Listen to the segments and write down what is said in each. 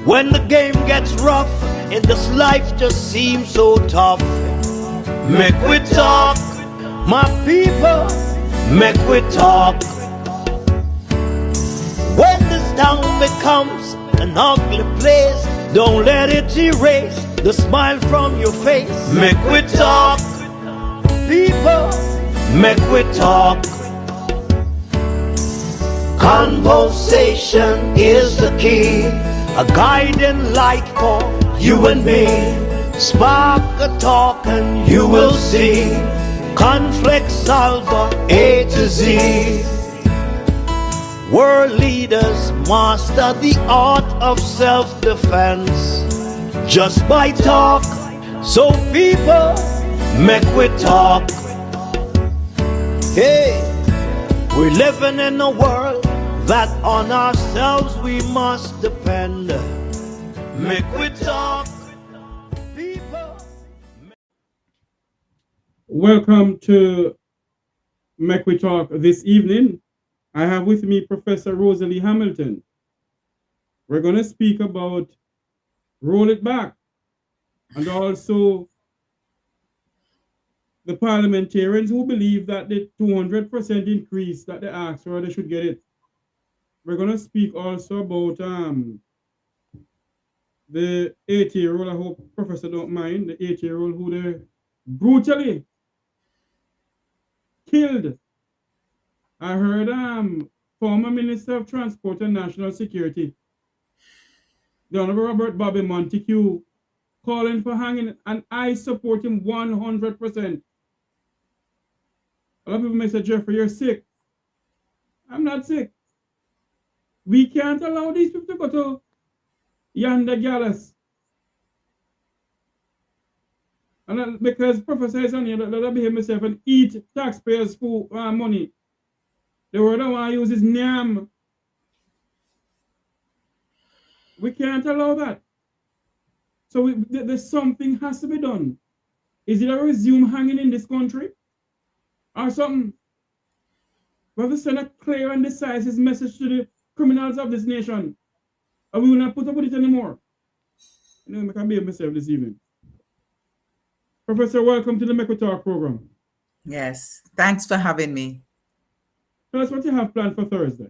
When the game gets rough and this life just seems so tough, make we talk, my people, make we talk. When this town becomes an ugly place, don't let it erase the smile from your face. Make we talk, people, make we talk. Conversation is the key, a guiding light for you and me. Spark a talk and you will see. Conflict solver A to Z. World leaders master the art of self-defense just by talk. So people, make we talk. Hey, we're living in a world that on ourselves we must depend. Make we talk, people. Welcome to Make We Talk this evening. I have with me Professor Rosalea Hamilton. We're going to speak about Roll It Back and also the parliamentarians who believe that the 200% increase that they asked for, they should get it. We're going to speak also about the 80-year-old, I hope Professor don't mind, the 80-year-old who they brutally killed. I heard former Minister of Transport and National Security, the Honorable Robert Bobby Montague, calling for hanging, and I support him 100%. A lot of people may say, Jeffrey, you're sick. I'm not sick. We can't allow these people to go to yonder gallows. And because Professor is on here, let I behave myself and eat taxpayers' food, money. The word I want to use is nyam. We can't allow that. So there's something has to be done. Is it a resume hanging in this country? Or something? We have to send a clear and decisive message to the criminals of this nation. And we will not put up with it anymore. You know, I can behave myself this evening. Professor, welcome to the Make We Talk program. Yes, thanks for having me. Tell us what you have planned for Thursday.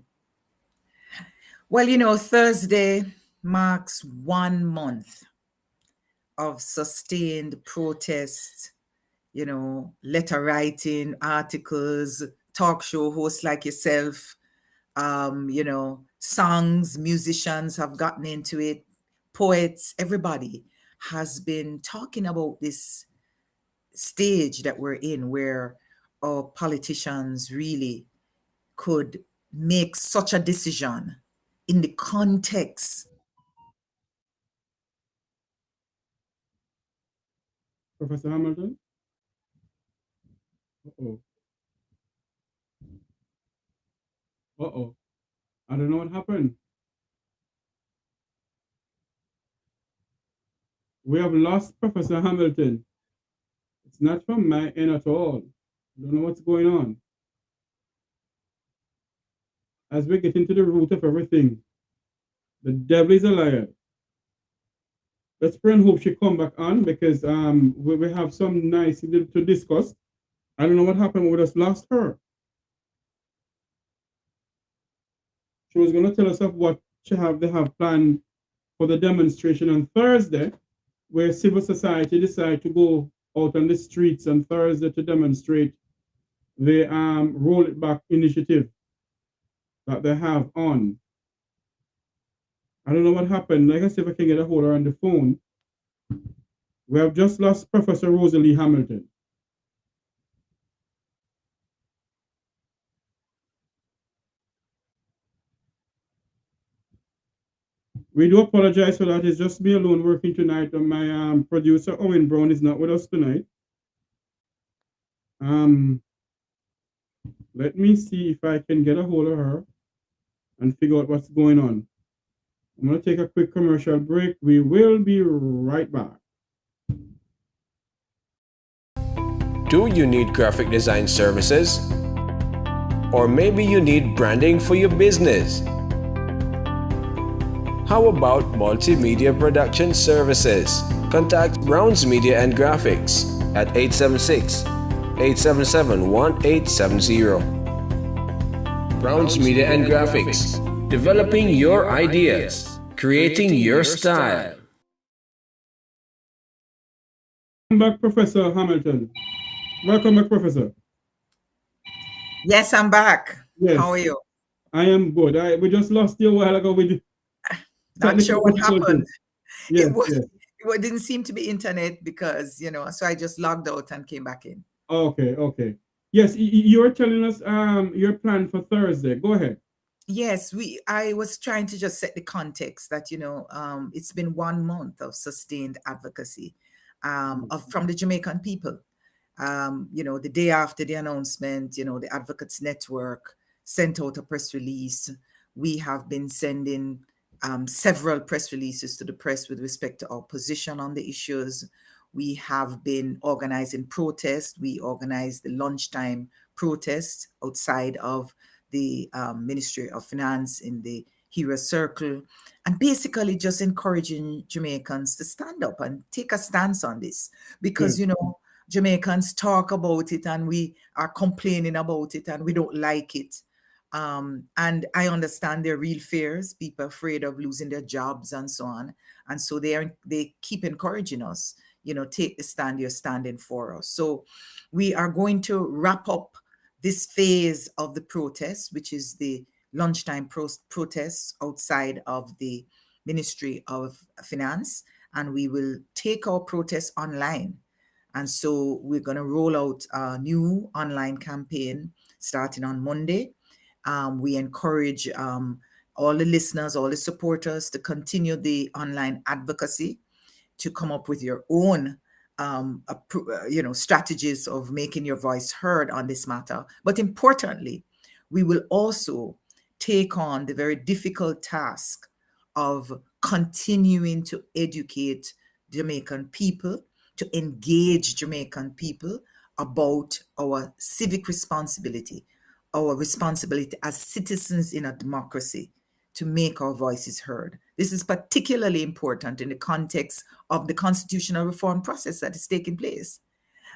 Well, you know, Thursday marks 1 month of sustained protest, you know, letter writing, articles, talk show hosts like yourself, you know, songs, musicians have gotten into it, poets, everybody has been talking about this stage that we're in where our politicians really could make such a decision in the context. Professor Hamilton? Uh-oh. Uh-oh. I don't know what happened. We have lost Professor Hamilton. It's not from my end at all. I don't know what's going on. As we get into the root of everything, the devil is a liar. Let's pray and hope she come back on because we have some nice to discuss. I don't know what happened. We just lost her. She was going to tell us of what they have planned for the demonstration on Thursday, where civil society decided to go out on the streets on Thursday to demonstrate the Roll It Back initiative that they have on. I don't know what happened. Like I said, if I can get a hold of her on the phone. We have just lost Professor Rosalea Hamilton. We do apologize for that. It's just me alone working tonight, and my producer Owen Brown is not with us tonight. Let me see if I can get a hold of her and figure out what's going on. I'm going to take a quick commercial break. We will be right back. Do you need graphic design services? Or maybe you need branding for your business? How about multimedia production services? Contact Browns Media and Graphics at 876-877-1870. Browns Media and Graphics, developing your ideas, creating your style. Welcome back, Professor Hamilton. Welcome back, Professor. Yes, I'm back. Yes. How are you? I am good. We just lost you a while ago with Not sure what happened. Yes, It didn't seem to be internet because, so I just logged out and came back in. Okay. Yes, you were telling us your plan for Thursday. Go ahead. Yes, I was trying to just set the context that, it's been 1 month of sustained advocacy from the Jamaican people. The day after the announcement, the Advocates Network sent out a press release. We have been sending several press releases to the press with respect to our position on the issues. We have been organizing protests. We organized the lunchtime protests outside of the Ministry of Finance in the Hero Circle, and basically just encouraging Jamaicans to stand up and take a stance on this because, Jamaicans talk about it and we are complaining about it and we don't like it. And I understand their real fears, people afraid of losing their jobs and so on. And so they keep encouraging us, take the stand you're standing for us. So we are going to wrap up this phase of the protest, which is the lunchtime protests outside of the Ministry of Finance, and we will take our protest online. And so we're going to roll out a new online campaign starting on Monday. We encourage all the listeners, all the supporters to continue the online advocacy, to come up with your own strategies of making your voice heard on this matter. But importantly, we will also take on the very difficult task of continuing to educate Jamaican people, to engage Jamaican people about our civic responsibility, our responsibility as citizens in a democracy to make our voices heard. This is particularly important in the context of the constitutional reform process that is taking place.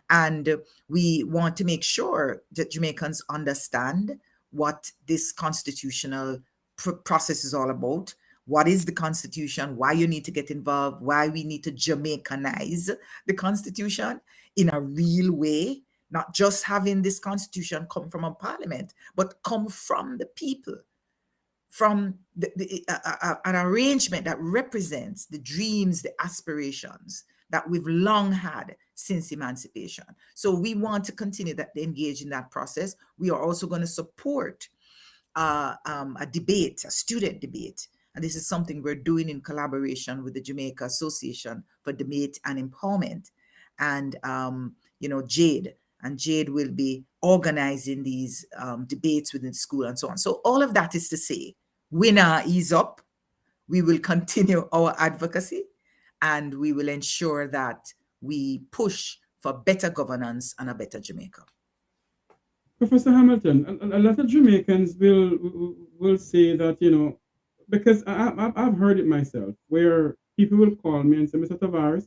And we want to make sure that Jamaicans understand what this constitutional process is all about. What is the Constitution? Why you need to get involved? Why we need to Jamaicanize the Constitution in a real way, not just having this Constitution come from a parliament, but come from the people, from an arrangement that represents the dreams, the aspirations that we've long had since emancipation. So we want to continue to engage in that process. We are also going to support a debate, a student debate. And this is something we're doing in collaboration with the Jamaica Association for Debate and Empowerment. And, Jade. And Jade will be organizing these debates within school and so on. So all of that is to say, winner is up. We will continue our advocacy and we will ensure that we push for better governance and a better Jamaica. Professor Hamilton, a lot of Jamaicans will say that, because I've heard it myself, where people will call me and say, Mr. Tavares,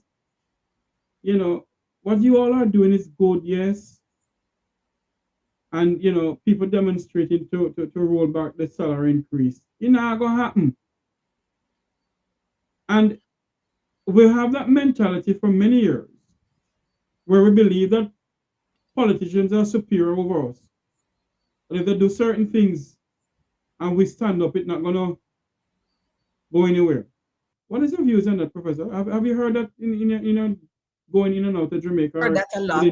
what you all are doing is good, yes. And, people demonstrating to roll back the salary increase. It's not going to happen. And we have that mentality for many years, where we believe that politicians are superior over us. And if they do certain things and we stand up, it's not going to go anywhere. What is your views on that, Professor? Have you heard that in going in and out of Jamaica? I've heard that a lot.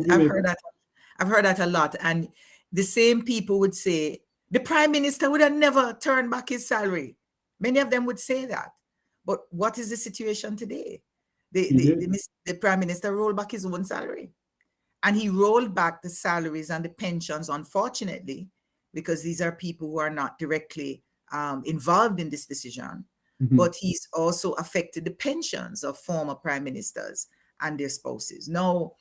I've heard that a lot. And the same people would say, the Prime Minister would have never turned back his salary. Many of them would say that. But what is the situation today? The Prime Minister rolled back his own salary. And he rolled back the salaries and the pensions, unfortunately, because these are people who are not directly involved in this decision. Mm-hmm. But he's also affected the pensions of former prime ministers and their spouses. Now,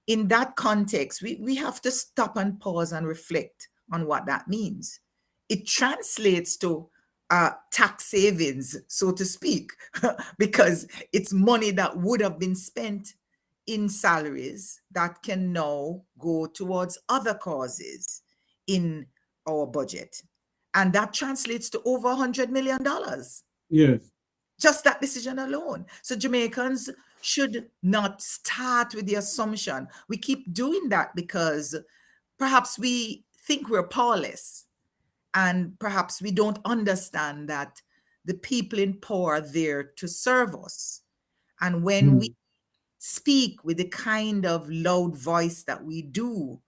in that context, we have to stop and pause and reflect on what that means. It translates to tax savings, so to speak, because it's money that would have been spent in salaries that can now go towards other causes in our budget. And that translates to over $100 million. Yes. Just that decision alone. So Jamaicans should not start with the assumption. We keep doing that because perhaps we think we're powerless, and perhaps we don't understand that the people in power are there to serve us. And when we speak with the kind of loud voice that we do,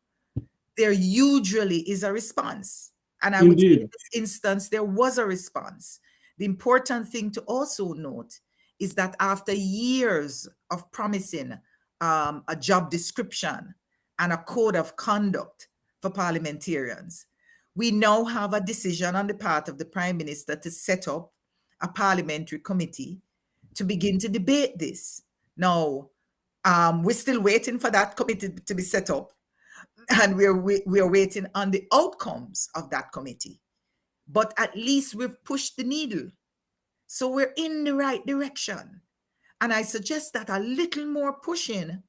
there usually is a response. And I would say in Indeed. this instance, there was a response. The important thing to also note is that after years of promising a job description and a code of conduct for parliamentarians, we now have a decision on the part of the Prime Minister to set up a parliamentary committee to begin to debate this. Now, we're still waiting for that committee to be set up, and we're waiting on the outcomes of that committee. But at least we've pushed the needle. So we're in the right direction. And I suggest that a little more pushing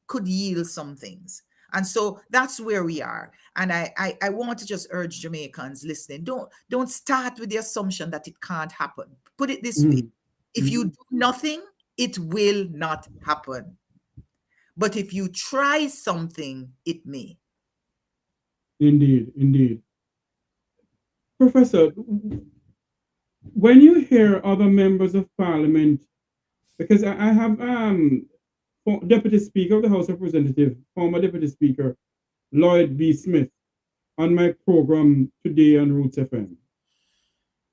could yield some things. And so that's where we are. And I want to just urge Jamaicans listening, don't start with the assumption that it can't happen. Put it this way. If you do nothing, it will not happen. But if you try something, it may. Indeed, indeed. Professor, when you hear other members of Parliament, because I have Deputy Speaker of the House of Representatives, former Deputy Speaker Lloyd B. Smith, on my program today on Roots FM.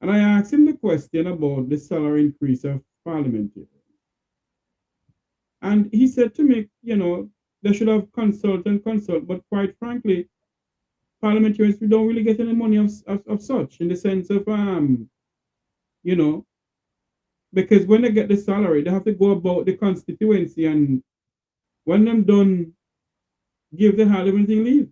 And I asked him the question about the salary increase of parliamentarians. And he said to me, they should have consult, but quite frankly, parliamentarians, we don't really get any money of such, in the sense of, because when they get the salary, they have to go about the constituency, and when them done, give the hard everything leave.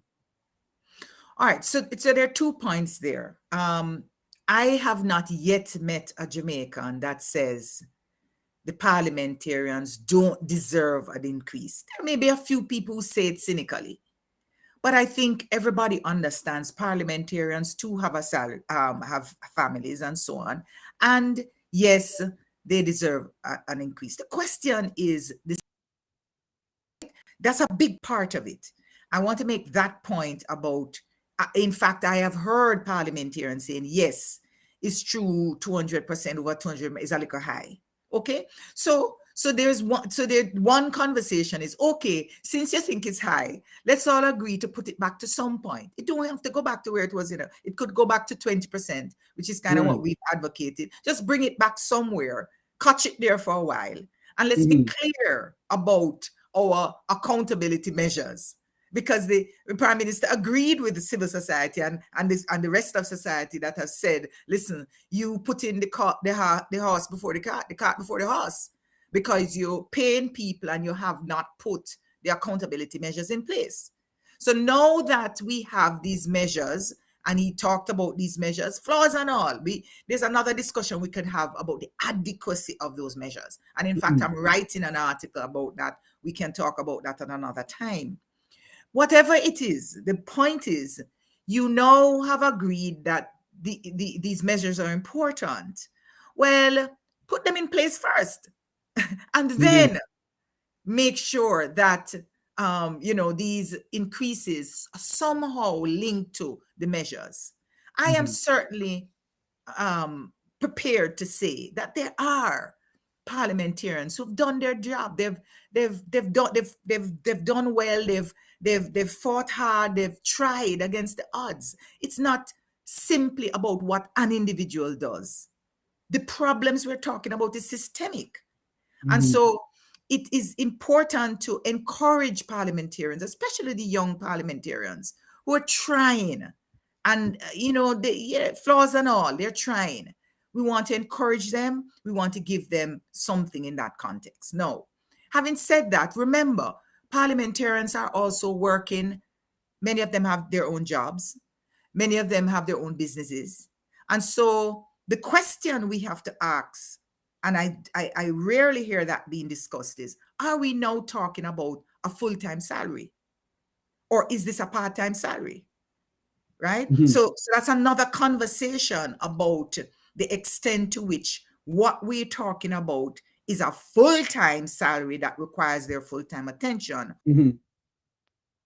All right, so there are 2 points there. I have not yet met a Jamaican that says the parliamentarians don't deserve an increase. There may be a few people who say it cynically, but I think everybody understands parliamentarians too have a salary, have families and so on. And yes, they deserve an increase. The question is, that's a big part of it. I want to make that point about, in fact, I have heard parliamentarians saying, yes, it's true, 200% over 200 is a little high. Okay, so there's one conversation is, okay, since you think it's high, let's all agree to put it back to some point. It don't have to go back to where it was, it could go back to 20%, which is kind of what we've advocated. Just bring it back somewhere, catch it there for a while, and let's be clear about our accountability measures. Because the Prime Minister agreed with the civil society and the rest of society that has said, listen, you put in the horse before the cart before the horse, because you're paying people and you have not put the accountability measures in place. So now that we have these measures, and he talked about these measures, flaws and all, there's another discussion we could have about the adequacy of those measures. And in fact, I'm writing an article about that. We can talk about that at another time. Whatever it is, the point is, you now have agreed that these measures are important. Well, put them in place first, and then make sure that these increases are somehow linked to the measures. I am certainly prepared to say that there are parliamentarians who've done their job. They've done well. They've fought hard. They've tried against the odds. It's not simply about what an individual does. The problems we're talking about is systemic. And so it is important to encourage parliamentarians, especially the young parliamentarians who are trying. And, flaws and all, they're trying. We want to encourage them. We want to give them something in that context. No. Having said that, remember, parliamentarians are also working. Many of them have their own jobs. Many of them have their own businesses. And so the question we have to ask, and I rarely hear that being discussed, is, are we now talking about a full-time salary? Or is this a part-time salary? Right? So that's another conversation about the extent to which what we're talking about is a full-time salary that requires their full-time attention.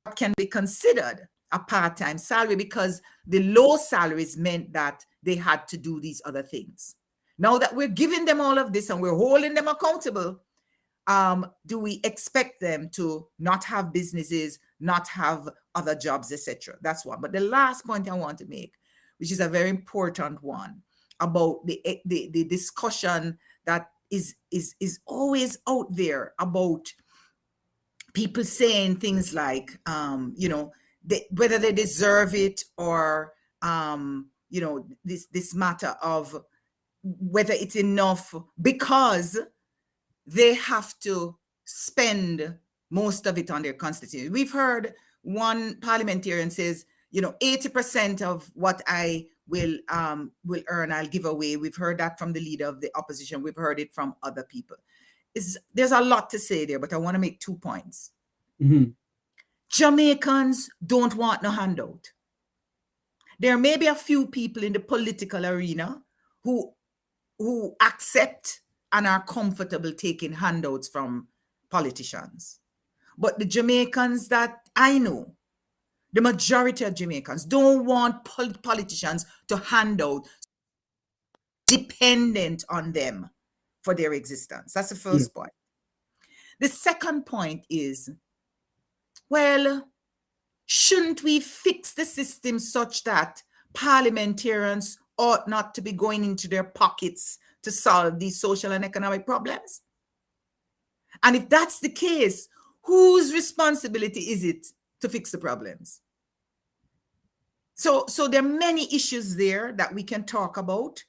What can be considered a part-time salary, because the low salaries meant that they had to do these other things. Now that we're giving them all of this and we're holding them accountable, do we expect them to not have businesses, not have other jobs, etc.? That's one. But the last point I want to make, which is a very important one, about the discussion that is always out there about people saying things like, whether they deserve it, or this matter of whether it's enough, because they have to spend most of it on their constituency. We've heard one parliamentarian says, 80% of what I will earn, I'll give away. We've heard that from the leader of the opposition. We've heard it from other people. There's a lot to say there, but I want to make 2 points. Jamaicans don't want no handout. There may be a few people in the political arena who accept and are comfortable taking handouts from politicians. But the Jamaicans that I know, the majority of Jamaicans don't want politicians to hand out, dependent on them for their existence. That's the first point. The second point is, well, shouldn't we fix the system such that parliamentarians ought not to be going into their pockets to solve these social and economic problems? And if that's the case, whose responsibility is it to fix the problems? So there are many issues there that we can talk about.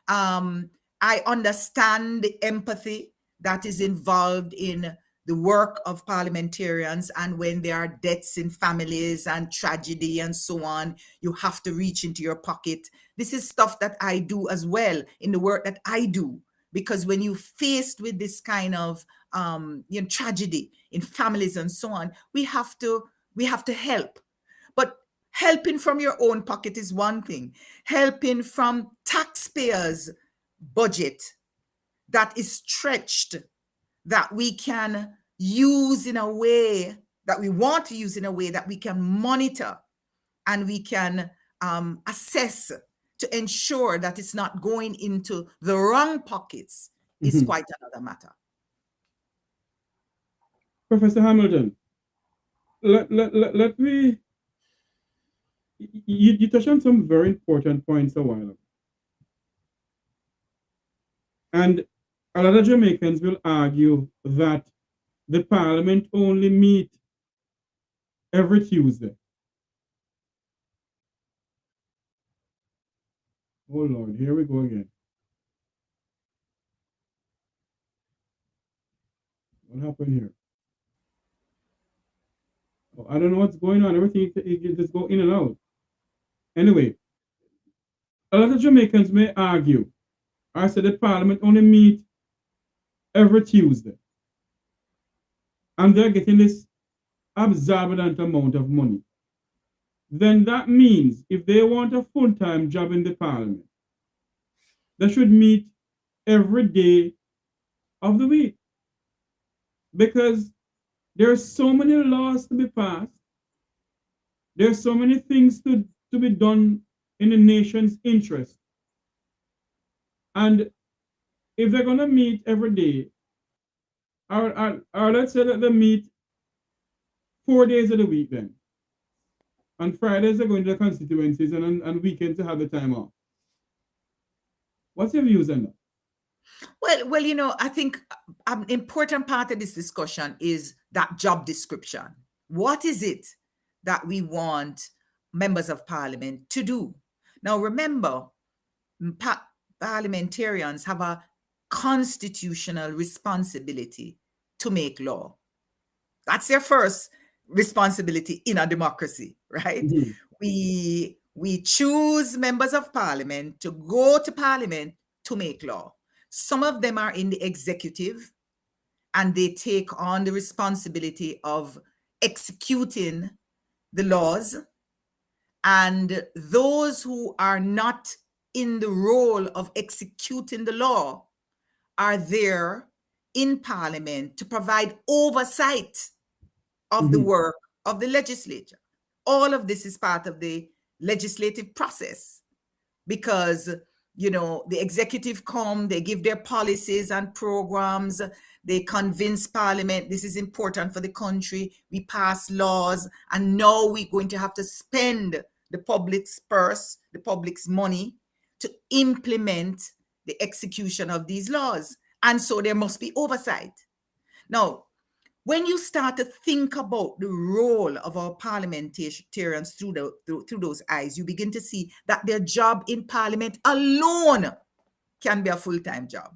I understand the empathy that is involved in the work of parliamentarians, and when there are deaths in families and tragedy and so on, you have to reach into your pocket. This is stuff that I do as well in the work that I do, because when you're faced with this kind of tragedy in families and so on, we have to help. But helping from your own pocket is one thing. Helping from taxpayers' budget that is stretched, that we can use in a way that we want to use in a way that we can monitor and we can assess to ensure that it's not going into the wrong pockets is quite another matter. Professor Hamilton, let me, you touched on some very important points a while ago. And a lot of Jamaicans will argue that the parliament only meet every Tuesday. Oh Lord, here we go again. What happened here? Oh, I don't know what's going on. Everything just go in and out. Anyway, a lot of Jamaicans may argue, I said the parliament only meet every Tuesday. And they're getting this exorbitant amount of money. Then that means if they want a full-time job in the parliament, they should meet every day of the week. Because there are so many laws to be passed. There are so many things to be done in the nation's interest. And if they're going to meet every day, or let's say that they meet 4 days of the week then. On Fridays, they're going to the constituencies, and on weekends, they have the time off. What's your views on that? Well, I think an important part of this discussion is that job description. What is it that we want members of parliament to do? Now, remember, parliamentarians have a constitutional responsibility to make law. That's their first responsibility in a democracy, right? We We choose members of parliament to go to parliament to make law. Some of them are in the executive, and they take on the responsibility of executing the laws. And those who are not in the role of executing the law are there in parliament to provide oversight of the work of the legislature. All of this is part of the legislative process, because the executive come, they give their policies and programs, they convince parliament this is important for the country, we pass laws, and now we're going to have to spend the public's purse, the public's money, to implement the execution of these laws. And so there must be oversight. Now, when you start to think about the role of our parliamentarians through those eyes, you begin to see that their job in parliament alone can be a full-time job.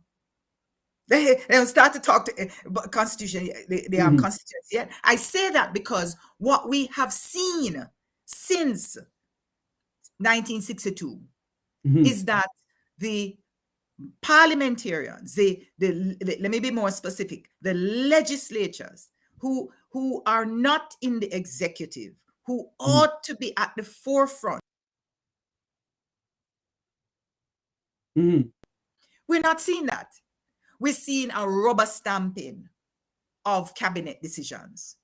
They don't start to talk to constitution, they are constituents yet. I say that because what we have seen since 1962 is that the parliamentarians, let me be more specific, the legislatures who are not in the executive, who ought to be at the forefront. We're not seeing that. We're seeing a rubber stamping of cabinet decisions.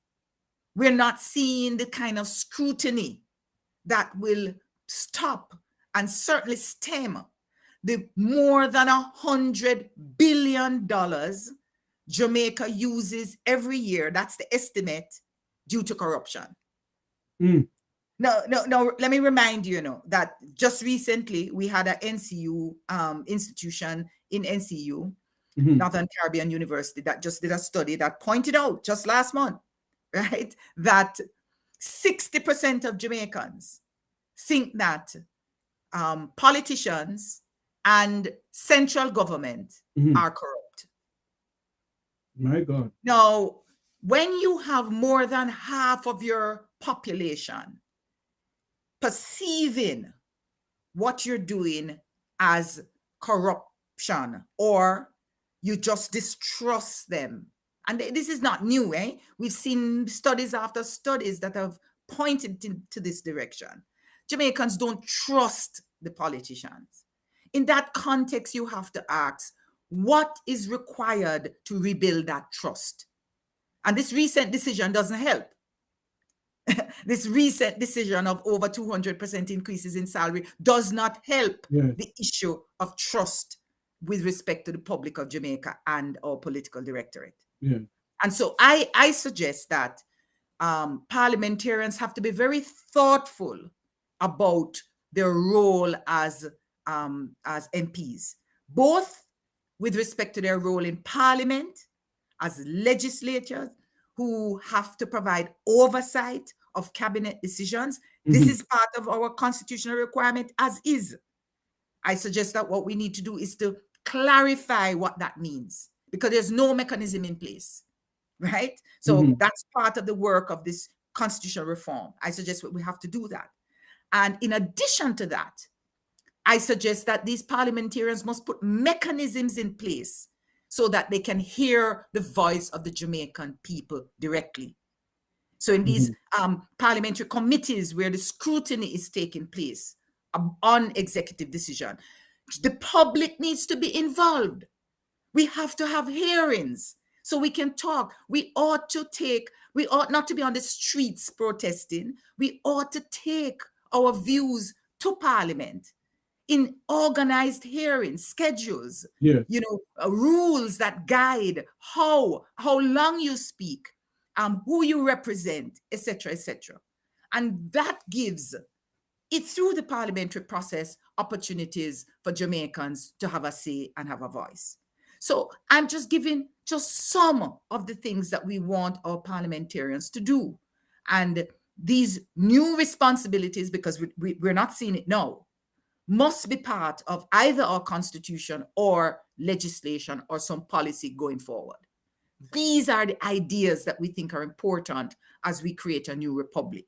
We're not seeing the kind of scrutiny that will stop and certainly stem the more than $100 billion Jamaica uses every year. That's the estimate, due to corruption. No, let me remind you, that just recently we had an NCU institution in NCU, Northern Caribbean University, that just did a study that pointed out just last month, right, that 60% of Jamaicans think that politicians and central government are corrupt. My God. Now, when you have more than half of your population perceiving what you're doing as corruption, or you just distrust them, and this is not new, we've seen studies after studies that have pointed to this direction. Jamaicans don't trust the politicians. In that context, you have to ask, what is required to rebuild that trust? And this recent decision doesn't help. This recent decision of over 200% increases in salary does not help the issue of trust with respect to the public of Jamaica and our political directorate. And so I suggest that parliamentarians have to be very thoughtful about their role as MPs, both with respect to their role in parliament as legislators who have to provide oversight of cabinet decisions. This is part of our constitutional requirement as is. I suggest that what we need to do is to clarify what that means, because there's no mechanism in place, right? So that's part of the work of this constitutional reform. I suggest that we have to do that. And in addition to that, I suggest that these parliamentarians must put mechanisms in place so that they can hear the voice of the Jamaican people directly. So in these parliamentary committees where the scrutiny is taking place on executive decision, the public needs to be involved. We have to have hearings so we can talk. We ought not to be on the streets protesting. We ought to take our views to parliament in organized hearings, schedules, rules that guide how long you speak, who you represent, etc., etc. And that gives it, through the parliamentary process, opportunities for Jamaicans to have a say and have a voice. So I'm just giving some of the things that we want our parliamentarians to do. And these new responsibilities, because we're not seeing it now, must be part of either our constitution or legislation or some policy going forward. These are the ideas that we think are important as we create a new republic.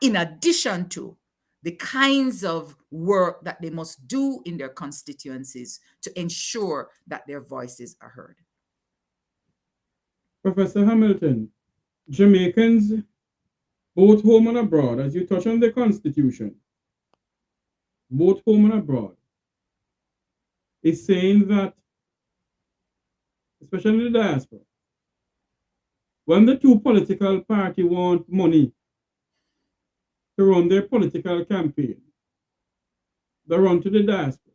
In addition to the kinds of work that they must do in their constituencies to ensure that their voices are heard. Professor Hamilton, Jamaicans, both home and abroad, as you touch on the Constitution, both home and abroad, is saying that, especially in the diaspora, when the two political parties want money to run their political campaign, they run to the diaspora.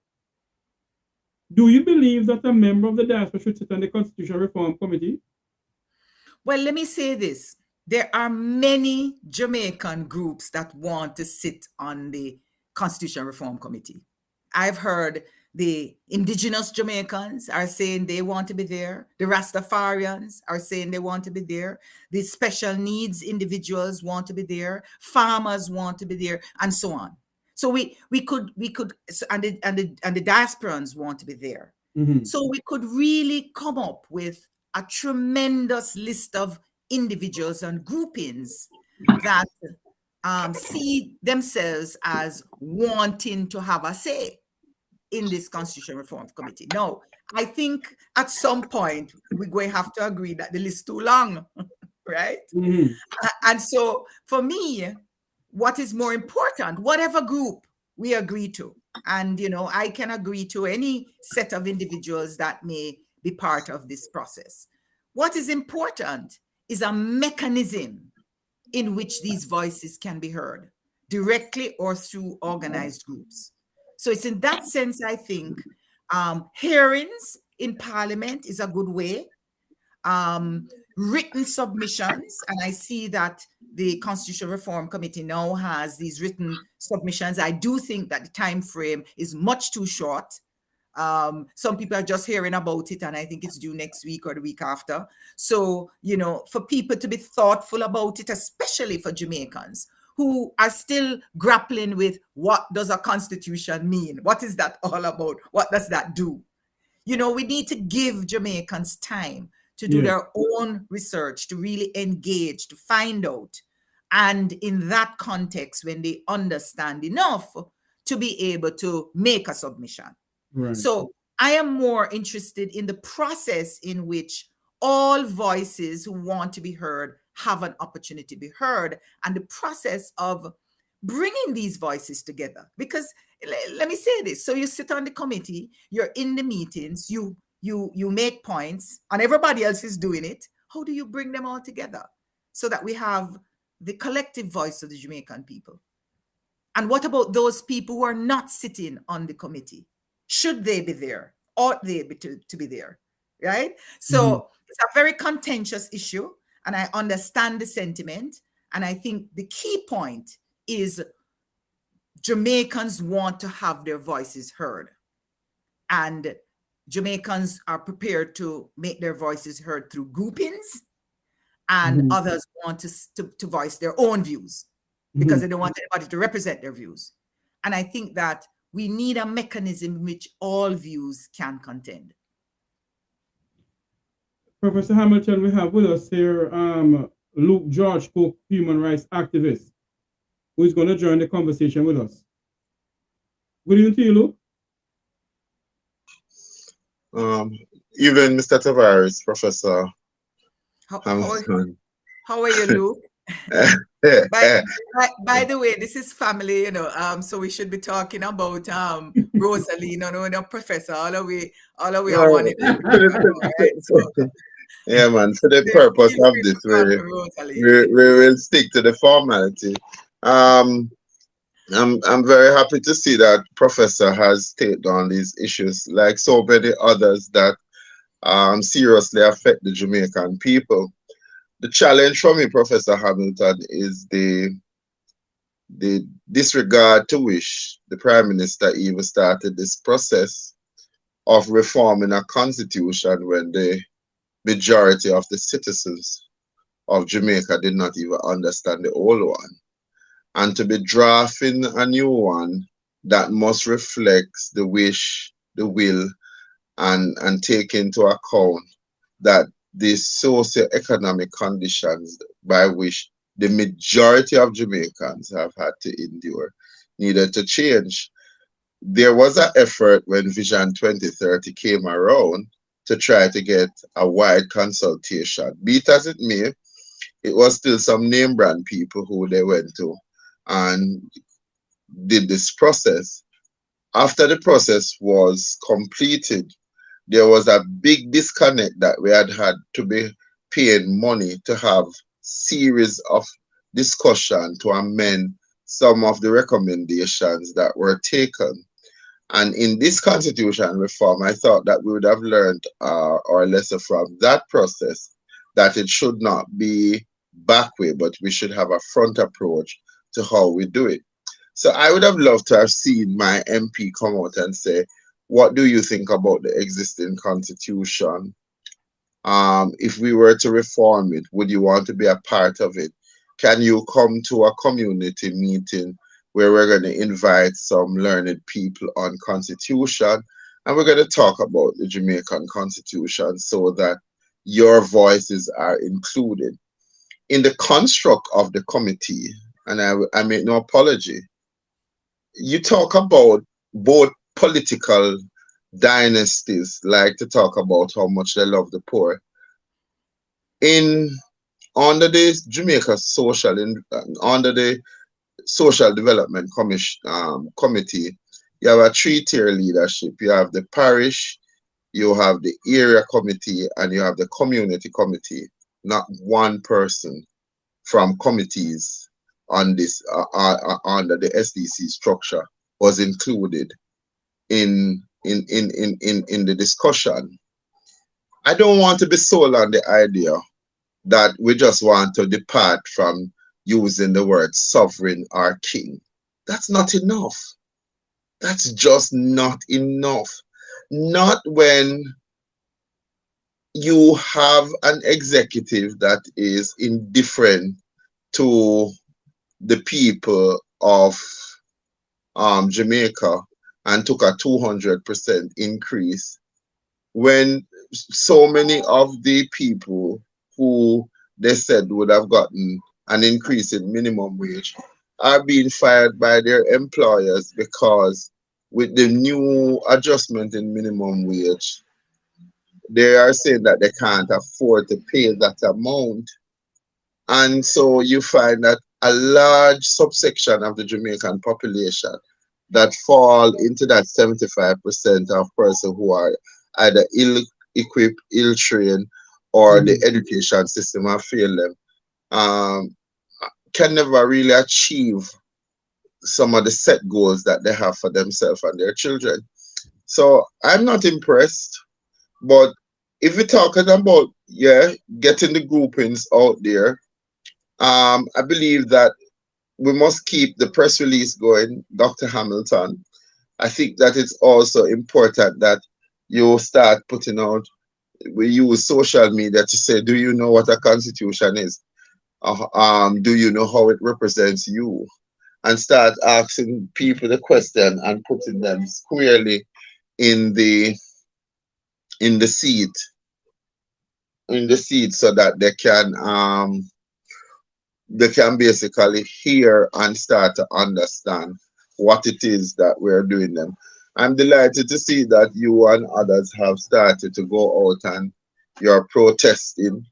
Do you believe that a member of the diaspora should sit on the Constitutional Reform Committee? Well, let me say this. There are many Jamaican groups that want to sit on the Constitutional Reform Committee. I've heard the indigenous Jamaicans are saying they want to be there. The Rastafarians are saying they want to be there. The special needs individuals want to be there. Farmers want to be there, and so on. So we could, and the diasporans want to be there. Mm-hmm. So we could really come up with a tremendous list of individuals and groupings that see themselves as wanting to have a say in this Constitutional Reform Committee. No, I think at some point we're going to have to agree that the list is too long, right? Mm-hmm. And so for me, what is more important, whatever group we agree to, and I can agree to any set of individuals that may be part of this process. What is important is a mechanism in which these voices can be heard, directly or through organized groups. So it's in that sense, I think, hearings in Parliament is a good way. Written submissions, and I see that the Constitutional Reform Committee now has these written submissions. I do think that the time frame is much too short. Some people are just hearing about it, and I think it's due next week or the week after. So, for people to be thoughtful about it, especially for Jamaicans who are still grappling with what does a constitution mean? What is that all about? What does that do? We need to give Jamaicans time to do their own research, to really engage, to find out. And in that context, when they understand enough to be able to make a submission. Right. So I am more interested in the process in which all voices who want to be heard have an opportunity to be heard, and the process of bringing these voices together. Because let me say this. So you sit on the committee, you're in the meetings, you make points, and everybody else is doing it. How do you bring them all together so that we have the collective voice of the Jamaican people? And what about those people who are not sitting on the committee? Should they be there? Ought they be to be there? Right? So it's a very contentious issue, and I understand the sentiment. And I think the key point is Jamaicans want to have their voices heard. And Jamaicans are prepared to make their voices heard through groupings, and others want to voice their own views because they don't want anybody to represent their views. And I think that we need a mechanism in which all views can contend. Professor Hamilton, we have with us here Luke George Cook, human rights activist, who is going to join the conversation with us. Good evening to you, Luke. Even Mr. Tavares, Professor Hamilton. How are you, Luke? By the way, this is family, so we should be talking about Rosalea, no, Professor, all the way I want it. Yeah, man, for the purpose of this, we will stick to the formality. I'm very happy to see that Professor has taken on these issues, like so many others that seriously affect the Jamaican people. The challenge for me, Professor Hamilton, is the disregard to which the Prime Minister even started this process of reforming a constitution when the majority of the citizens of Jamaica did not even understand the old one. And to be drafting a new one that must reflect the wish, the will, and take into account that the socio-economic conditions by which the majority of Jamaicans have had to endure needed to change. There was an effort when Vision 2030 came around to try to get a wide consultation. Be it as it may, it was still some name brand people who they went to and did this process. After the process was completed, there was a big disconnect that we had to be paying money to have series of discussion to amend some of the recommendations that were taken. And in this constitution reform, I thought that we would have learned our lesson from that process, that it should not be back way, but we should have a front approach to how we do it. So I would have loved to have seen my MP come out and say, what do you think about the existing constitution? If we were to reform it, would you want to be a part of it? Can you come to a community meeting where we're going to invite some learned people on constitution and we're going to talk about the Jamaican constitution so that your voices are included in the construct of the committee? And I make no apology. You talk about both political dynasties like to talk about how much they love the poor. In under the Jamaica under the Social Development Committee, you have a three-tier leadership. You have the parish, you have the area committee, and you have the community committee. Not one person from committees on this under the SDC structure was included in the discussion. I don't want to be sold on the idea that we just want to depart from using the word sovereign or king. That's not enough. That's just not enough. Not when you have an executive that is indifferent to the people of Jamaica and took a 200% increase, when so many of the people who they said would have gotten an increase in minimum wage are being fired by their employers because with the new adjustment in minimum wage, they are saying that they can't afford to pay that amount. And so you find that a large subsection of the Jamaican population that fall into that 75% of persons who are either ill-equipped, ill-trained, or the education system have failed them, can never really achieve some of the set goals that they have for themselves and their children. So I'm not impressed. But if we're talking about, getting the groupings out there, I believe that we must keep the press release going, Dr. Hamilton. I think that it's also important that you start putting out, we use social media to say, do you know what a constitution is? Do you know how it represents you? And start asking people the question and putting them squarely in the seat so that they can basically hear and start to understand what it is that we're doing them. I'm delighted to see that you and others have started to go out and you're protesting.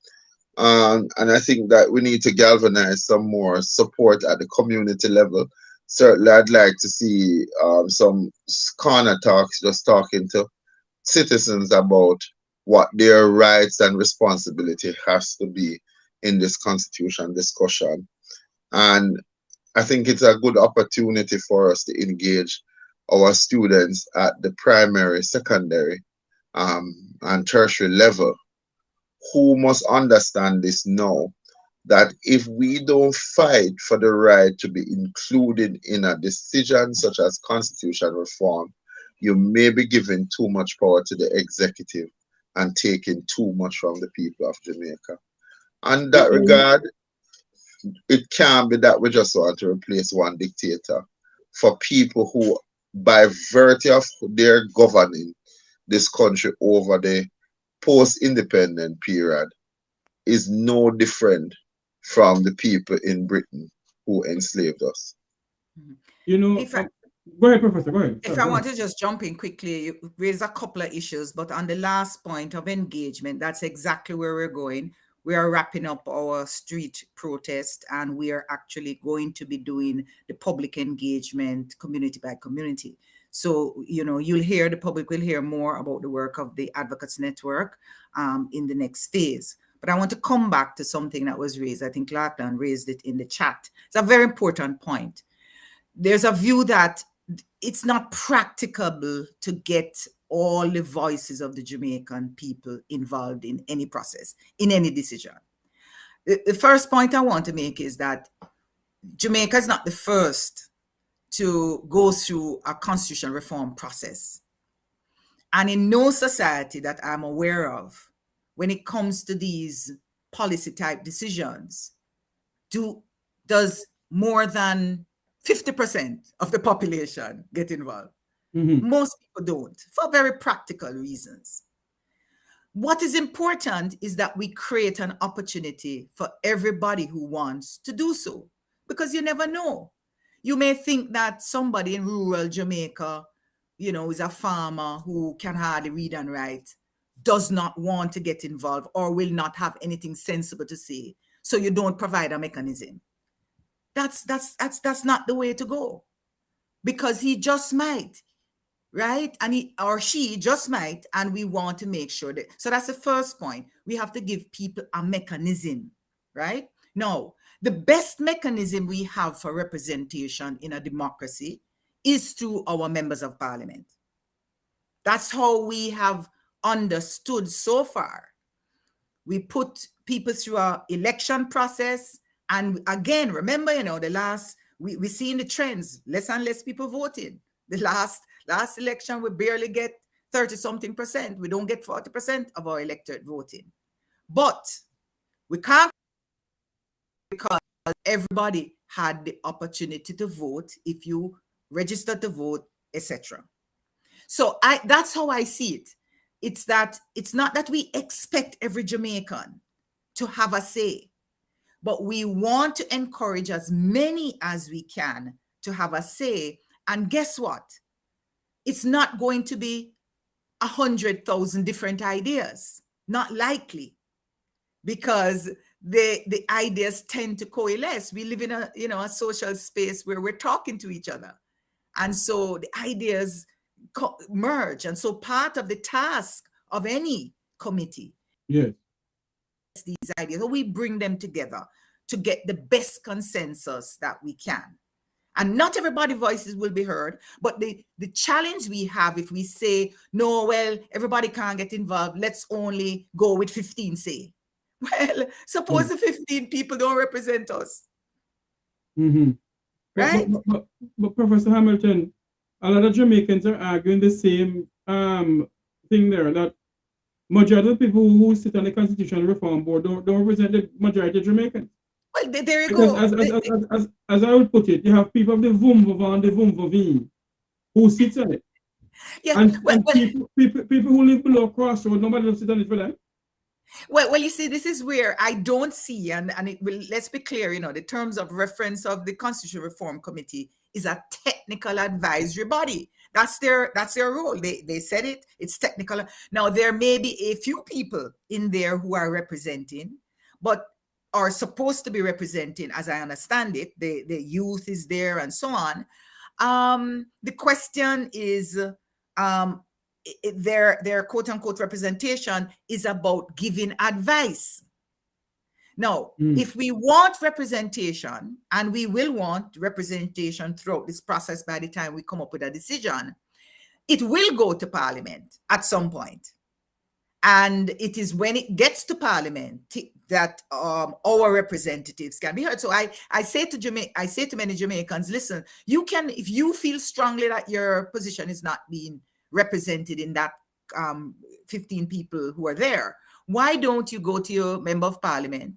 And I think that we need to galvanize some more support at the community level. Certainly, I'd like to see some corner talks, just talking to citizens about what their rights and responsibility has to be in this constitution discussion. And I think it's a good opportunity for us to engage our students at the primary, secondary, and tertiary level, who must understand this now, that if we don't fight for the right to be included in a decision such as constitution reform, you may be giving too much power to the executive and taking too much from the people of Jamaica. In that regard, it can't be that we just want to replace one dictator for people who, by virtue of their governing this country over the post-independent period, is no different from the people in Britain who enslaved us. You know, If I, go ahead, Professor. Go ahead. if Sorry, I go want ahead. to just jump in quickly, you raise a couple of issues, but on the last point of engagement, that's exactly where we're going. We are wrapping up our street protest, and we are actually going to be doing the public engagement community by community. So, you know, the public will hear more about the work of the Advocates Network in the next phase. But I want to come back to something that was raised. I think Lachlan raised it in the chat. It's a very important point. There's a view that it's not practicable to get all the voices of the Jamaican people involved in any process, in any decision. The first point I want to make is that Jamaica is not the first to go through a constitutional reform process. And in no society that I'm aware of, when it comes to these policy type decisions, does more than 50% of the population get involved. Most people don't, for very practical reasons. What is important is that we create an opportunity for everybody who wants to do so, because you never know. You may think that somebody in rural Jamaica, you know, is a farmer who can hardly read and write, does not want to get involved or will not have anything sensible to say. So you don't provide a mechanism. That's not the way to go, because he just might, right? And he or she just might, and we want to make sure that. So that's the first point. We have to give people a mechanism, right? Now, the best mechanism we have for representation in a democracy is through our members of parliament. That's how we have understood so far. We put people through our election process. And again, remember, you know, we see in the trends, less and less people voting. The last election, we barely get 30-something%. We don't get 40% of our electorate voting. But we can't, because everybody had the opportunity to vote if you registered to vote, etc. So that's how I see it. It's not that we expect every Jamaican to have a say, but we want to encourage as many as we can to have a say. And guess what? It's not going to be 100,000 different ideas. Not likely, because the ideas tend to coalesce. We live in a social space where we're talking to each other. And so the ideas merge. And so part of the task of any committee, yes, these ideas, so we bring them together to get the best consensus that we can. And not everybody's voices will be heard, but the challenge we have, if we say, no, well, everybody can't get involved, let's only go with 15 say. Well, suppose the 15 people don't represent us. Right? But Professor Hamilton, a lot of Jamaicans are arguing the same thing there, that majority of the people who sit on the Constitutional Reform Board don't represent the majority of Jamaicans. Well, there you Because go. as I would put it, you have people of the Vumvava and the Vumvaveen who sits on it. Yeah, And people who live below Crossroad, nobody will sit on it for them. Well, you see, this is where I don't see, and it will, let's be clear, you know, the terms of reference of the Constitutional Reform Committee is a technical advisory body. That's their role. They said it, it's technical. Now, there may be a few people in there who are representing, but are supposed to be representing, as I understand it, the youth is there and so on. The question is, their quote unquote representation is about giving advice. Now, if we want representation, and we will want representation throughout this process by the time we come up with a decision, it will go to Parliament at some point. And it is when it gets to Parliament that our representatives can be heard. So I say to many Jamaicans, listen, you can, if you feel strongly that your position is not being represented in that 15 people who are there, why don't you go to your member of Parliament,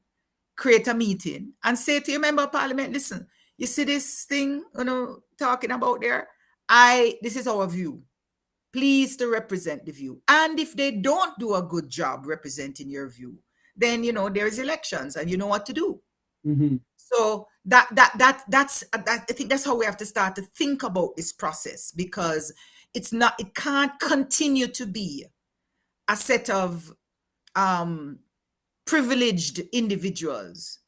create a meeting, and say to your member of Parliament, listen, you see this thing, talking about there? This is our view. Please to represent the view. And if they don't do a good job representing your view, then, there's elections and you know what to do. So I think that's how we have to start to think about this process, because it can't continue to be a set of privileged individuals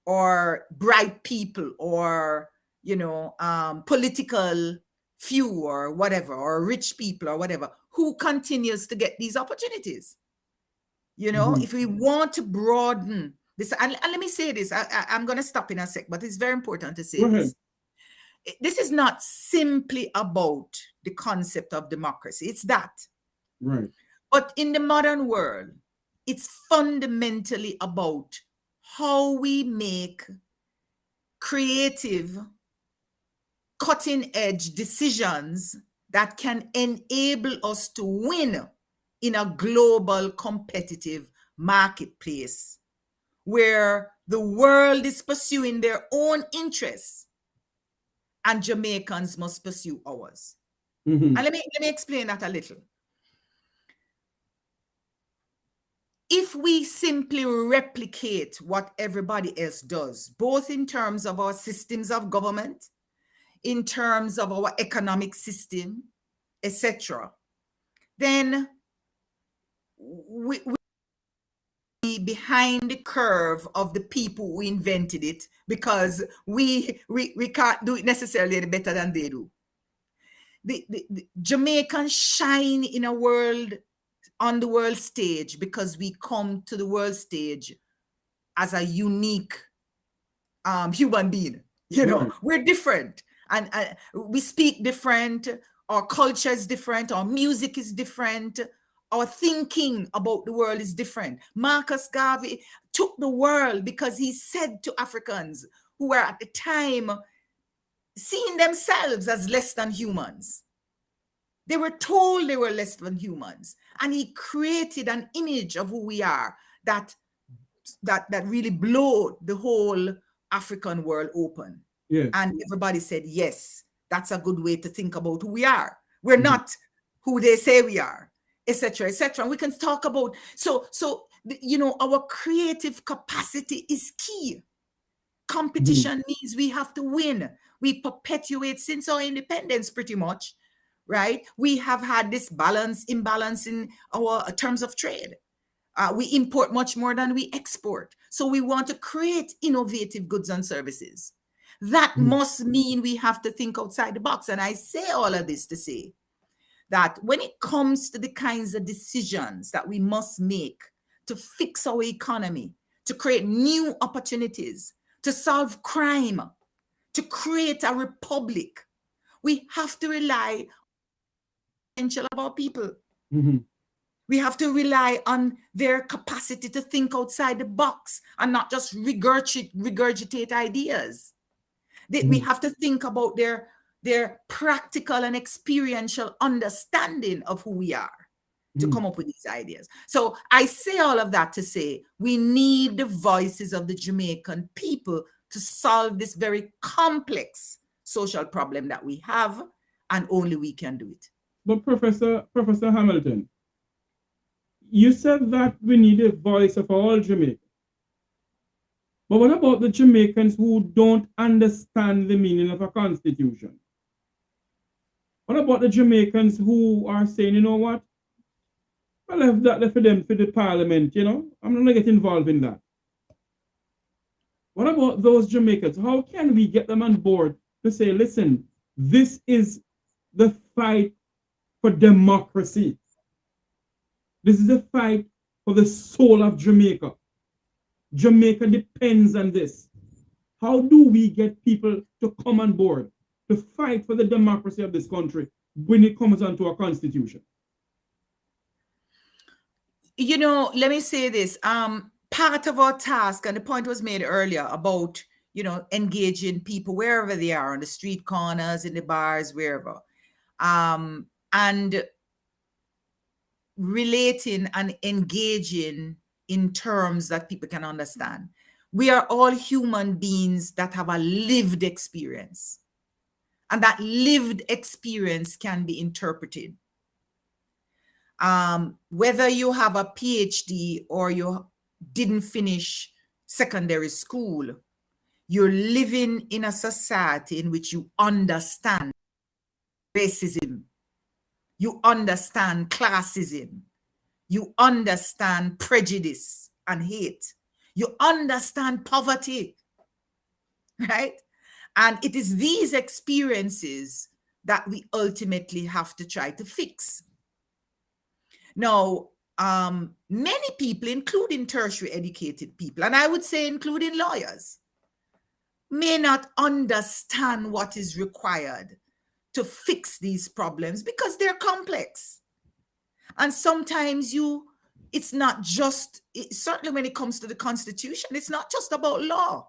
or bright people or political few or whatever, or rich people or whatever, who continues to get these opportunities. If we want to broaden this, and let me say this, I'm going to stop in a sec, but it's very important to say this. This is not simply about the concept of democracy. It's that. Right. But in the modern world, it's fundamentally about how we make creative, cutting-edge decisions that can enable us to win in a global competitive marketplace where the world is pursuing their own interests and Jamaicans must pursue ours. And let me explain that a little. If we simply replicate what everybody else does, both in terms of our systems of government, in terms of our economic system, etc., then we be behind the curve of the people who invented it, because we can't do it necessarily any better than they do. The Jamaicans shine in a world, on the world stage, because we come to the world stage as a unique human being. We're different, and we speak different. Our culture is different. Our music is different. Our thinking about the world is different. Marcus Garvey took the world because he said to Africans who were at the time seeing themselves as less than humans. They were told they were less than humans. And he created an image of who we are that really blew the whole African world open. Yes. And everybody said, yes, that's a good way to think about who we are. We're not who they say we are, etc., etc. And we can talk about, so our creative capacity is key. Competition means we have to win. We perpetuate since our independence, pretty much, right? We have had this imbalance in our terms of trade. We import much more than we export. So we want to create innovative goods and services. That must mean we have to think outside the box. And I say all of this to say that when it comes to the kinds of decisions that we must make to fix our economy, to create new opportunities, to solve crime, to create a republic, we have to rely on the potential of our people. We have to rely on their capacity to think outside the box and not just regurgitate ideas. We have to think about their practical and experiential understanding of who we are to come up with these ideas. So I say all of that to say we need the voices of the Jamaican people to solve this very complex social problem that we have, and only we can do it. But Professor Hamilton, you said that we need a voice of all Jamaicans. But what about the Jamaicans who don't understand the meaning of a constitution? What about the Jamaicans who are saying, you know what? I left that for them, for the parliament, I'm not going to get involved in that. What about those Jamaicans? How can we get them on board to say, listen, this is the fight for democracy. This is a fight for the soul of Jamaica. Jamaica depends on this. How do we get people to come on board to fight for the democracy of this country when it comes onto our constitution? Let me say this. Part of our task, and the point was made earlier about, engaging people wherever they are, on the street corners, in the bars, wherever, and relating and engaging in terms that people can understand. We are all human beings that have a lived experience, and that lived experience can be interpreted. Whether you have a PhD or you didn't finish secondary school, you're living in a society in which you understand racism, you understand classism, you understand prejudice and hate, you understand poverty, right? And it is these experiences that we ultimately have to try to fix. Now, many people, including tertiary educated people, and I would say including lawyers, may not understand what is required to fix these problems because they're complex. And sometimes it's not just, certainly when it comes to the Constitution, it's not just about law.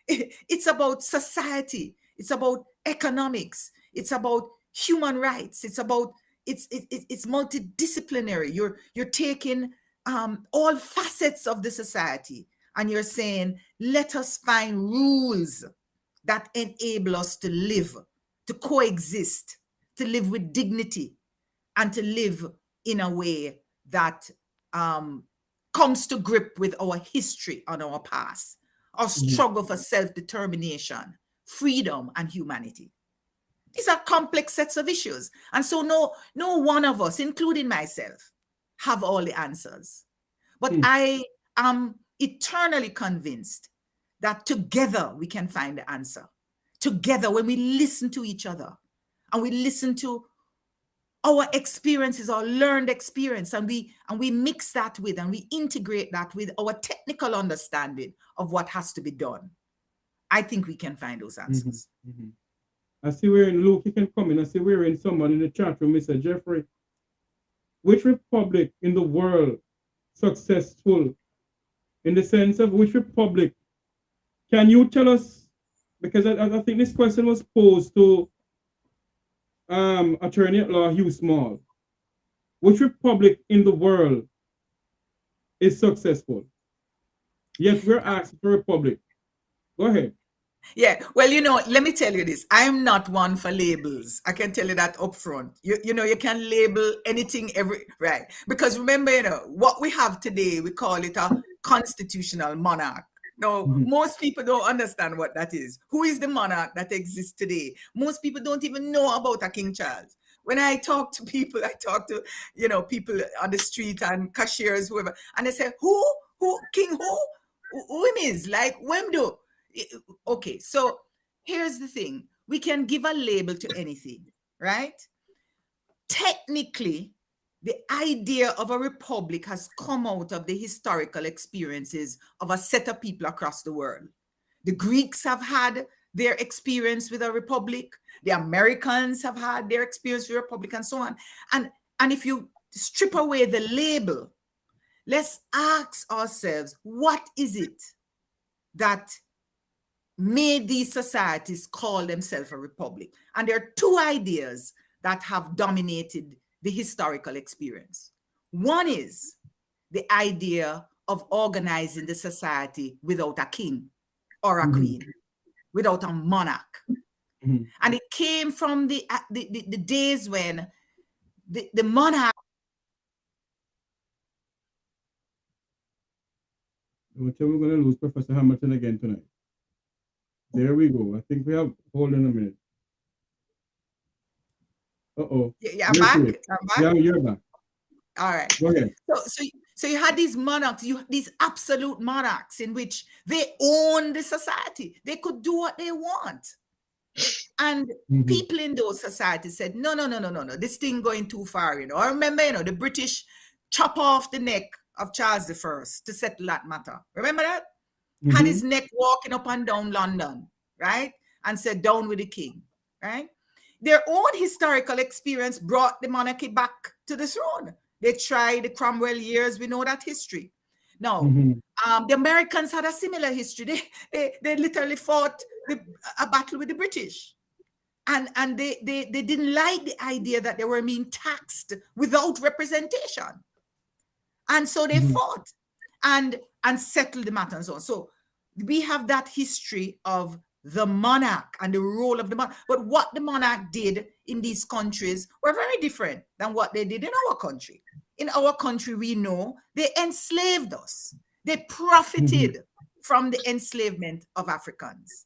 It's about society. It's about economics. It's about human rights. It's about, it's multidisciplinary. You're taking all facets of the society and you're saying, let us find rules that enable us to live, to coexist, to live with dignity, and to live in a way that comes to grip with our history and our past, our struggle for self-determination, freedom, and humanity. These are complex sets of issues. And so no one of us, including myself, have all the answers. But I am eternally convinced that together we can find the answer. Together, when we listen to each other and we listen to our experiences, our learned experience, and we mix that with and we integrate that with our technical understanding of what has to be done, I think we can find those answers. I see we're in Luke, you can come in. I see we're in someone in the chat room, Mr. Jeffrey. Which republic in the world successful in the sense of which republic? Can you tell us? Because I think this question was posed to Attorney at Law Hugh Small. Which republic in the world is successful? Yes, we're asked for republic. Go ahead. Yeah, well, let me tell you this. I am not one for labels. I can tell you that up front. You can label anything right. Because remember, what we have today, we call it a constitutional monarch. No, most people don't understand what that is. Who is the monarch that exists today? Most people don't even know about a King Charles. When I talk to people, I talk to, people on the street and cashiers, whoever, and they say, who, King who him is? Like, when do? Okay, so here's the thing. We can give a label to anything, right? Technically, the idea of a republic has come out of the historical experiences of a set of people across the world. The Greeks have had their experience with a republic. The Americans have had their experience with a republic, and so on. And if you strip away the label, let's ask ourselves, what is it that made these societies call themselves a republic? And there are two ideas that have dominated the historical experience. One is the idea of organizing the society without a king or a queen, without a monarch. And it came from the days when the monarch. We're going to lose Professor Hamilton again tonight. There we go. I think we have, hold on a minute. Uh-oh. Yeah, I'm back. Yeah, you're back. All right. Go ahead. So you had these monarchs, these absolute monarchs in which they owned the society. They could do what they want. And people in those societies said, no, this thing going too far, I remember, the British chop off the neck of Charles I to settle that matter. Remember that? Had his neck walking up and down London, right? And said, down with the king, right? Their own historical experience brought the monarchy back to the throne. They tried the Cromwell years. We know that history. Now, the Americans had a similar history. They literally fought a battle with the British. And they didn't like the idea that they were being taxed without representation. And so they fought and settled the matter and so on. So we have that history of the monarch and the role of the monarch. But what the monarch did in these countries were very different than what they did in our country. In our country, we know they enslaved us. They profited from the enslavement of Africans,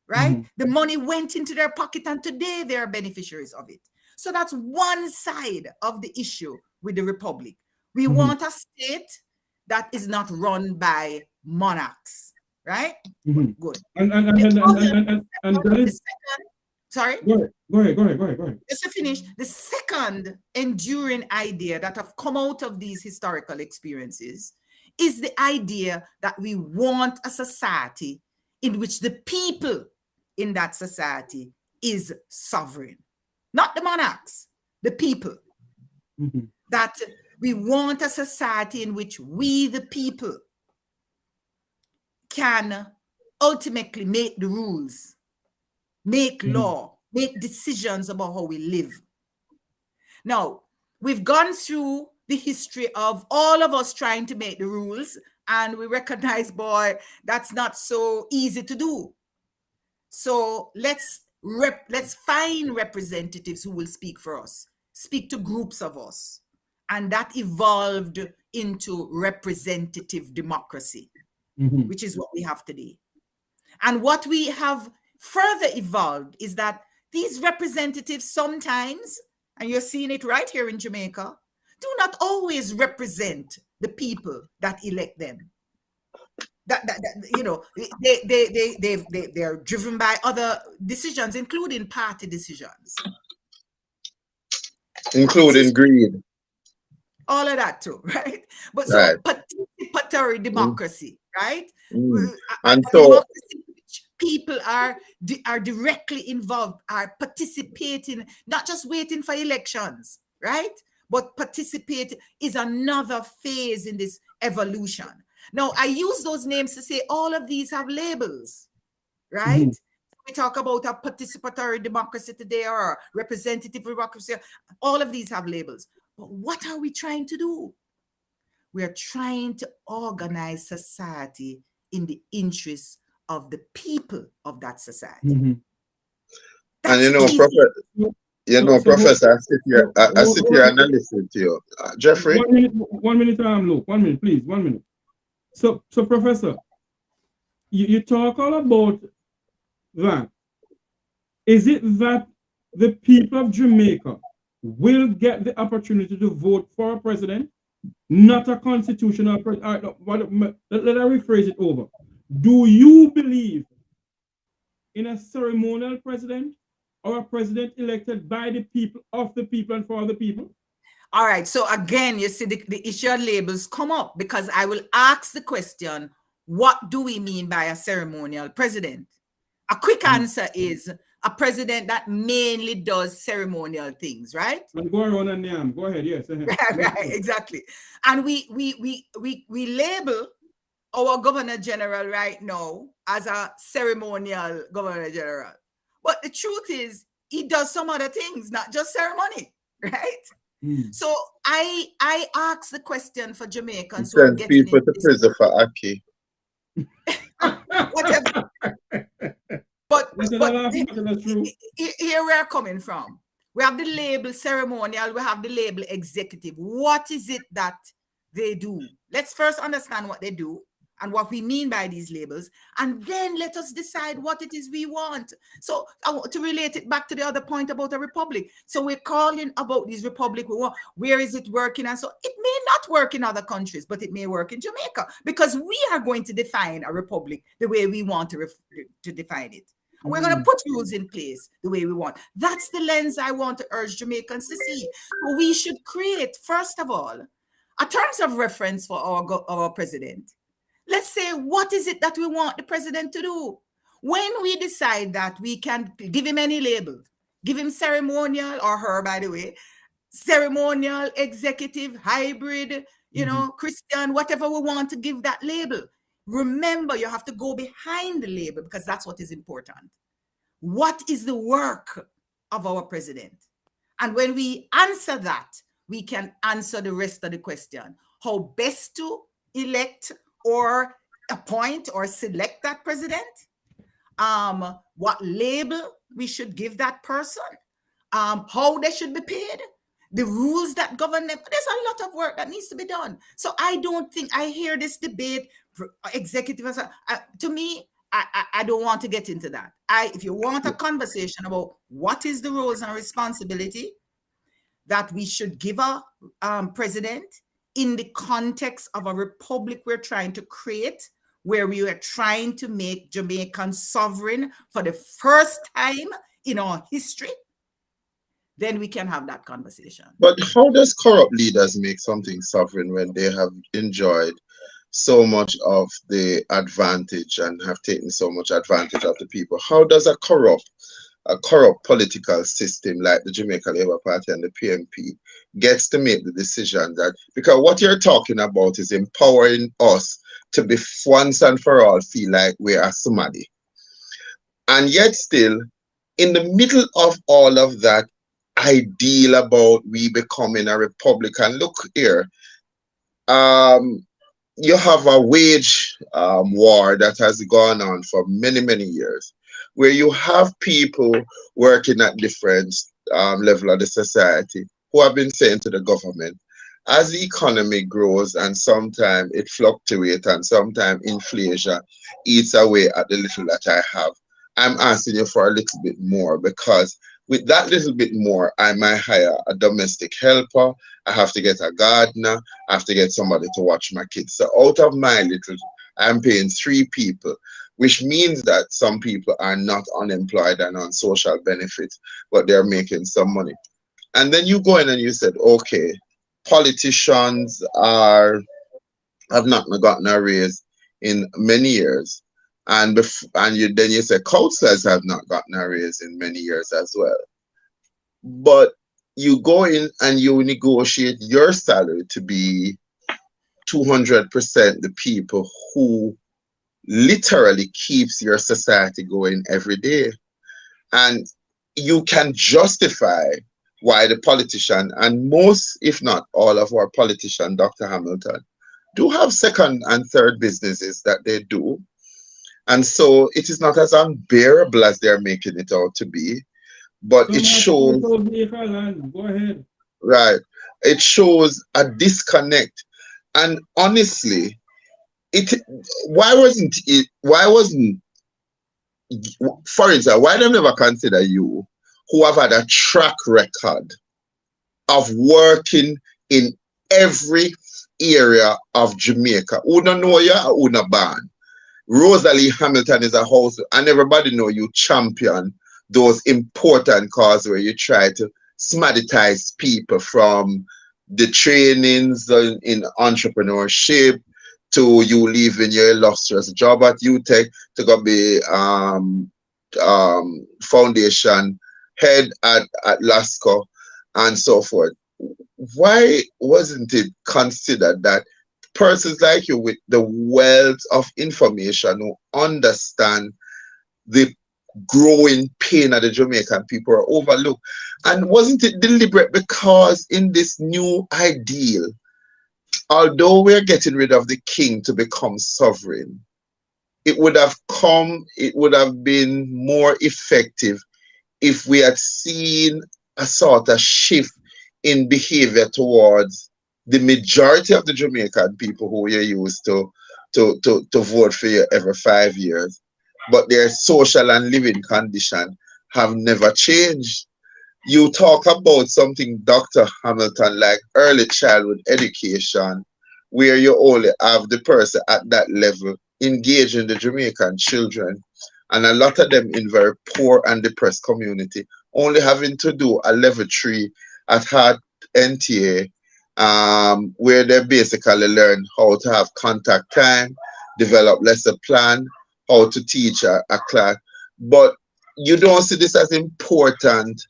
right? The money went into their pocket and today they are beneficiaries of it. So that's one side of the issue with the Republic. We want a state that is not run by monarchs, right? Good. And that is, sorry? Go ahead. Just to finish, the second enduring idea that have come out of these historical experiences is the idea that we want a society in which the people in that society is sovereign. Not the monarchs, the people. That we want a society in which we, the people, can ultimately make the rules, make law, make decisions about how we live. Now, we've gone through the history of all of us trying to make the rules, and we recognize, boy, that's not so easy to do. So let's find representatives who will speak for us, speak to groups of us. And that evolved into representative democracy, which is what we have today. And what we have further evolved is that these representatives sometimes, and you're seeing it right here in Jamaica, do not always represent the people that elect them. You know, they're driven by other decisions, including party decisions, including greed. All of that too, right? But so participatory democracy, right? And so democracy in which people are directly involved, are participating, not just waiting for elections, right? But participate is another phase in this evolution. Now, I use those names to say all of these have labels, right? We talk about a participatory democracy today or representative democracy. All of these have labels. But what are we trying to do? We are trying to organize society in the interests of the people of that society. And Professor, I sit here and I listen to you. Jeffrey? 1 minute, Luke. 1 minute, please. 1 minute. So Professor, you talk all about that. Is it that the people of Jamaica will get the opportunity to vote for a president, not a constitutional president? Let I rephrase it over. Do you believe in a ceremonial president or a president elected by the people, of the people, and for the people? All right. So again, you see the issue of labels come up because I will ask the question, what do we mean by a ceremonial president? A quick answer is a president that mainly does ceremonial things, right? And go around and name. Go ahead, yes. Right, exactly. And we label our Governor General right now as a ceremonial Governor General. But the truth is, he does some other things, not just ceremony, right? So I ask the question for Jamaicans who are getting people to prison for Aki. Whatever. But here we're coming from. We have the label ceremonial, we have the label executive. What is it that they do? Let's first understand what they do and what we mean by these labels, and then let us decide what it is we want. So I want to relate it back to the other point about a republic. So we're calling about this republic. We want, where is it working? And so it may not work in other countries, but it may work in Jamaica because we are going to define a republic the way we want to define it. We're going to put rules in place the way we want. That's the lens I want to urge Jamaicans to see. So we should create, first of all, a terms of reference for our president. Let's say, what is it that we want the president to do? When we decide that we can give him any label, give him ceremonial, or her, by the way, ceremonial, executive, hybrid, Christian, whatever we want to give that label. Remember, you have to go behind the label because that's what is important. What is the work of our president? And when we answer that, we can answer the rest of the question. How best to elect or appoint or select that president? What label we should give that person? How they should be paid? the rules that govern them. There's a lot of work that needs to be done. So I don't think I hear this debate, executive. To me, I don't want to get into that. If you want a conversation about what is the roles and responsibility that we should give a president in the context of a republic we're trying to create, where we are trying to make Jamaican sovereign for the first time in our history, then we can have that conversation. But how does corrupt leaders make something sovereign when they have enjoyed so much of the advantage and have taken so much advantage of the people? How does a corrupt political system like the Jamaica Labour Party and the PMP gets to make the decision that, because what you're talking about is empowering us to be once and for all feel like we are somebody. And yet still, in the middle of all of that ideal about we becoming a republic, and look here, you have a wage war that has gone on for many, many years, where you have people working at different level of the society who have been saying to the government, as the economy grows and sometimes it fluctuates and sometimes inflation eats away at the little that I have, I'm asking you for a little bit more, because with that little bit more, I might hire a domestic helper, I have to get a gardener, I have to get somebody to watch my kids. So out of my little, I'm paying 3 people, which means that some people are not unemployed and on social benefits, but they're making some money. And then you go in and you said, okay, politicians have not gotten a raise in many years. And then you say councillors have not gotten a raise in many years as well. But you go in and you negotiate your salary to be 200% the people who literally keeps your society going every day. And you can justify why the politician, and most, if not all of our politicians, Dr. Hamilton, do have second and third businesses that they do. And so it is not as unbearable as they're making it out to be, but it shows, Go ahead. right, it shows a disconnect. And honestly, why wasn't, for example, why don't ever consider you, who have had a track record of working in every area of Jamaica? Who don't know you, who not born? Rosalea Hamilton is a house, and everybody know you champion those important causes where you try to smartitize people, from the trainings in entrepreneurship to you leaving your illustrious job at UTech to go be foundation head at LASCO and so forth. Why wasn't it considered that persons like you with the wealth of information who understand the growing pain of the Jamaican people are overlooked? And wasn't it deliberate? Because in this new ideal, although we're getting rid of the king to become sovereign, it would have been more effective if we had seen a sort of shift in behavior towards the majority of the Jamaican people who are used to vote for you every 5 years, but their social and living condition have never changed. You talk about something, Dr. Hamilton, like early childhood education, where you only have the person at that level engaging the Jamaican children, and a lot of them in very poor and depressed community, only having to do a level 3 at Hart NTA, where they basically learn how to have contact time, develop lesson plan, how to teach a class. But you don't see this as important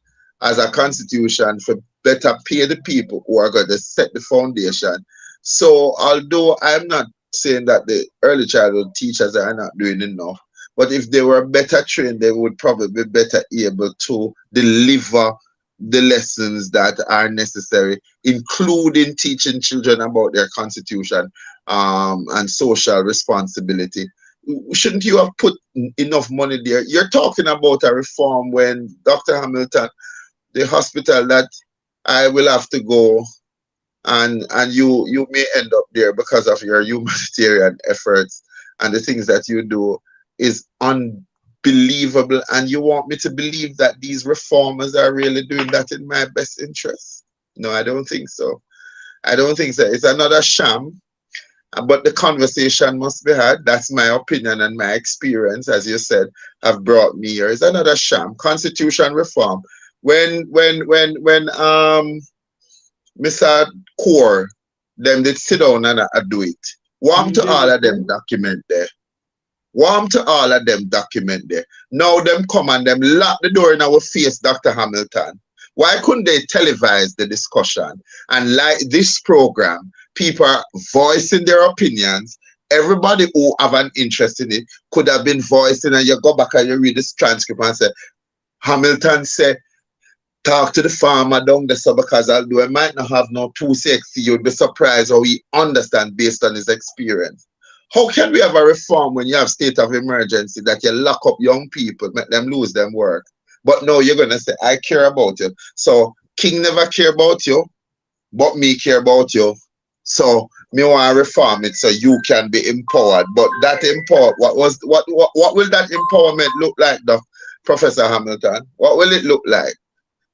as a constitution for better pay the people who are going to set the foundation. So although I'm not saying that the early childhood teachers are not doing enough, but if they were better trained, they would probably be better able to deliver the lessons that are necessary, including teaching children about their constitution and social responsibility. Shouldn't you have put enough money there? You're talking about a reform when Dr. Hamilton, the hospital that I will have to go, and you may end up there because of your humanitarian efforts and the things that you do is unbelievable. And you want me to believe that these reformers are really doing that in my best interest? No, I don't think so. I don't think so. It's another sham. But the conversation must be had. That's my opinion and my experience, as you said, have brought me here. It's another sham. Constitution reform. When Mr. Core, them did sit down and do it. Warm to all of them document there. Warm to all of them document there. Now them come and them lock the door in our face, Dr. Hamilton. Why couldn't they televise the discussion? And like this program, people are voicing their opinions. Everybody who have an interest in it could have been voicing, and you go back and you read this transcript and say, Hamilton said, talk to the farmer down there, so because although I might not have no 260, you'd be surprised how he understand based on his experience. How can we have a reform when you have state of emergency that you lock up young people, make them lose them work? But no, you're gonna say, I care about you. So King never care about you, but me care about you. So me want to reform it so you can be empowered. But that empower, what will that empowerment look like, though, Professor Hamilton? What will it look like?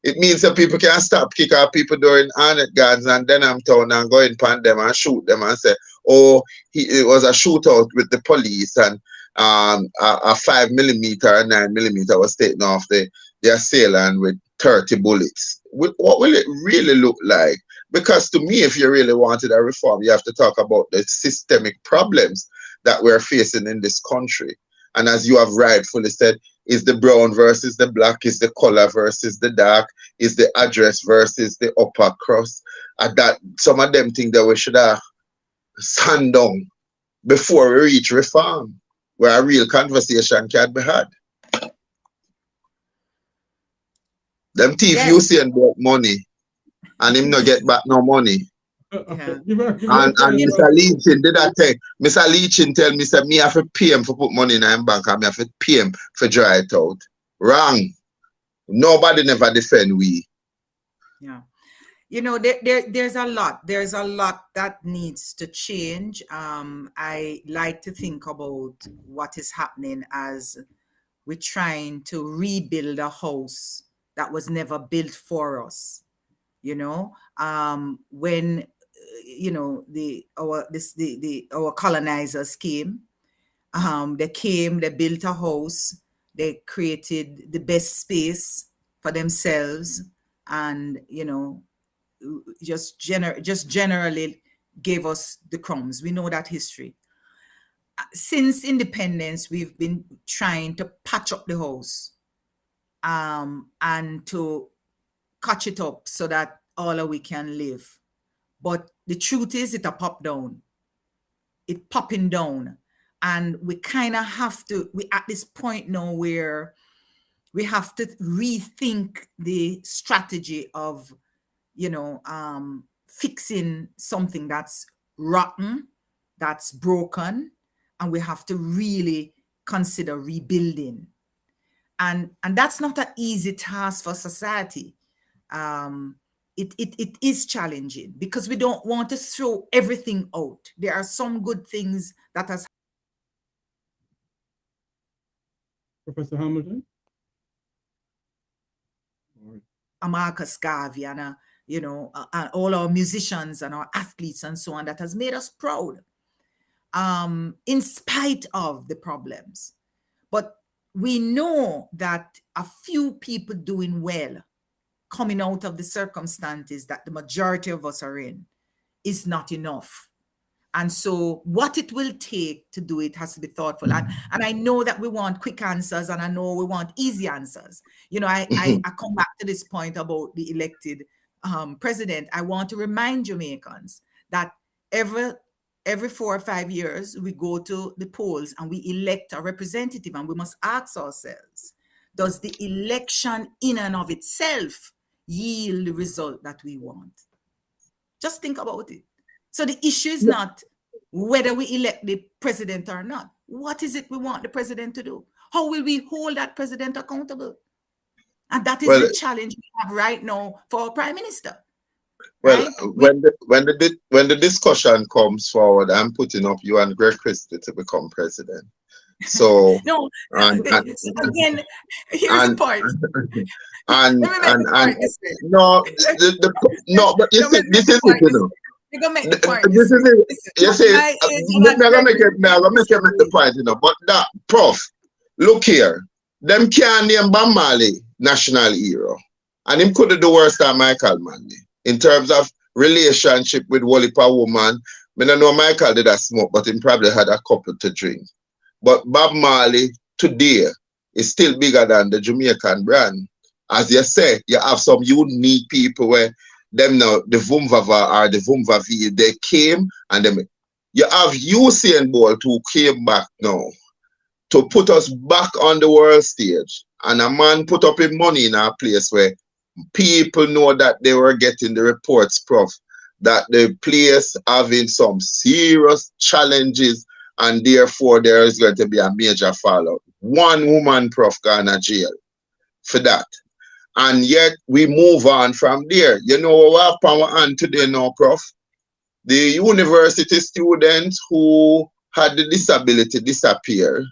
It means that people can stop kick out people during Arnett Gardens and Denham Town and go in upon them and shoot them and say, oh, it was a shootout with the police, and a 5mm or 9mm was taken off the assailant with 30 bullets. What will it really look like? Because to me, if you really wanted a reform, you have to talk about the systemic problems that we're facing in this country. And as you have rightfully said, is the brown versus the black, is the color versus the dark, is the address versus the upper crust. And that some of them think that we should have stand down before we reach reform, where a real conversation can be had. Them thief you see and bought money, and him not get back no money. Okay. And Mr. Leachin did that thing. Mr. Leachin tell me, say, me have to pay him for put money in him bank, and me have to pay him for dry it out. Wrong. Nobody never defend we. Yeah. You know, there's a lot. There's a lot that needs to change. I like to think about what is happening as we're trying to rebuild a house that was never built for us. You know, when you know our colonizers came, they built a house, they created the best space for themselves, and you know, just generally gave us the crumbs. We know that history. Since independence, we've been trying to patch up the house, and to catch it up so that all of we can live. But the truth is, it a pop down. It popping down. And we kind of have to, we at this point now where we have to rethink the strategy of, you know, fixing something that's rotten, that's broken, and we have to really consider rebuilding. And that's not an easy task for society. It is challenging because we don't want to throw everything out. There are some good things that has Professor Hamilton. Marcus Garvey and you know, all our musicians and our athletes and so on, that has made us proud, in spite of the problems. But we know that a few people doing well, coming out of the circumstances that the majority of us are in, is not enough. And so what it will take to do it has to be thoughtful. And I know that we want quick answers, and I know we want easy answers. You know, I come back to this point about the elected president. I want to remind Jamaicans that every 4 or 5 years, we go to the polls and we elect a representative, and we must ask ourselves, does the election in and of itself yield the result that we want? Just think about it. So the issue is not whether we elect the president or not. What is it we want the president to do? How will we hold that president accountable? And that is Well, the challenge we have right now for our Prime Minister. well, Right? when the discussion comes forward, I'm putting up you and Greg Christie to become president. So No, and again, here's the and point. and Let me make the and point this way. no, no, but you Let me see, make this the is it, point you this know. way. You're gonna make the point This this is way. it. Listen, You at see, my age, and me at not gonna Greg make it. Me not gonna make Christie's the point, you know. But that, Prof, look here. Them can't name Bob Marley national hero, and him could have the worst than Michael Manley in terms of relationship with Wally woman. Me don't know Michael did a smoke, but him probably had a couple to drink. But Bob Marley today is still bigger than the Jamaican brand. As you say, you have some unique people where them now the Vumvava or the Vumvavi, they came and them. You have Usain Bolt who came back now to put us back on the world stage. And a man put up his money in a place where people know that they were getting the reports, Prof, that the place having some serious challenges and therefore there is going to be a major fallout. One woman, Prof, gone to jail for that. And yet we move on from there. You know what power on today now, Prof? The university students who had the disability disappear.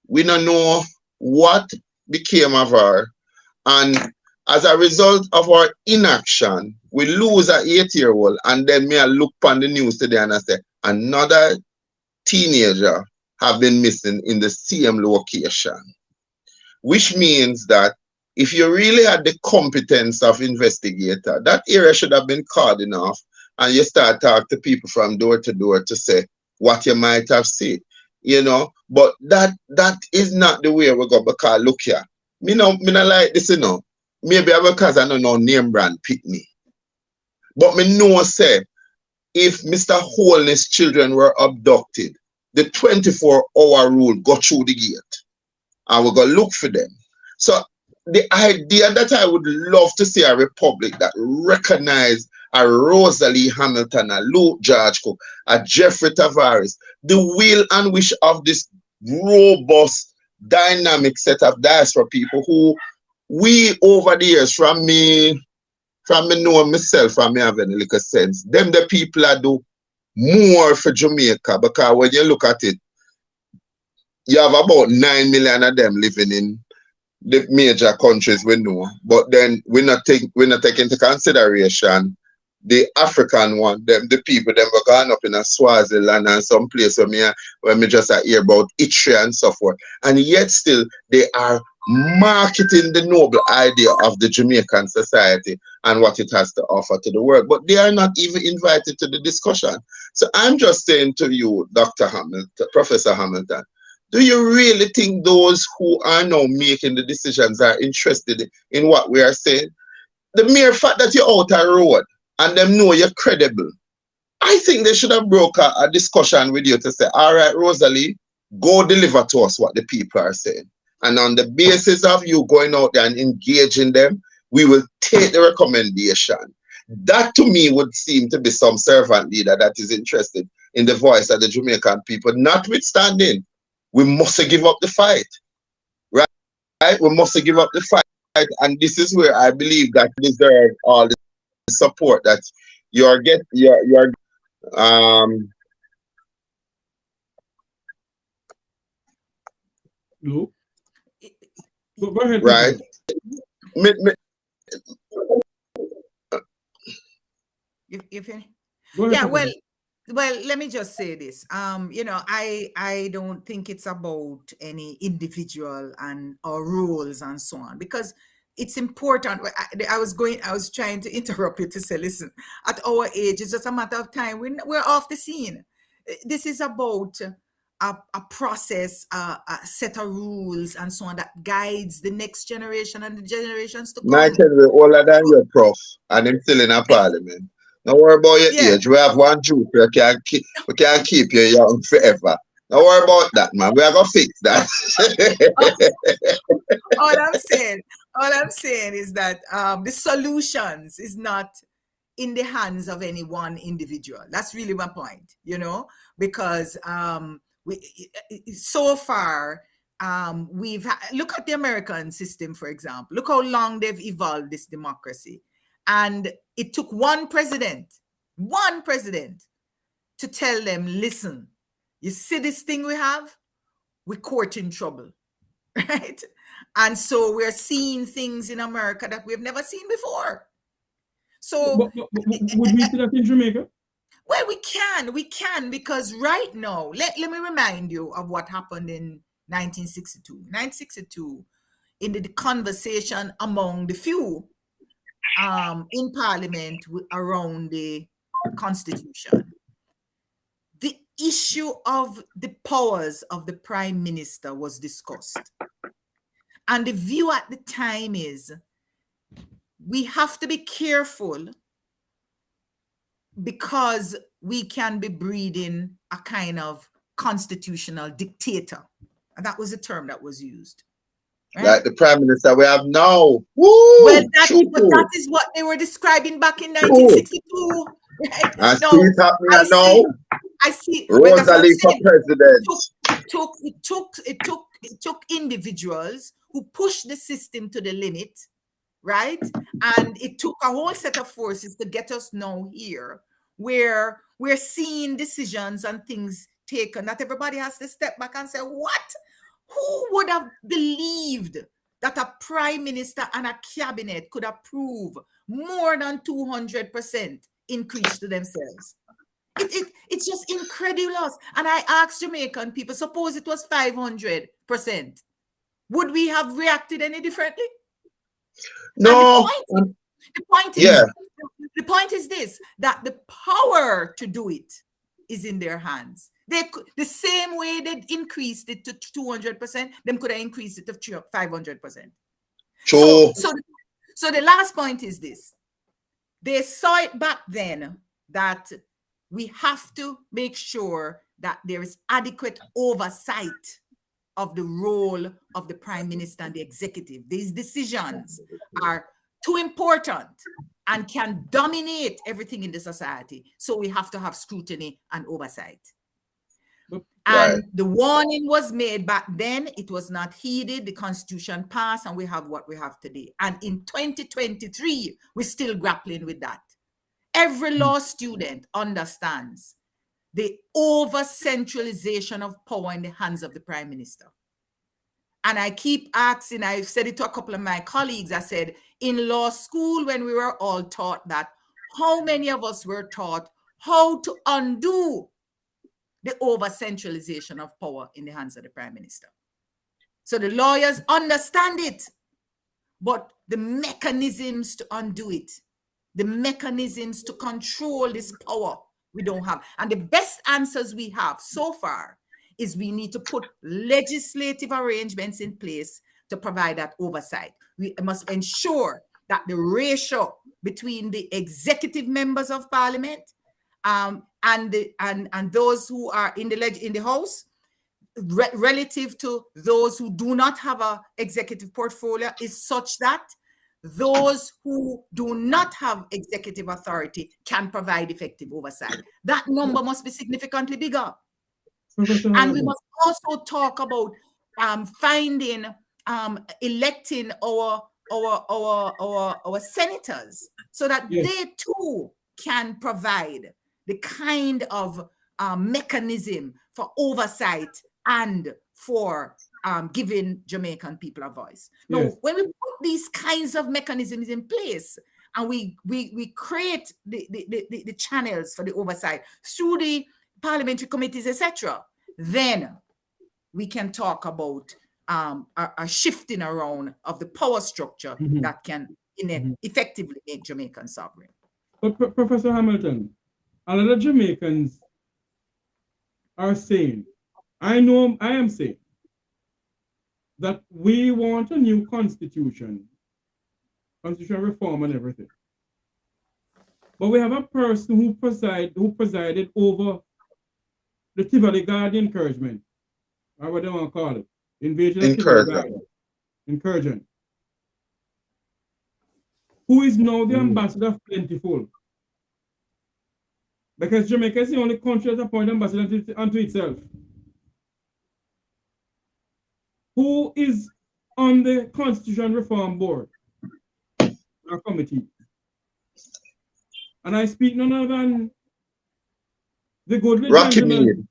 We don't know what became of her. And as a result of our inaction, we lose an 8-year-old. And then me I look on the news today and I say, another teenager have been missing in the same location. Which means that if you really had the competence of investigator, that area should have been called enough, and you start talking to people from door to door to say what you might have seen, you know. But that is not the way we go, because look here, me not like this, you know. Maybe because I don't know name brand pick me. But me know say if Mr. Holness children were abducted, the 24-hour rule go through the gate. And we're gonna look for them. So the idea that I would love to see a republic that recognize a Rosalie Hamilton, a Luke George Cook, a Jeffrey Tavares, the will and wish of this robust, dynamic set of diaspora people who we over the years, from me knowing myself, from me having a little sense, them the people that do more for Jamaica, because when you look at it, you have about 9 million of them living in the major countries we know, but then we're not taking into consideration the African one, the people them were gone up in a Swaziland and some place where me just hear about Itri and so forth. And yet still they are marketing the noble idea of the Jamaican society and what it has to offer to the world. But they are not even invited to the discussion. So I'm just saying to you, Dr. Hamilton, Professor Hamilton, do you really think those who are now making the decisions are interested in what we are saying? The mere fact that you're out a road and them know you're credible, I think they should have broke a discussion with you to say, all right, Rosalie, go deliver to us what the people are saying. And on the basis of you going out there and engaging them, we will take the recommendation. That to me would seem to be some servant leader that is interested in the voice of the Jamaican people, notwithstanding. We must give up the fight, right? We must give up the fight, and this is where I believe that you deserve all the support that you're No. Go ahead, right. You finish? Go ahead, Yeah, well, Professor. let me just say this. You know, I don't think it's about any individual and or rules and so on, because it's important. I was trying to interrupt you to say, listen, at our age, it's just a matter of time. We're off the scene. This is about a process, a set of rules and so on that guides the next generation and the generations to come. Michael is older than your Prof, and him still in a parliament. Don't worry about your Yeah. age. We have one truth. We can keep you young forever. Don't worry about that, man. We are gonna fix that. All I'm saying is that the solutions is not in the hands of any one individual. That's really my point, you know, because so far look at the American system, for example. Look how long they've evolved this democracy. And it took one president to tell them, listen, you see this thing we have? We're courting trouble, right? And so we're seeing things in America that we've never seen before. So but would we see that in Jamaica? Well, we can, because right now, let me remind you of what happened in 1962. 1962, in the conversation among the few in Parliament around the Constitution, the issue of the powers of the Prime Minister was discussed. And the view at the time is we have to be careful because we can be breeding a kind of constitutional dictator. And that was the term that was used. Right? Like the Prime Minister we have now. Woo! Well, that is what they were describing back in 1962. Right? I see it happening now. I see. Rosalea for president. It took individuals who pushed the system to the limit, right? And it took a whole set of forces to get us now here, where we're seeing decisions and things taken that everybody has to step back and say, what? Who would have believed that a prime minister and a cabinet could approve more than 200% increase to themselves? It's just incredulous. And I asked Jamaican people, suppose it was 500%. Would we have reacted any differently? No. The point is this, that the power to do it is in their hands. The same way they increased it to 200%, them could have increased it to 500%. Sure. So the last point is this. They saw it back then that we have to make sure that there is adequate oversight of the role of the Prime Minister and the executive. These decisions are too important and can dominate everything in the society. So we have to have scrutiny and oversight. And the warning was made back then. It was not heeded. The Constitution passed and we have what we have today. And in 2023, we're still grappling with that. Every law student understands the over-centralization of power in the hands of the Prime Minister. And I keep asking, I've said it to a couple of my colleagues, I said, in law school, when we were all taught that, how many of us were taught how to undo the over-centralization of power in the hands of the Prime Minister? So the lawyers understand it, but the mechanisms to undo it, the mechanisms to control this power, we don't have. And the best answers we have so far is we need to put legislative arrangements in place to provide that oversight. We must ensure that the ratio between the executive members of Parliament and those who are in the House, relative to those who do not have an executive portfolio, is such that those who do not have executive authority can provide effective oversight. That number must be significantly bigger. And we must also talk about electing our senators so that they too can provide the kind of mechanism for oversight and for giving Jamaican people a voice. Now, when we put these kinds of mechanisms in place and we create the channels for the oversight through the parliamentary committees, etc., then we can talk about a shifting around of the power structure that can effectively make Jamaicans sovereign. But Professor Hamilton, a lot of Jamaicans are saying, I am saying, that we want a new constitution reform and everything. But we have a person who presided over the Tivoli Garden incursion, or what they want to call it, invasion of Tivoli Garden, incursion, who is now the ambassador of Plentiful. Because Jamaica is the only country that appoints ambassador unto itself. who is on the Constitution Reform Board or committee. And I speak none other than the goodly Rocky gentleman, Mead.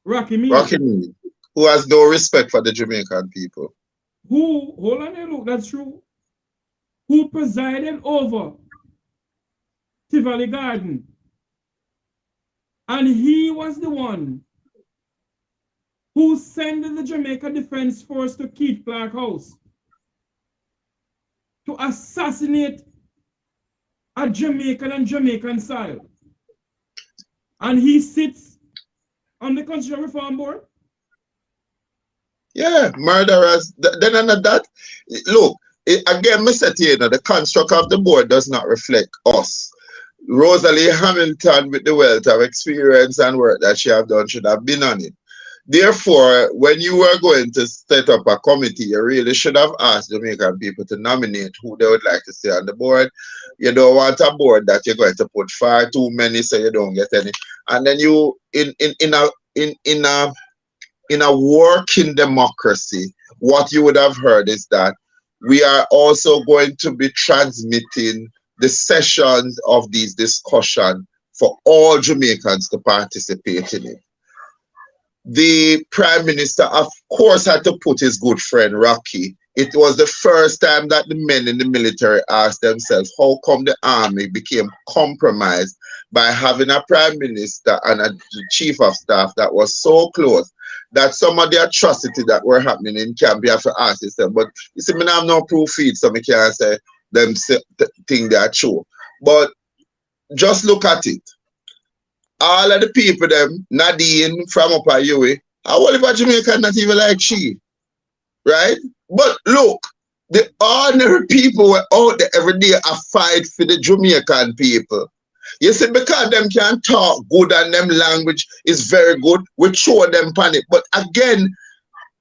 Rocky Mead, Rocky Mead, who has no respect for the Jamaican people. who, hold on here, look, that's true, who presided over Tivoli Garden. And he was the one who sent the Jamaica Defense Force to Keith Clark House to assassinate a Jamaican and Jamaican style. And he sits on the Constitutional Reform Board. Yeah, murderers. Then under that, look, again, I said to you, the construct of the board does not reflect us. Rosalea Hamilton, with the wealth of experience and work that she have done, should have been on it. Therefore, when you were going to set up a committee, you really should have asked Jamaican people to nominate who they would like to see on the board. You don't want a board that you're going to put far too many so you don't get any. And then you, in a working democracy, what you would have heard is that we are also going to be transmitting the sessions of these discussions for all Jamaicans to participate in it. The Prime Minister, of course, had to put his good friend Rocky. It was the first time that the men in the military asked themselves, how come the army became compromised by having a Prime Minister and a Chief of Staff that was so close that some of the atrocities that were happening in camp, you have to ask yourself. But you see, I have no proof feed, so I can't say them thing they are true. But just look at it. All of the people, them, Nadine from Upper Yui, I will live Jamaica not even like she. Right? But look, the ordinary people were out there every day a fight for the Jamaican people. You see, because them can talk good and them language is very good, we show them panic. But again,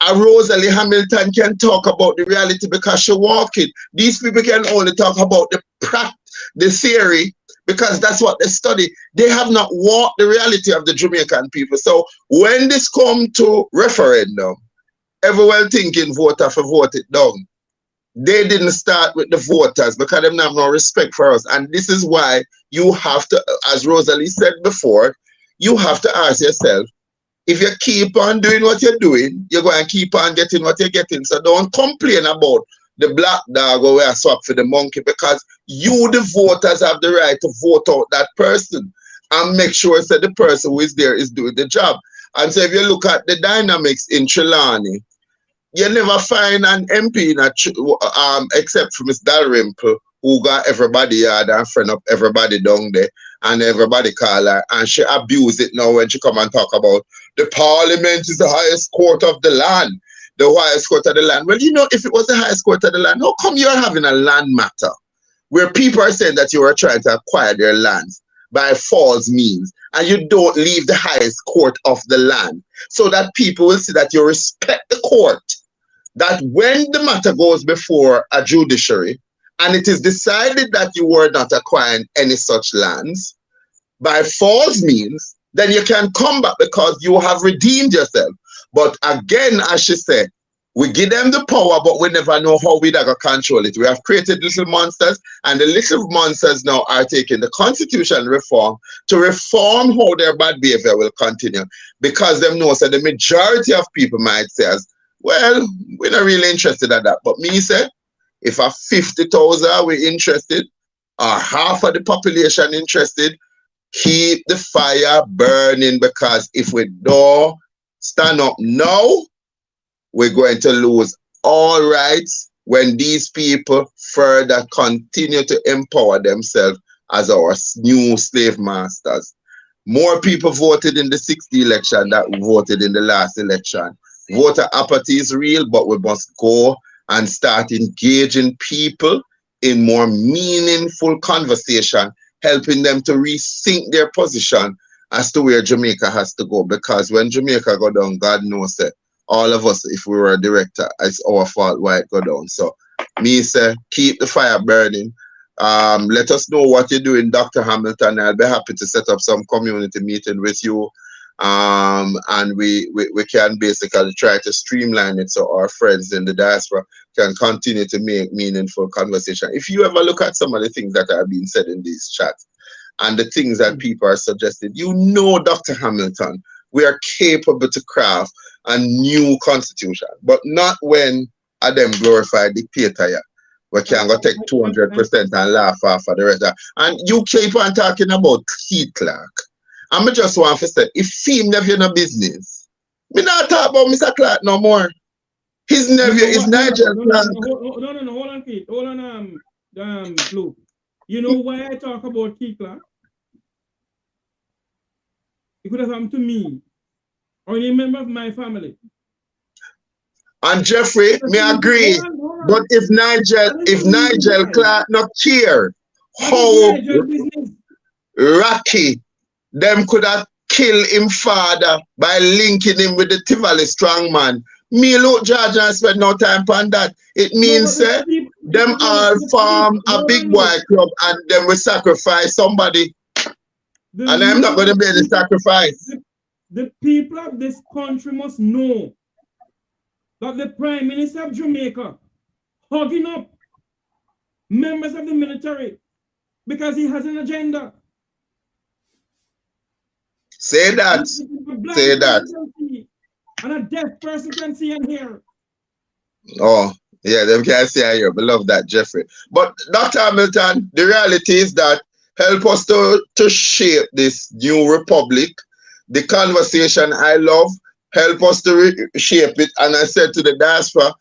a Rosalie Hamilton can talk about the reality because she walk it. These people can only talk about the theory because that's what they study. They have not walked the reality of the Jamaican people. So when this come to referendum, everyone thinking voter for vote it down. They didn't start with the voters because they have no respect for us. And this is why you have to, as Rosalie said before, you have to ask yourself, if you keep on doing what you're doing, you're going to keep on getting what you're getting. So don't complain about the black dog or where I swap for the monkey, because you, the voters, have the right to vote out that person and make sure that the person who is there is doing the job. And so if you look at the dynamics in Trelawney, you never find an MP except for Miss Dalrymple, who got everybody yard and friend up everybody down there, and everybody call her, and she abuse it now when she come and talk about the parliament is the highest court of the land, the highest court of the land. Well, you know, if it was the highest court of the land, how come you're having a land matter where people are saying that you are trying to acquire their lands by false means, and you don't leave the highest court of the land so that people will see that you respect the court, that when the matter goes before a judiciary and it is decided that you were not acquiring any such lands by false means, then you can come back because you have redeemed yourself. But again, as she said, we give them the power, but we never know how we're going to control it. We have created little monsters, and the little monsters now are taking the constitutional reform to reform how their bad behavior will continue, because them know that the majority of people might say, well, we're not really interested in that. But me say, if a 50,000 are we interested, or half of the population interested, keep the fire burning, because if we don't stand up now, we're going to lose all rights when these people further continue to empower themselves as our new slave masters. More people voted in the 60th election than voted in the last election. Voter apathy is real, but we must go and start engaging people in more meaningful conversation, helping them to rethink their position as to where Jamaica has to go. Because when Jamaica go down, God knows it. All of us, if we were a director, it's our fault why it go down. So me say, keep the fire burning. Let us know what you're doing, Dr. Hamilton. I'll be happy to set up some community meeting with you And we can basically try to streamline it so our friends in the diaspora can continue to make meaningful conversation. If you ever look at some of the things that are being said in these chats and the things that people are suggesting, you know, Dr. Hamilton, we are capable to craft a new constitution, but not when them glorify dictator. Yeah. We can go take 200% and laugh off of the rest. And you keep on talking about Keith Clark. I just want to say, if he never in a business, me not talk about Mr. Clark no more. His nephew is Nigel Clark. No, hold on, Keith. Hold on, Luke. You know why I talk about Keith Clark? It could have happened to me or any member of my family. And Jeffrey, me agree. But if Nigel Clark not care how Rocky them could have killed him father by linking him with the Tivoli strongman. Me look George and spend no time on that. It means them all form a big boy club and them will sacrifice somebody. And I'm not going to be the sacrifice. The people of this country must know that the Prime Minister of Jamaica hugging up members of the military because he has an agenda. Say that. Say that. And a deaf person can see and hear. Oh, yeah, them can see and hear. We love that, Jeffrey. But Dr. Hamilton, the reality is that help us to shape this new republic. The conversation I love, help us to shape it. And I said to the diaspora,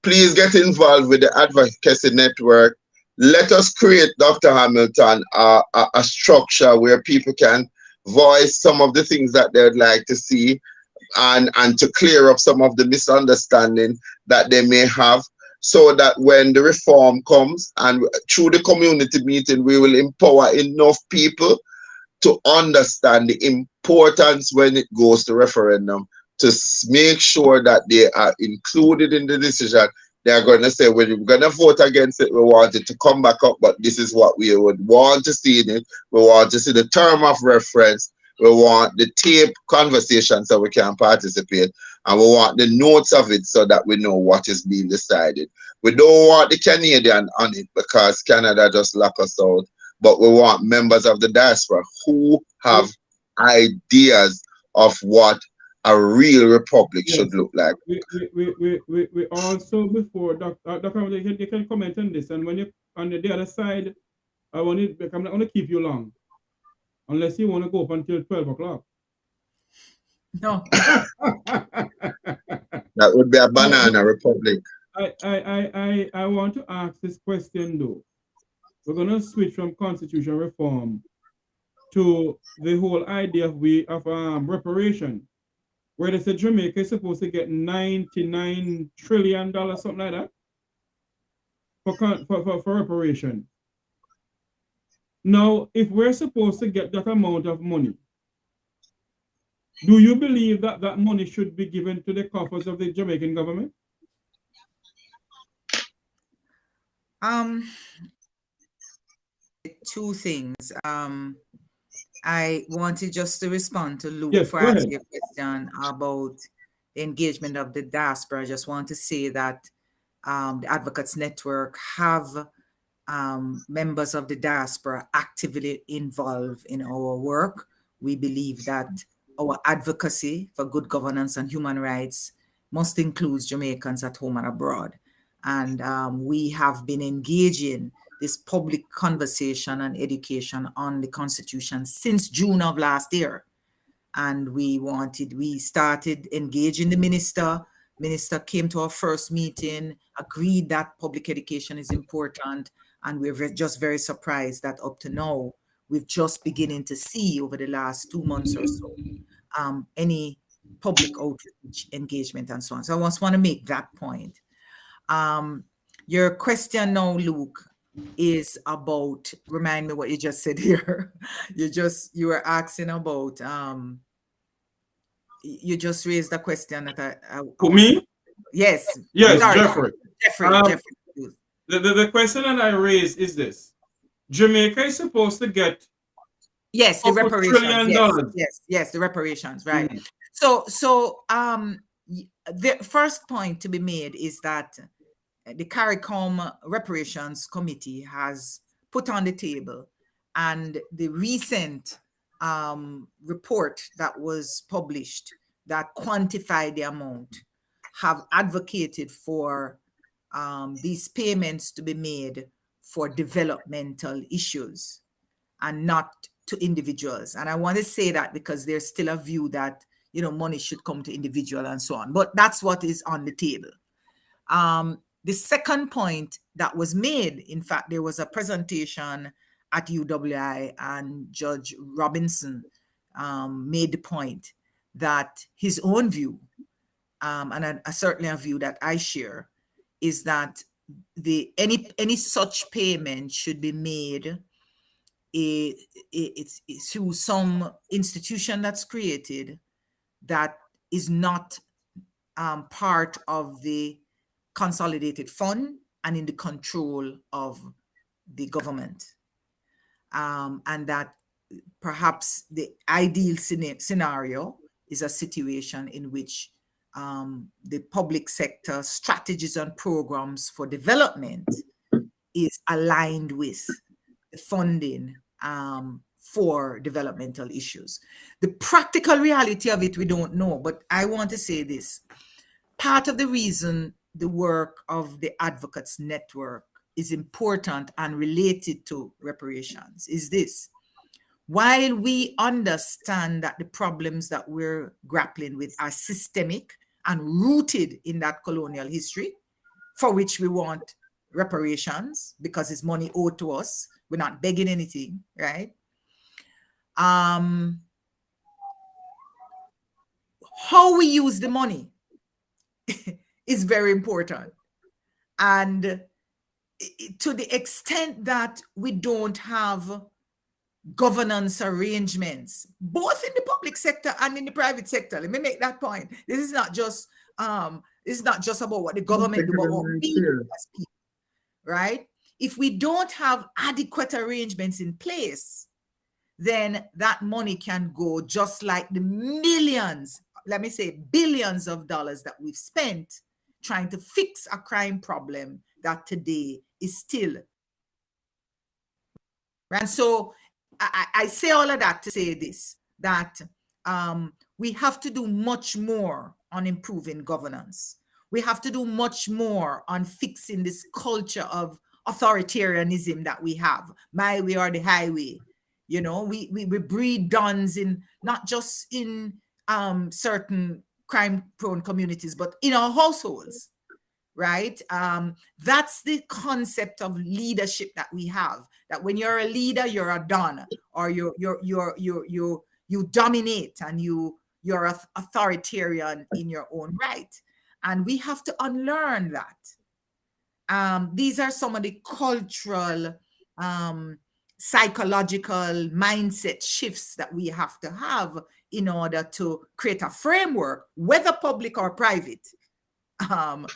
please get involved with the advocacy network. Let us create, Dr. Hamilton, a structure where people can voice some of the things that they'd like to see and to clear up some of the misunderstanding that they may have, so that when the reform comes and through the community meeting, we will empower enough people to understand the importance when it goes to referendum, to make sure that they are included in the decision. They're going to say, well, we're going to vote against it. We want it to come back up, but this is what we would want to see in it. We want to see the term of reference. We want the tape conversation so we can participate. And we want the notes of it so that we know what is being decided. We don't want the Canadian on it because Canada just lock us out. But we want members of the diaspora who have ideas of what a real republic should look like. We also, before Dr. You can comment on this, and when you on the other side, I'm not going to keep you long, unless you want to go up until 12 o'clock. No. That would be a banana republic. I want to ask this question though. We're going to switch from constitutional reform to the whole idea of reparation, where they said Jamaica is supposed to get $99 trillion, something like that, for reparation. Now, if we're supposed to get that amount of money, do you believe that that money should be given to the coffers of the Jamaican government? Two things. I wanted just to respond to Luke Yes, for asking a question about the engagement of the diaspora. I just want to say that the Advocates Network have members of the diaspora actively involved in our work. We believe that our advocacy for good governance and human rights must include Jamaicans at home and abroad. And we have been engaging this public conversation and education on the Constitution since June of last year. And we started engaging the minister. Minister came to our first meeting, agreed that public education is important. And we're just very surprised that up to now, we've just beginning to see over the last 2 months or so, any public outreach engagement and so on. So I just want to make that point. Your question now, Luke, is about, remind me what you just said here. You were asking about, you just raised a question that For me? Yes. Yes, sorry. Jeffrey. The question that I raised is this. Jamaica is supposed to get Yes, the Of $1 reparations. trillion. Yes, the reparations, right. So the first point to be made is that the CARICOM Reparations Committee has put on the table, and the recent report that was published that quantified the amount have advocated for these payments to be made for developmental issues and not to individuals. And I want to say that because there's still a view that, you know, money should come to individual and so on. But that's what is on the table. The second point that was made, in fact, there was a presentation at UWI, and Judge Robinson made the point that his own view, and certainly a view that I share, is that any such payment should be made it's through some institution that's created that is not part of the consolidated fund and in the control of the government. And that perhaps the ideal scenario is a situation in which the public sector strategies and programs for development is aligned with the funding for developmental issues. The practical reality of it, we don't know, but I want to say this. Part of the reason the work of the Advocates Network is important and related to reparations is this. While we understand that the problems that we're grappling with are systemic and rooted in that colonial history, for which we want reparations because it's money owed to us, we're not begging anything, right? How we use the money is very important. And to the extent that we don't have governance arrangements, both in the public sector and in the private sector, let me make that point. This is not just about what the government do, but what we do as people, right? If we don't have adequate arrangements in place, then that money can go just like the millions, let me say billions of dollars that we've spent trying to fix a crime problem that today is still. And so I say all of that to say this, that we have to do much more on improving governance. We have to do much more on fixing this culture of authoritarianism that we have. My way or the highway. You know, we breed dons in not just in certain crime-prone communities, but in our households, right? That's the concept of leadership that we have. That when you're a leader, you're a don, or you dominate and you're authoritarian in your own right. And we have to unlearn that. These are some of the cultural, psychological mindset shifts that we have to have in order to create a framework, whether public or private, that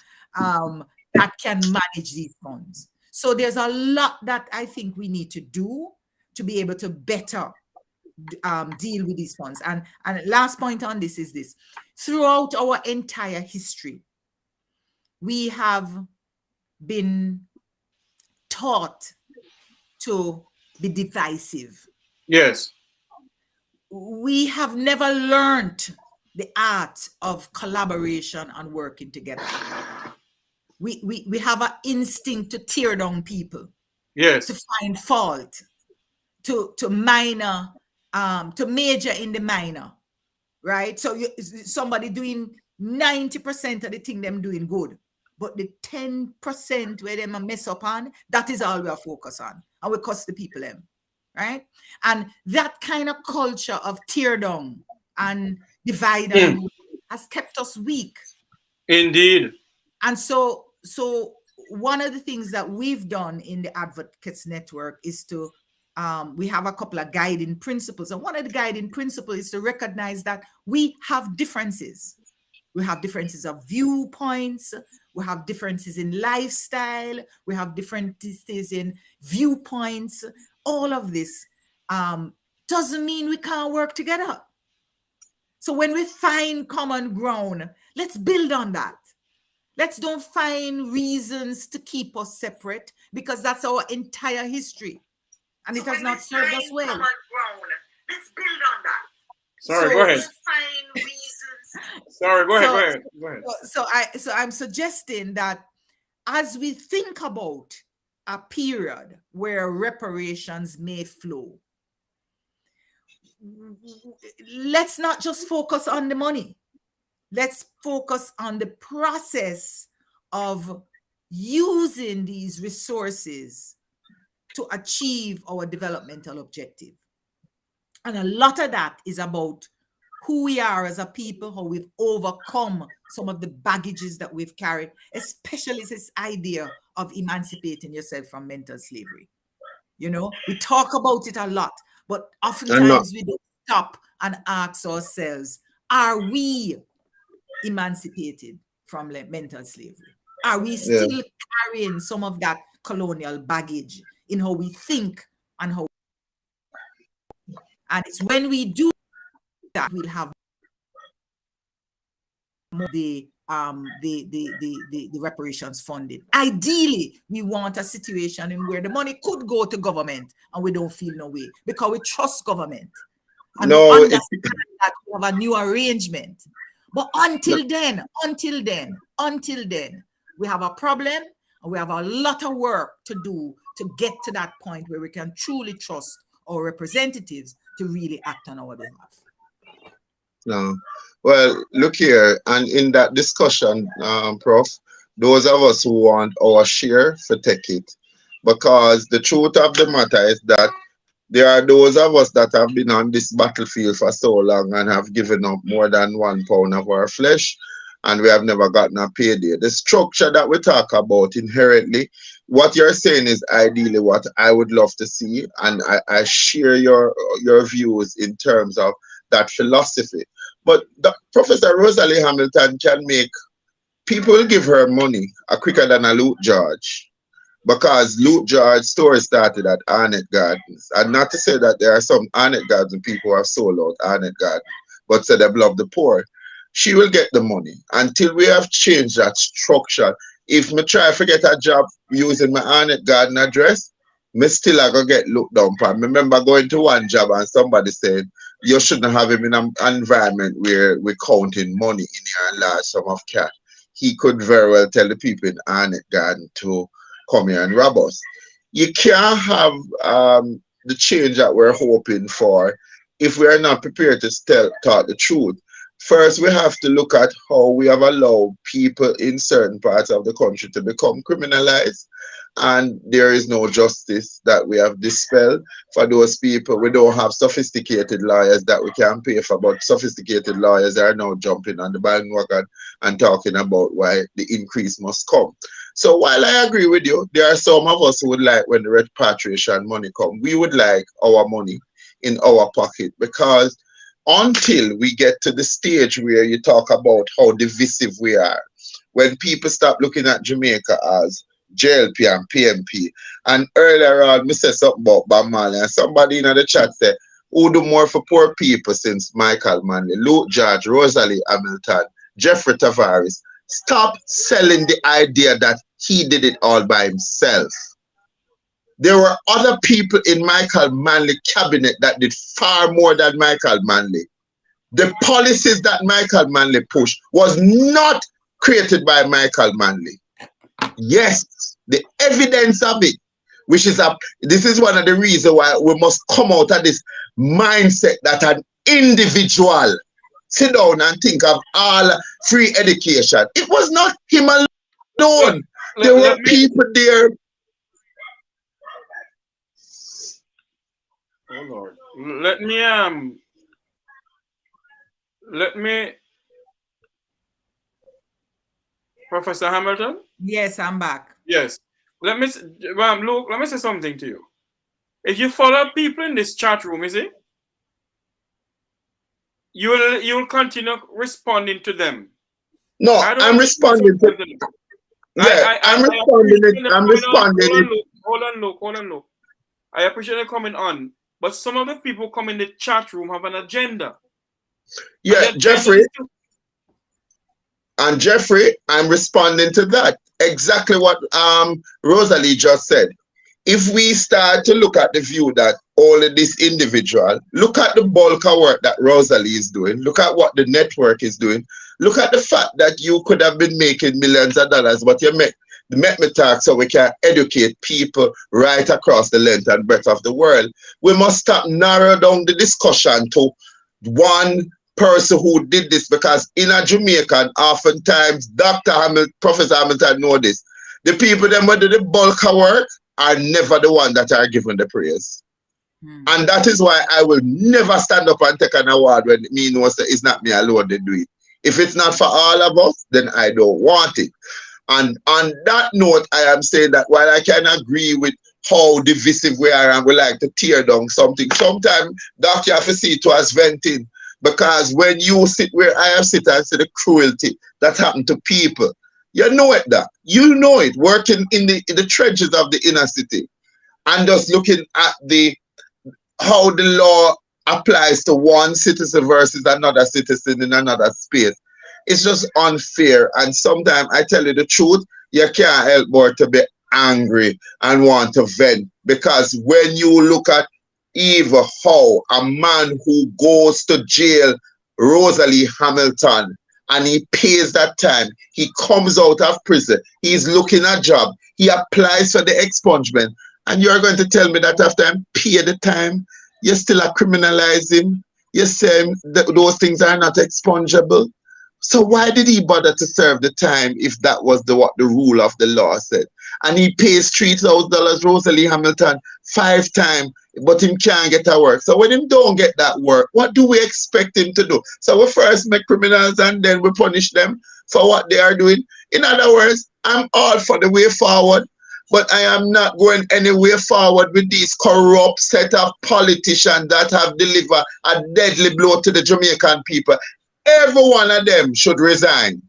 can manage these funds. So there's a lot that I think we need to do to be able to better deal with these funds. And last point on this is this. Throughout our entire history, we have been taught to be divisive. Yes. We have never learned the art of collaboration and working together. We have an instinct to tear down people. Yes. To find fault, to major in the minor, right? So somebody doing 90% of the thing them doing good, but the 10% where them mess up on, that is all we are focused on, and we cost the people them, right? And that kind of culture of tear down and divide and rule has kept us weak. Indeed. And so one of the things that we've done in the Advocates Network is to, we have a couple of guiding principles. And one of the guiding principles is to recognize that we have differences. We have differences of viewpoints. We have differences in lifestyle. We have differences in viewpoints. All of this doesn't mean we can't work together. So when we find common ground, let's build on that. Let's don't find reasons to keep us separate, because that's our entire history. And it has not served us well. Let's build on that. Sorry, go ahead. Find reasons. Sorry, go ahead. So I'm suggesting that as we think about a period where reparations may flow, let's not just focus on the money. Let's focus on the process of using these resources to achieve our developmental objective. And a lot of that is about who we are as a people, how we've overcome some of the baggages that we've carried, especially this idea of emancipating yourself from mental slavery. You know, we talk about it a lot, but oftentimes we don't stop and ask ourselves, are we emancipated from mental slavery? Are we still carrying some of that colonial baggage in how we think and how? And it's when we do that, we'll have the reparations funding. Ideally, we want a situation in where the money could go to government and we don't feel no way, because we trust government and we understand that we have a new arrangement. But until then, we have a problem, and we have a lot of work to do to get to that point where we can truly trust our representatives to really act on our behalf. No. Well, look here, and in that discussion, Prof, those of us who want our share for take it, because the truth of the matter is that there are those of us that have been on this battlefield for so long and have given up more than 1 pound of our flesh, and we have never gotten a payday. The structure that we talk about inherently, what you're saying is ideally what I would love to see, and I share your views in terms of that philosophy. But Professor Rosalea Hamilton can make people give her money quicker than a Loot George, because Loot George's story started at Arnett Gardens. And not to say that there are some Arnett Garden people who have sold out Arnett Garden, but say they love the poor. She will get the money until we have changed that structure. If me try to get a job using my Arnett Garden address, me still I go get looked down upon. I remember going to one job and somebody said, you shouldn't have him in an environment where we're counting money in here and large sum of cash. He could very well tell the people in Arnett Garden to come here and rob us. You can't have the change that we're hoping for if we are not prepared to talk the truth. First, we have to look at how we have allowed people in certain parts of the country to become criminalized, and there is no justice that we have dispelled for those people. We don't have sophisticated lawyers that we can pay for, but sophisticated lawyers are now jumping on the bandwagon and talking about why the increase must come. So while I agree with you, there are some of us who would like, when the repatriation money come, we would like our money in our pocket, because until we get to the stage where you talk about how divisive we are, when people stop looking at Jamaica as JLP and PMP, and earlier on, I said something about Bob Marley, and somebody in the chat said, who do more for poor people since Michael Manley, Luke George, Rosalie Hamilton, Jeffrey Tavares? Stop selling the idea that he did it all by himself. There were other people in Michael Manley cabinet that did far more than Michael Manley. The policies that Michael Manley pushed was not created by Michael Manley. Yes, the evidence of it, which is this is one of the reasons why we must come out of this mindset that an individual sit down and think of all free education. It was not him alone. There were people there. Oh Lord. Let me Professor Hamilton? Yes, I'm back. Yes. Luke, let me say something to you. If you follow people in this chat room, is it? You'll continue responding to them. No, I'm responding to them. Yeah, I'm responding. Hold on, Luke. I appreciate you coming on. but some of the people come in the chat room have an agenda. Yeah, And Jeffrey. And Jeffrey, I'm responding to that. Exactly what Rosalie just said. If we start to look at the view that all of this individual, look at the bulk of work that Rosalie is doing, look at what the network is doing, look at the fact that you could have been making millions of dollars, but you make me talk so we can educate people right across the length and breadth of the world. We must stop narrow down the discussion to one person who did this, because in a Jamaican, oftentimes Professor Hamilton know this. The people that do the bulk of work are never the one that are given the praise. And that is why I will never stand up and take an award when me knows that it's not me alone that do it. If it's not for all of us, then I don't want it. And on that note, I am saying that while I can agree with how divisive we are and we like to tear down something, sometimes Doc, you have to see it as venting. Because when you sit where I have sit and see the cruelty that happened to people, you know it, that. You know it, working in the trenches of the inner city and just looking at how the law applies to one citizen versus another citizen in another space. It's just unfair. And sometimes, I tell you the truth, you can't help but to be angry and want to vent. Because when you look at even how a man who goes to jail, Rosalie Hamilton, and he pays that time, he comes out of prison, he's looking at a job, he applies for the expungement, and you're going to tell me that after I pay the time, you still are criminalizing, you say those things are not expungible. So why did he bother to serve the time if that was what the rule of the law said? And he pays $3,000, Rosalie Hamilton, 5 times, but him can't get a work. So when him don't get that work, what do we expect him to do? So we first make criminals and then we punish them for what they are doing. In other words, I'm all for the way forward, but I am not going any way forward with these corrupt set of politicians that have delivered a deadly blow to the Jamaican people. Every one of them should resign.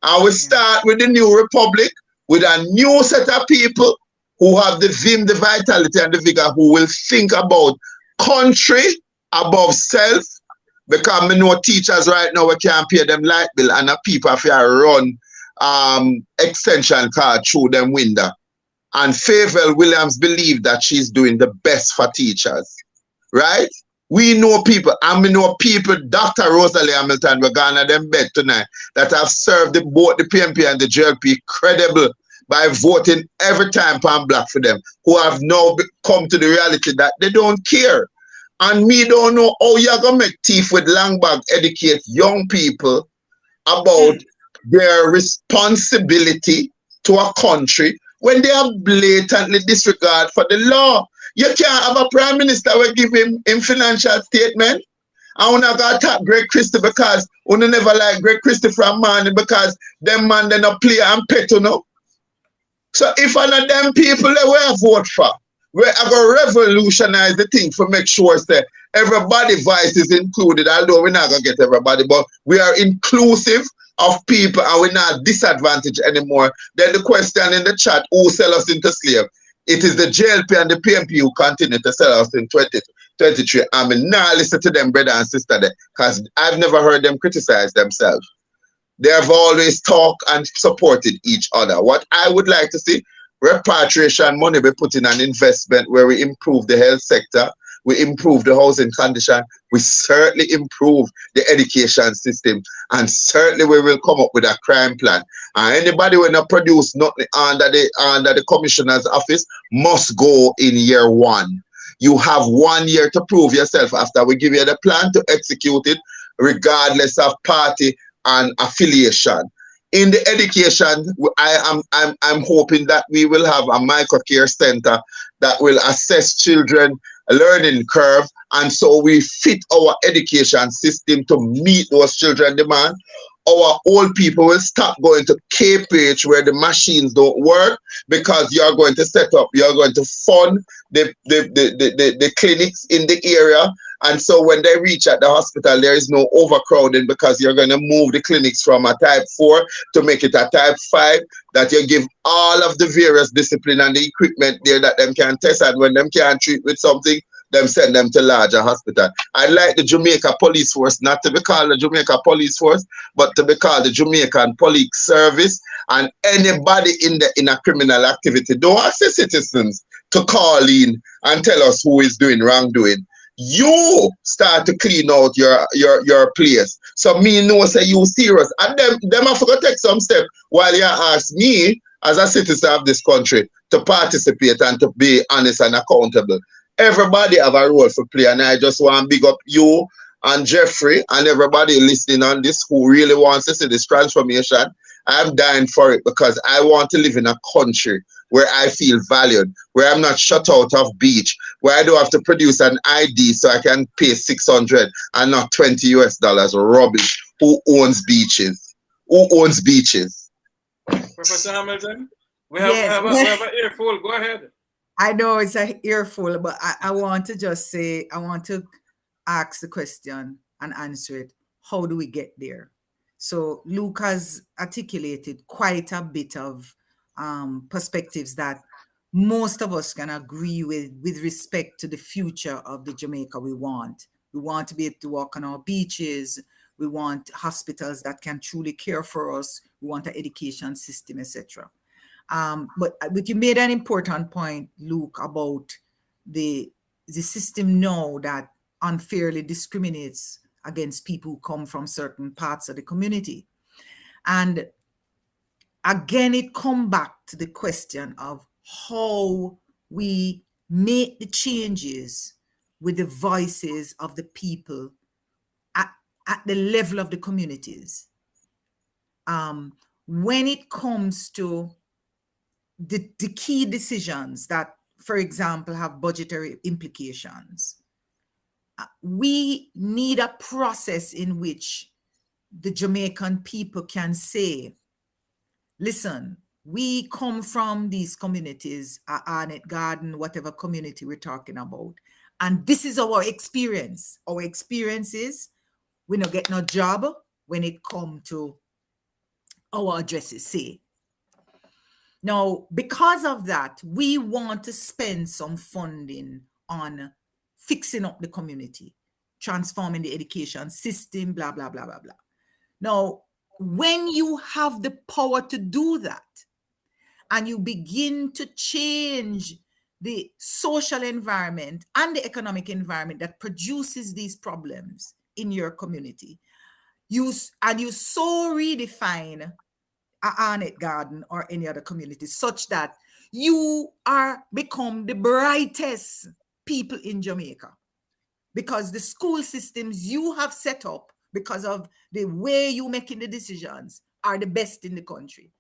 And we start with the new republic, with a new set of people who have the vim, the vitality, and the vigor, who will think about country above self. Because we know teachers right now, we can't pay them light bill, and the people have to run extension card through them window. And Favour Williams believe that she's doing the best for teachers, right? We know people, and we know people, Dr. Rosalea Hamilton, we're going to them bed tonight, that have served both the PMP and the JLP credible by voting every time pan black for them, who have now come to the reality that they don't care. And me don't know how you're going to make teeth with long bag educate young people about their responsibility to a country when they have blatantly disregard for the law. You can't have a prime minister who give him financial statement. And we're not going to attack Greg Christie because we never like Greg Christie from morning because them man they not play and pet, you know. So if one of them people they will vote for, we're going to revolutionize the thing for make sure that everybody's voice is included, although we're not going to get everybody, but we are inclusive of people and we're not disadvantaged anymore. Then the question in the chat, who sell us into slave? It is the JLP and the PMP who continue to sell us in 2023. I mean, now listen to them, brother and sister, because I've never heard them criticize themselves. They have always talked and supported each other. What I would like to see, repatriation money be put in an investment where we improve the health sector, we improve the housing condition, we certainly improve the education system, and certainly we will come up with a crime plan. And anybody who not produce nothing under the commissioner's office must go in year 1. You have 1 year to prove yourself after we give you the plan to execute it, regardless of party and affiliation. In the education, I'm hoping that we will have a microcare center that will assess children learning curve, and so we fit our education system to meet those children demand. Our old people will stop going to KPH where the machines don't work, because you're going to set up, you're going to fund the clinics in the area. And so when they reach at the hospital, there is no overcrowding, because you're going to move the clinics from a type 4 to make it a type 5, that you give all of the various discipline and the equipment there that them can test, and when them can treat with something, them send them to larger hospital. I like the Jamaica Police Force not to be called the Jamaica Police Force, but to be called the Jamaican Police Service. And anybody in a criminal activity, don't ask the citizens to call in and tell us who is doing wrongdoing. You start to clean out your place. So me know say you serious. And them have to take some step while you ask me as a citizen of this country to participate and to be honest and accountable. Everybody have a role to play, and I just want to big up you and Jeffrey and everybody listening on this who really wants to see this transformation. I'm dying for it because I want to live in a country where I feel valued, where I'm not shut out of beach, where I don't have to produce an ID so I can pay 600 and not 20 US dollars. Rubbish. Who owns beaches? Who owns beaches? Professor Hamilton, we have an earful. Go ahead. I know it's an earful, but I want to just say, I want to ask the question and answer it. How do we get there? So Luke has articulated quite a bit of perspectives that most of us can agree with respect to the future of the Jamaica we want. We want to be able to walk on our beaches. We want hospitals that can truly care for us. We want an education system, etc. But you made an important point, Luke, about the system now that unfairly discriminates against people who come from certain parts of the community. And again, it comes back to the question of how we make the changes with the voices of the people at the level of the communities. When it comes to the key decisions that, for example, have budgetary implications, we need a process in which the Jamaican people can say, listen, we come from these communities, Arnett Garden, whatever community we're talking about, and this is our experience. Our experience is we don't get no job when it comes to our addresses, say. Now, because of that, we want to spend some funding on fixing up the community, transforming the education system, blah, blah, blah, blah, blah. Now, when you have the power to do that, and you begin to change the social environment and the economic environment that produces these problems in your community, you so redefine Arnett Garden or any other community such that you become the brightest people in Jamaica, because the school systems you have set up because of the way you're making the decisions are the best in the country.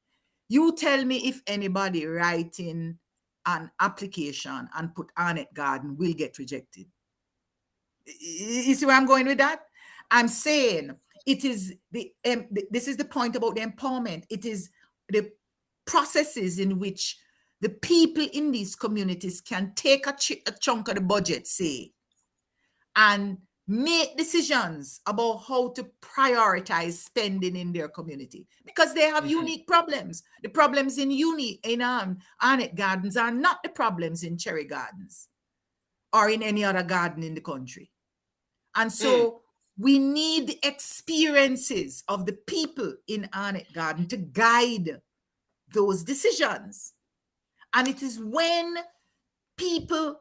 You tell me if anybody writing an application and put Arnett Garden will get rejected. You see where I'm going with that? I'm saying it is this is the point about the empowerment. It is the processes in which the people in these communities can take a chunk of the budget, say, and make decisions about how to prioritize spending in their community, because they have unique problems. The problems in Arnett Gardens are not the problems in Cherry Gardens or in any other garden in the country. And so we need the experiences of the people in Arnett Garden to guide those decisions. And it is when people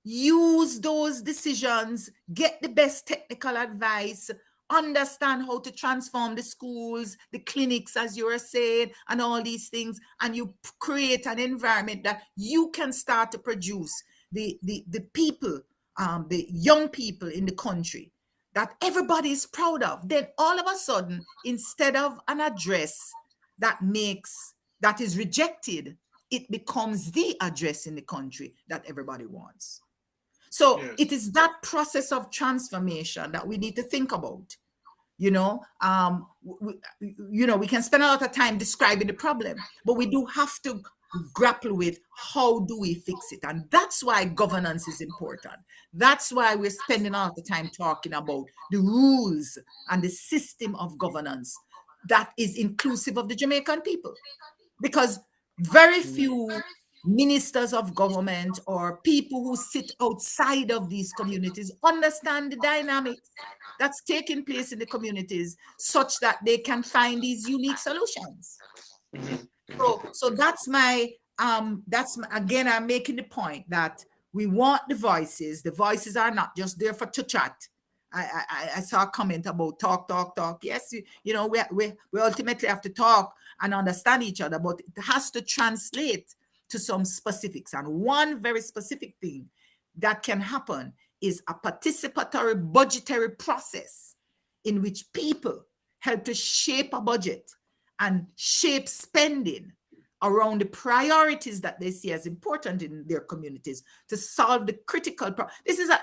use those decisions, get the best technical advice, understand how to transform the schools, the clinics, as you were saying, and all these things, and you create an environment that you can start to produce the people, the young people in the country that everybody is proud of. Then all of a sudden, instead of an address that is rejected, it becomes the address in the country that everybody wants. So it is that process of transformation that we need to think about. We can spend a lot of time describing the problem, but we do have to grapple with how do we fix it. And that's why governance is important. That's why we're spending a lot of time talking about the rules and the system of governance that is inclusive of the Jamaican people. Because very few ministers of government or people who sit outside of these communities understand the dynamics that's taking place in the communities such that they can find these unique solutions. So that's again, I'm making the point that we want the voices. The voices are not just there for to chat. I saw a comment about talk. Yes, you know, we ultimately have to talk and understand each other, but it has to translate to some specifics. And one very specific thing that can happen is a participatory budgetary process in which people help to shape a budget and shape spending around the priorities that they see as important in their communities to solve the critical problem.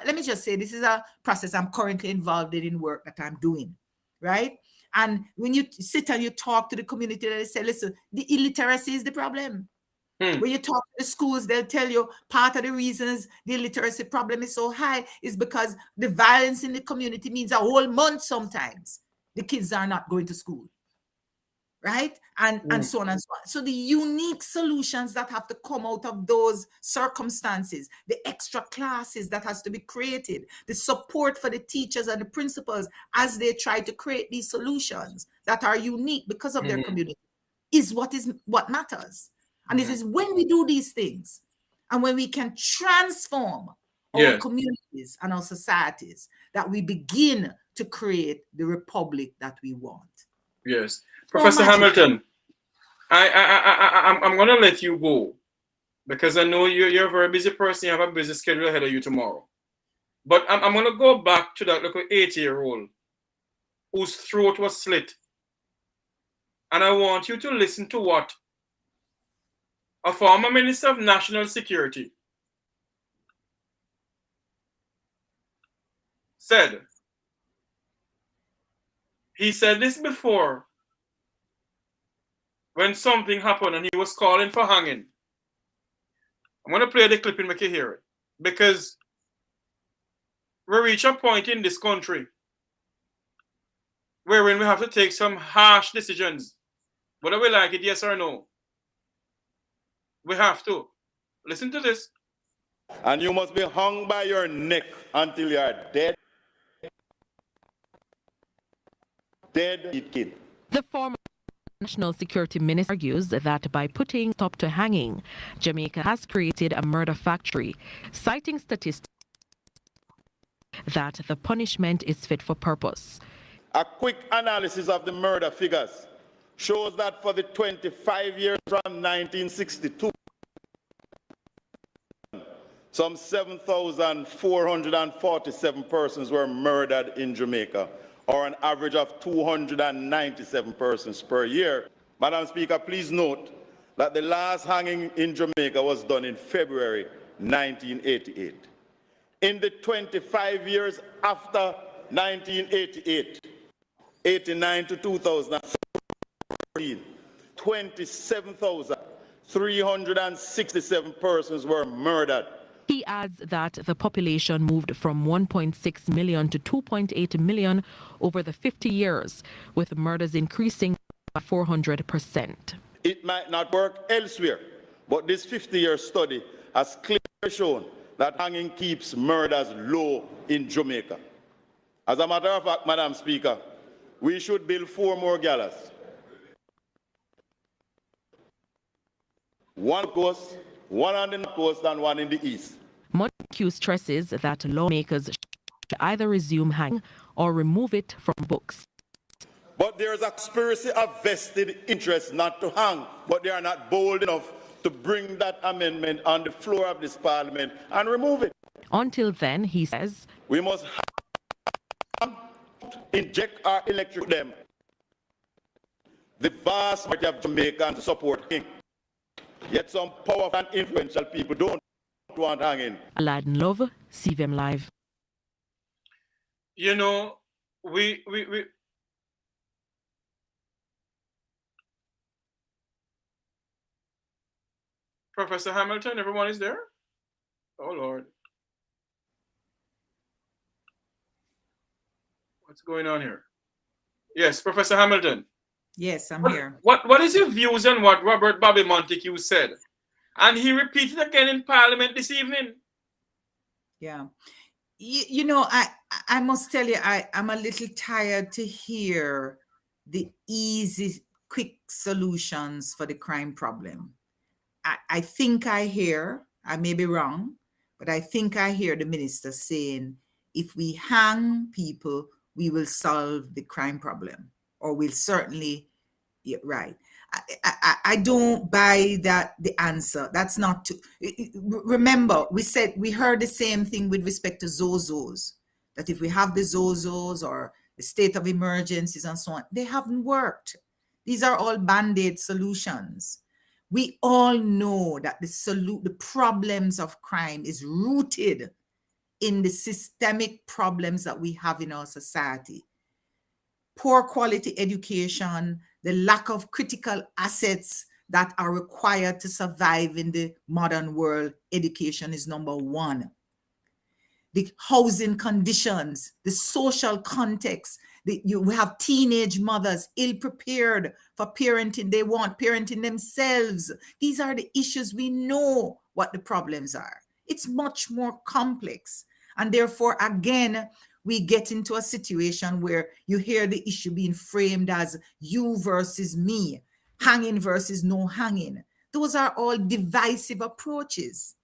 Let me just say, this is a process I'm currently involved in work that I'm doing, right? And when you sit and you talk to the community, they say, listen, the illiteracy is the problem. When you talk to the schools, they'll tell you part of the reasons the illiteracy problem is so high is because the violence in the community means a whole month sometimes the kids are not going to school. Right? And so on and so on. So the unique solutions that have to come out of those circumstances, the extra classes that has to be created, the support for the teachers and the principals as they try to create these solutions that are unique because of their community is what matters. And this is when we do these things and when we can transform our communities and our societies that we begin to create the republic that we want. Yes. Professor Hamilton, I'm going to let you go because I know you're a very busy person. You have a busy schedule ahead of you tomorrow. But I'm going to go back to that little 80-year-old whose throat was slit. And I want you to listen to what a former Minister of National Security said. He said this before when something happened and he was calling for hanging. I'm going to play the clip and make you hear it. Because we reach a point in this country wherein we have to take some harsh decisions. Whether we like it, yes or no. We have to. Listen to this. And you must be hung by your neck until you are dead. Dead, kid. The former National Security Minister argues that by putting stop to hanging, Jamaica has created a murder factory, citing statistics that the punishment is fit for purpose. A quick analysis of the murder figures shows that for the 25 years from 1962, some 7,447 persons were murdered in Jamaica, or an average of 297 persons per year. Madam Speaker, please note that the last hanging in Jamaica was done in February 1988. In the 25 years after 1988, 89 to 2014, 27,367 persons were murdered. He adds that the population moved from 1.6 million to 2.8 million over the 50 years, with murders increasing by 400%. It might not work elsewhere, but this 50-year study has clearly shown that hanging keeps murders low in Jamaica. As a matter of fact, Madam Speaker, we should build 4 more gallows. One coast, one on the north coast and one in the east. Montague stresses that lawmakers should either resume hanging or remove it from books. But there is a conspiracy of vested interest not to hang, but they are not bold enough to bring that amendment on the floor of this parliament and remove it. Until then, he says, we must inject our electric them. The vast majority of Jamaicans support him. Yet some powerful and influential people don't want hanging. Aladdin Love, CVM Live. You know, we Professor Hamilton, everyone is there? Oh, Lord. What's going on here? Yes, Professor Hamilton. Yes, I'm here. What is your views on what Robert Bobby Montague said And he repeated again in Parliament this evening. Yeah. You know, I must tell you, I'm a little tired to hear the easy, quick solutions for the crime problem. I think I hear, I may be wrong, but I think I hear the minister saying, if we hang people, we will solve the crime problem, or we'll certainly, yeah, right. I don't buy that, the answer. That's not to, remember, we heard the same thing with respect to Zozos, that if we have the Zozos or the state of emergencies and so on, they haven't worked. These are all band-aid solutions. We all know that the problems of crime is rooted in the systemic problems that we have in our society. Poor quality education, the lack of critical assets that are required to survive in the modern world. Education is number one. The housing conditions, the social context. You have teenage mothers ill-prepared for parenting. They want parenting themselves. These are the issues. We know what the problems are. It's much more complex. And therefore, again, we get into a situation where you hear the issue being framed as you versus me, hanging versus no hanging. Those are all divisive approaches.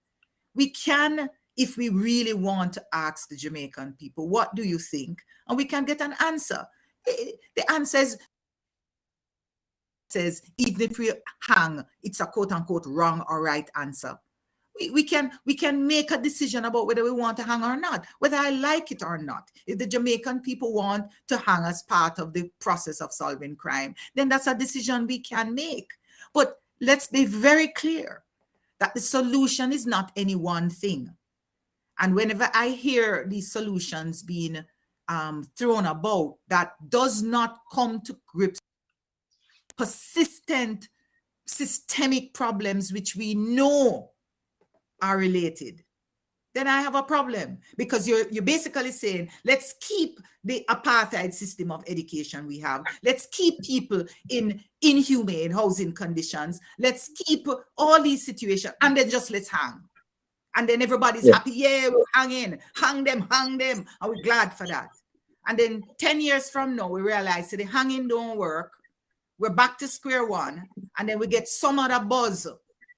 We can, if we really want to ask the Jamaican people, what do you think? And we can get an answer. The answer says, even if we hang, it's a quote unquote wrong or right answer. We can make a decision about whether we want to hang or not, whether I like it or not. If the Jamaican people want to hang as part of the process of solving crime, then that's a decision we can make. But let's be very clear that the solution is not any one thing. And whenever I hear these solutions being thrown about, that does not come to grips with persistent systemic problems which we know are related, then I have a problem, because you're basically saying, let's keep the apartheid system of education we have. Let's keep people in inhumane housing conditions. Let's keep all these situations, and then just let's hang. And then everybody's happy. Yeah, we're hanging. Hang them. And we're glad for that. And then 10 years from now, we realize that the hanging don't work. We're back to square one. And then we get some other buzz.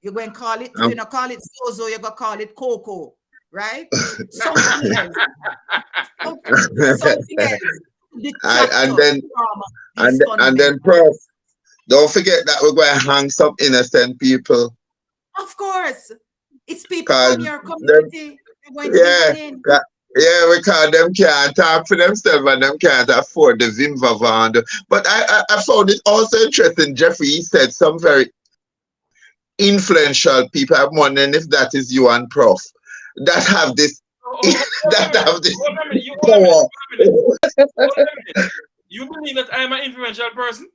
You're going to call it, if you don't call it Zozo, you're going to call it Coco, right? Something else. Something else. And then, Prof, don't forget that we're going to hang some innocent people. Of course. It's people from your community. Yeah, because them can't talk for themselves and them can't afford the Vimva. But I found it also interesting, Jeffrey, he said some very influential people. I'm wondering if that is you and Prof that have this power. You believe that I'm an influential person?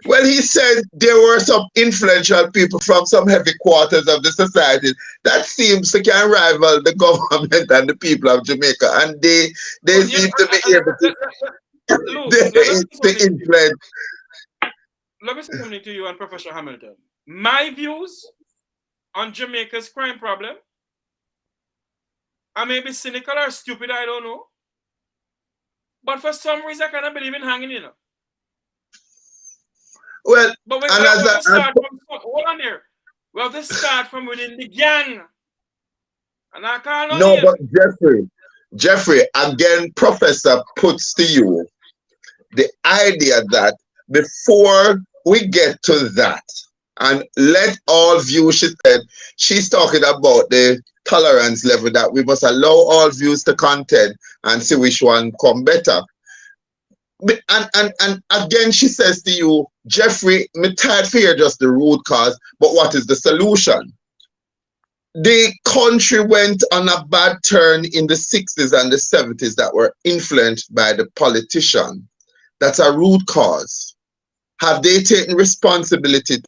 Well, he said there were some influential people from some heavy quarters of the society that seems to can rival the government and the people of Jamaica, and they seem to be able to influence. Let me say something to you and Professor Hamilton. My views on Jamaica's crime problem, I may be cynical or stupid, I don't know. But for some reason, I cannot believe in hanging, you know. Well, but we have to start from, hold on there. We have to start from within the gang. And I can't No, but Jeffrey, again, Professor puts to you the idea that before we get to that, and let all views, she said, she's talking about the tolerance level that we must allow all views to contend and see which one come better. And again, she says to you, Jeffrey, me tired for hear just the root cause, but what is the solution? The country went on a bad turn in the 60s and the 70s that were influenced by the politician. That's a root cause. Have they taken responsibility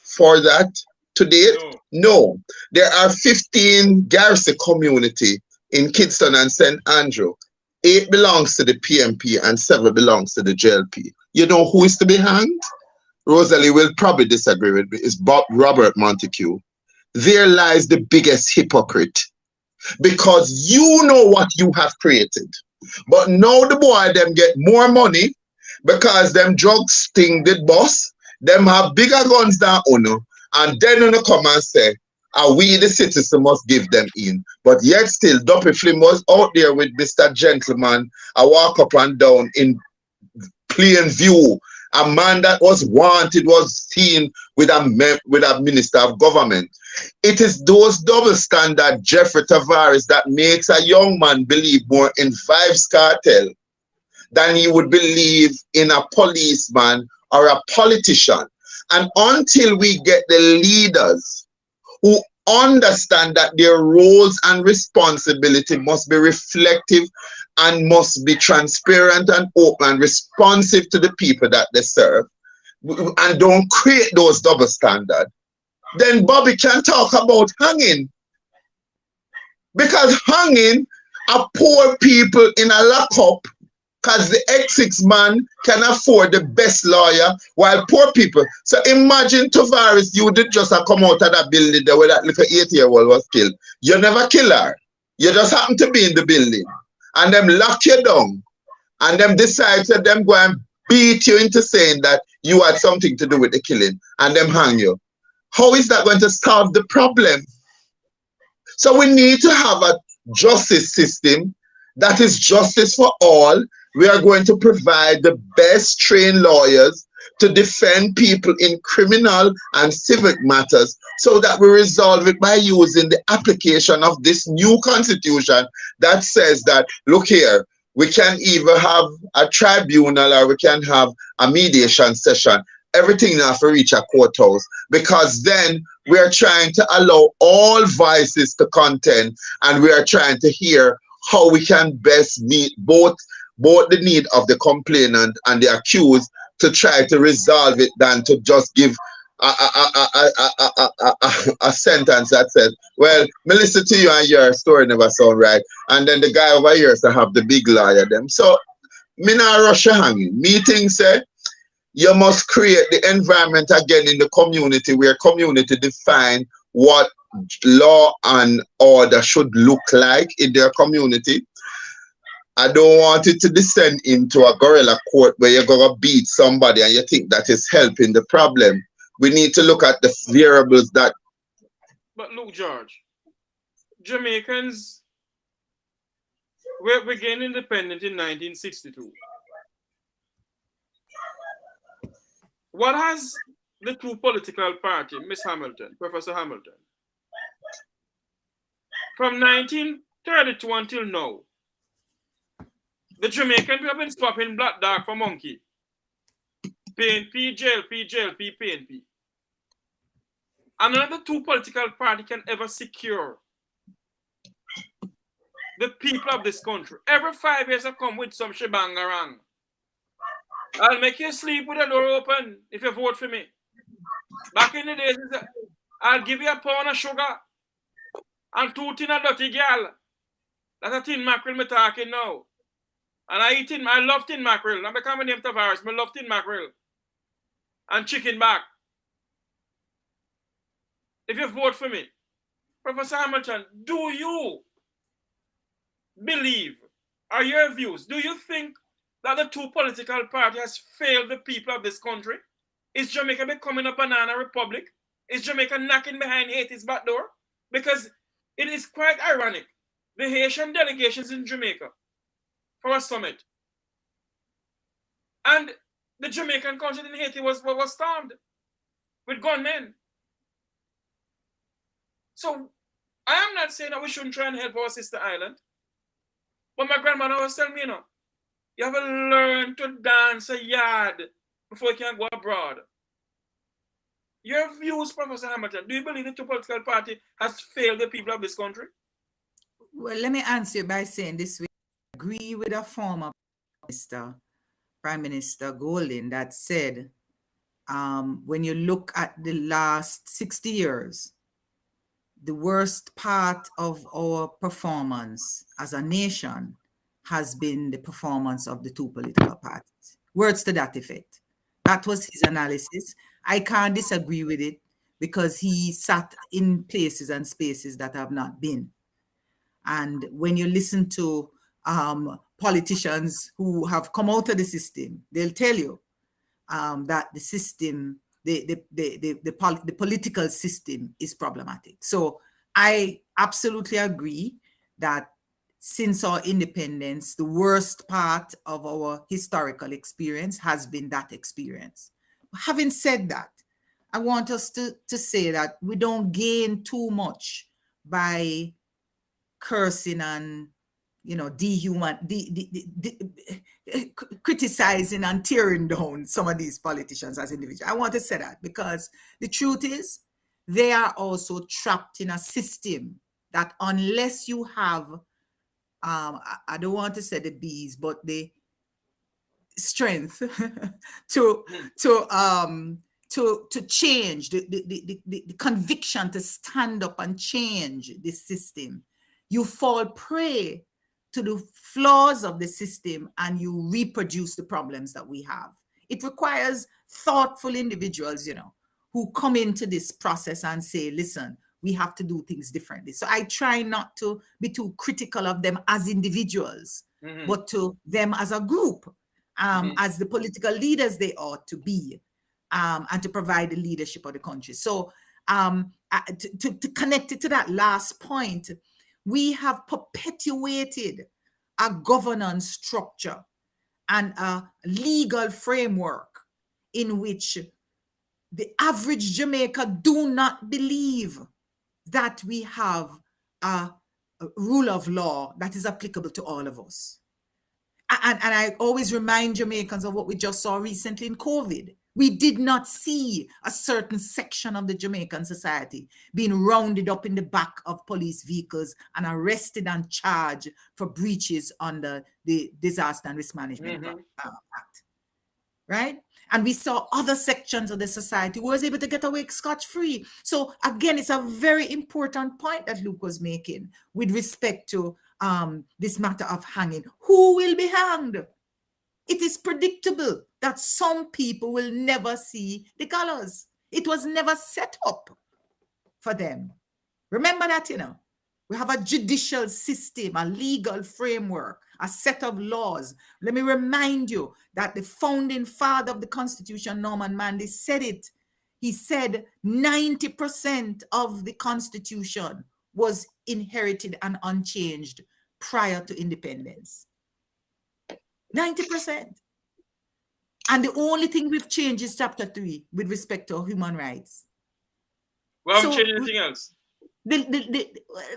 for that to date? No. There are 15 garrison community in Kingston and St. Andrew. 8 belongs to the PMP and 7 belongs to the JLP. You know who is to be hanged? Rosalie will probably disagree with me. It's Robert Montague. there lies the biggest hypocrite. Because you know what you have created. But now the boy them get more money because them drugs thing did boss. Them have bigger guns than Uno. And then Uno come and say, are we the citizen must give them in. But yet still, Duppy Flim was out there with Mr. Gentleman. I walk up and down in plain view. A man that was wanted was seen with a minister of government. It is those double standard Jeffrey Tavares that makes a young man believe more in Vibes Cartel than he would believe in a policeman or a politician. And until we get the leaders who understand that their roles and responsibility must be reflective and must be transparent and open and responsive to the people that they serve, and don't create those double standards, then Bobby can talk about hanging. Because hanging are poor people in a lockup because the X6 man can afford the best lawyer while poor people. So imagine Tavares, you did just come out of that building there where that little 8-year-old was killed. You never kill her. You just happen to be in the building. And them lock you down. And them decide that them go and beat you into saying that you had something to do with the killing. And them hang you. How is that going to solve the problem? So we need to have a justice system that is justice for all. We are going to provide the best trained lawyers to defend people in criminal and civic matters so that we resolve it by using the application of this new constitution that says that, look here, we can either have a tribunal or we can have a mediation session. Everything has to reach a courthouse, because then we are trying to allow all voices to contend, and we are trying to hear how we can best meet both the need of the complainant and the accused to try to resolve it than to just give a sentence that says, well, me listen to you and your story never sound right. And then the guy over here to have the big lawyer them. So me not rush a hanging. Me think say you must create the environment again in the community where community define what law and order should look like in their community. I don't want it to descend into a guerrilla court where you're going to beat somebody and you think that is helping the problem. We need to look at the variables that... But look, George, Jamaicans, we gained independent in 1962. What has the two political parties, Miss Hamilton, Professor Hamilton, from 1932 until now, the Jamaicans have been swapping black dog for monkey. PNP, JLP, JLP, PNP. And none of the two political parties can ever secure the people of this country. Every 5 years I come with some shebangarang. I'll make you sleep with the door open if you vote for me. Back in the days, I'll give you a pound of sugar and 2 tin of dirty girl. That's a tin mackerel me talking now. And I love tin mackerel. I become a name Tavares. I love tin mackerel. And chicken back. If you vote for me, Professor Hamilton, do you believe, are your views, do you think that the two political parties has failed the people of this country? Is Jamaica becoming a banana republic? Is Jamaica knocking behind Haiti's back door? Because it is quite ironic. The Haitian delegations in Jamaica for a summit. And the Jamaican consulate in Haiti was stormed with gunmen. So I am not saying that we shouldn't try and help our sister island. But my grandmother was telling me, you have to learn to dance a yard before you can go abroad. Your views, Professor Hamilton, do you believe the two political party has failed the people of this country? Well, let me answer you by saying this. We agree with a former Prime Minister Golding that said, when you look at the last 60 years, the worst part of our performance as a nation has been the performance of the two political parties. Words to that effect. That was his analysis. I can't disagree with it because he sat in places and spaces that have not been. And when you listen to politicians who have come out of the system, they'll tell you that the system, the political system is problematic. So I absolutely agree that since our independence, the worst part of our historical experience has been that experience. Having said that, I want us to say that we don't gain too much by cursing and criticizing and tearing down some of these politicians as individuals. I want to say that because the truth is they are also trapped in a system that unless you have, I don't want to say the bees, but the strength to change the conviction to stand up and change this system, you fall prey to the flaws of the system and you reproduce the problems that we have. It requires thoughtful individuals, who come into this process and say, listen, we have to do things differently. So I try not to be too critical of them as individuals, but to them as a group, as the political leaders they ought to be, and to provide the leadership of the country. So to connect it to that last point, we have perpetuated a governance structure and a legal framework in which the average Jamaican do not believe that we have a rule of law that is applicable to all of us. And I always remind Jamaicans of what we just saw recently in COVID. We did not see a certain section of the Jamaican society being rounded up in the back of police vehicles and arrested and charged for breaches under the Disaster and Risk Management Act, right? And we saw other sections of the society who was able to get away scot-free. So again, it's a very important point that Luke was making with respect to this matter of hanging. Who will be hanged? It is predictable that some people will never see the gallows. It was never set up for them. Remember that, we have a judicial system, a legal framework, a set of laws. Let me remind you that the founding father of the Constitution, Norman Manley, said it. He said 90% of the Constitution was inherited and unchanged prior to independence. 90%. And the only thing we've changed is chapter 3 with respect to human rights. We haven't changed anything else.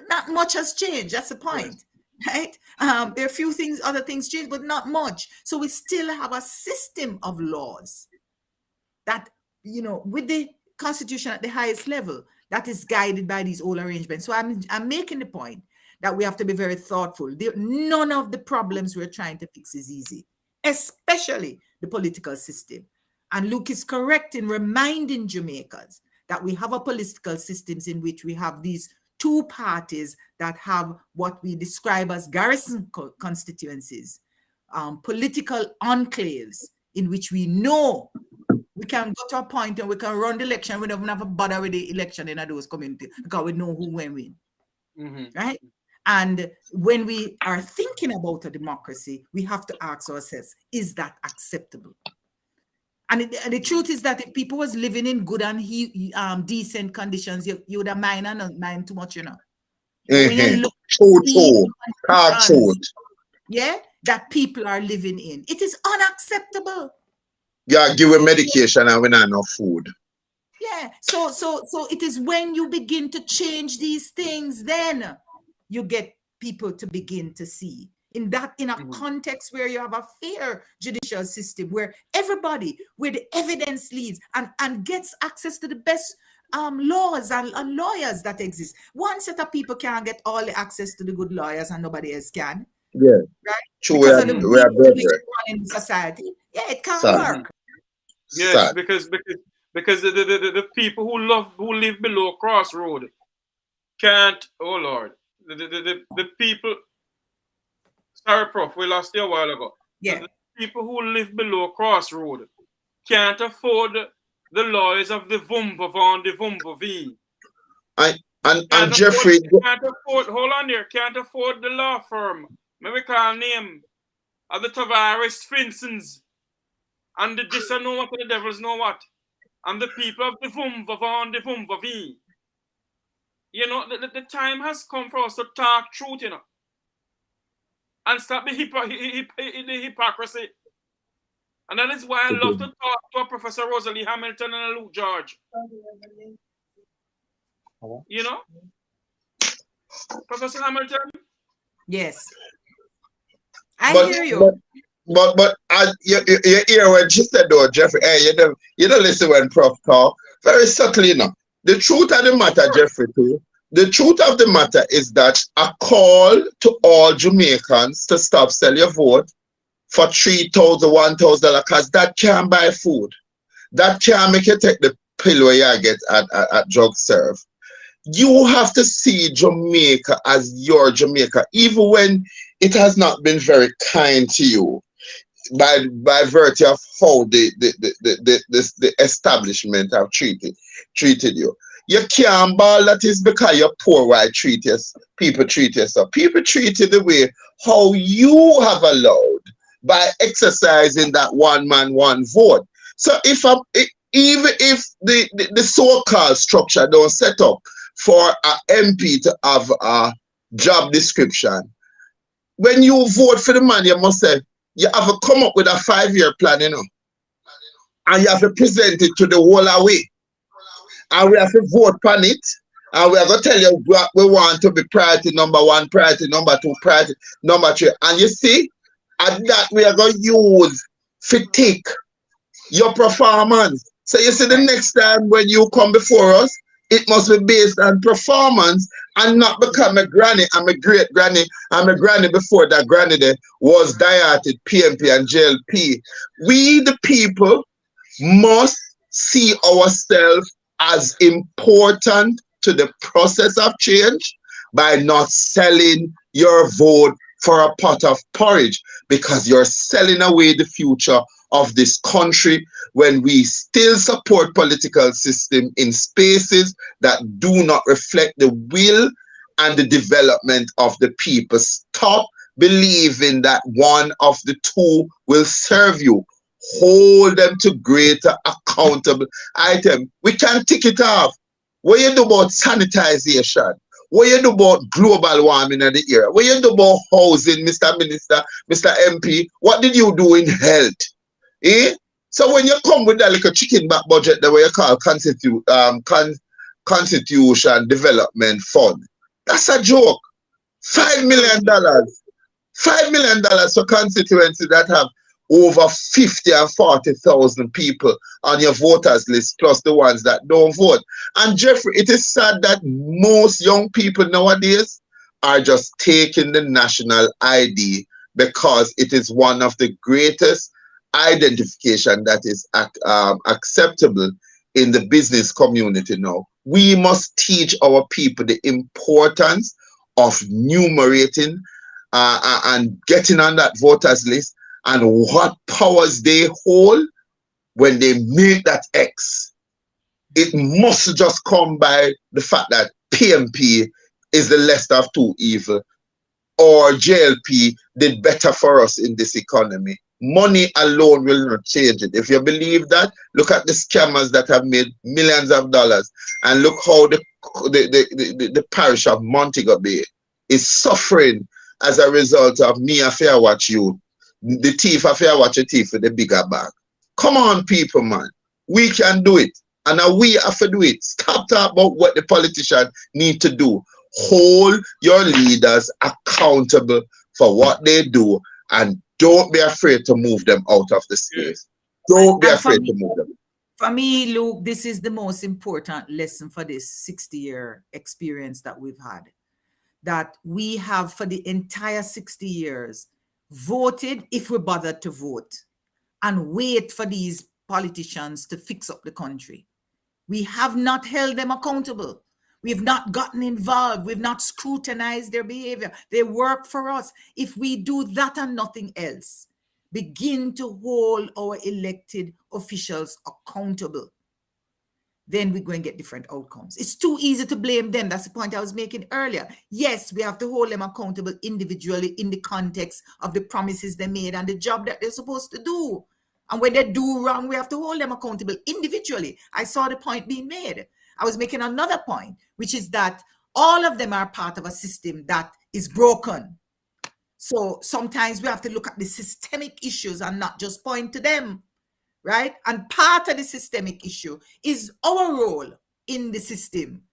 Not much has changed. That's the point, right? There are a few things, other things changed, but not much. So we still have a system of laws that, with the Constitution at the highest level, that is guided by these old arrangements. So I'm making the point that we have to be very thoughtful. None of the problems we're trying to fix is easy, especially the political system. And Luke is correct in reminding Jamaicans that we have a political systems in which we have these two parties that have what we describe as garrison constituencies, political enclaves in which we know we can go to a point and we can run the election. We don't even have a bother with the election in those communities because we know who will win, right? And when we are thinking about a democracy, we have to ask ourselves, is that acceptable? And the truth is that if people was living in good and decent conditions, you would have mind and not mind too much, When you look that people are living in, it is unacceptable. Yeah, give a medication and we not enough food. Yeah, so it is when you begin to change these things, then you get people to begin to see. In a context where you have a fair judicial system, where everybody, where the evidence leads and gets access to the best laws and lawyers that exist. One set of people can't get all the access to the good lawyers and nobody else can. Yeah. Right? True, because of the we are better. in society. Yeah, it can't work. Yes, because the people who live below Crossroad can't. Oh Lord, the people. Sorry, Prof. We lost you a while ago. Yeah. The people who live below Crossroad can't afford the lawyers of the Vumva Von the Vumva V. And Jeffrey, Can't afford, hold on there, can't afford the law firm. Maybe call name of the Tavares Finsons and the this and know what and the devils know what. And the people of the Vumva Von the Vumva V. You know, the time has come for us to talk truth, you know. And stop the hypocrisy. And that is why I love to talk to Professor Rosalea Hamilton and Luke George. You know? Professor Hamilton? Yes. I hear you. But you hear what she said though, Jeffrey. Hey, you don't listen when Prof talk. Very subtly, you know. The truth of the matter, Jeffrey, too. The truth of the matter is that a call to all Jamaicans to stop sell your vote for $3,000, $1,000, because that can't buy food. That can't make you take the pill where you get at drug serve. You have to see Jamaica as your Jamaica, even when it has not been very kind to you by virtue of how the establishment have treated you. You can't ball that is because you're poor white people treat you. So people treat you the way how you have allowed by exercising that one man, one vote. So even if the so-called structure don't set up for an MP to have a job description, when you vote for the man, you must say, you have to come up with a 5-year plan, you know, and you have to present it to the whole away. And we have to vote on it, and we are going to tell you what we want to be priority number 1, priority number 2, priority number 3. And you see, at that we are going to use to take your performance. So you see, the next time when you come before us, it must be based on performance and not become a granny. I'm a great granny. I'm a granny before that granny there was dieted PMP and JLP. We, the people, must see ourselves as important to the process of change by not selling your vote for a pot of porridge, because you're selling away the future of this country when we still support political system in spaces that do not reflect the will and the development of the people. Stop believing that one of the two will serve you. Hold them to greater accountable item. We can tick it off. What you do about sanitization? What you do about global warming in the era? What you do about housing, Mr. Minister, Mr. MP? What did you do in health? Eh? So when you come with that little chicken back budget, the way you call Constitution Development Fund, that's a joke. $5 million. $5 million for constituencies that have over 50 and 40,000 people on your voters list, plus the ones that don't vote. And Jeffrey, it is sad that most young people nowadays are just taking the national ID because it is one of the greatest identification that is acceptable in the business community now. We must teach our people the importance of numerating and getting on that voters list, and what powers they hold when they make that X. It must just come by the fact that PMP is the lesser of two evil, or JLP did better for us in this economy. Money alone will not change it. If you believe that, look at the scammers that have made millions of dollars, and look how the parish of Montego Bay is suffering as a result of me a fair watch you. The thief a fair watch a thief with the bigger bag. Come on, people, man. We can do it. And now we have to do it. Stop talking about what the politicians need to do. Hold your leaders accountable for what they do, and don't be afraid to move them out of the space. Don't be afraid to move them. For me, Luke, this is the most important lesson for this 60-year experience that we've had. That we have, for the entire 60 years, voted if we bothered to vote, and wait for these politicians to fix up the country. We have not held them accountable. We've not gotten involved. We've not scrutinized their behavior. They work for us. If we do that and nothing else, begin to hold our elected officials accountable. then we're going to get different outcomes. It's too easy to blame them. That's the point I was making earlier. Yes, we have to hold them accountable individually in the context of the promises they made and the job that they're supposed to do. And when they do wrong, we have to hold them accountable individually. I saw the point being made. I was making another point, which is that all of them are part of a system that is broken. So sometimes we have to look at the systemic issues and not just point to them, right? And part of the systemic issue is our role in the system,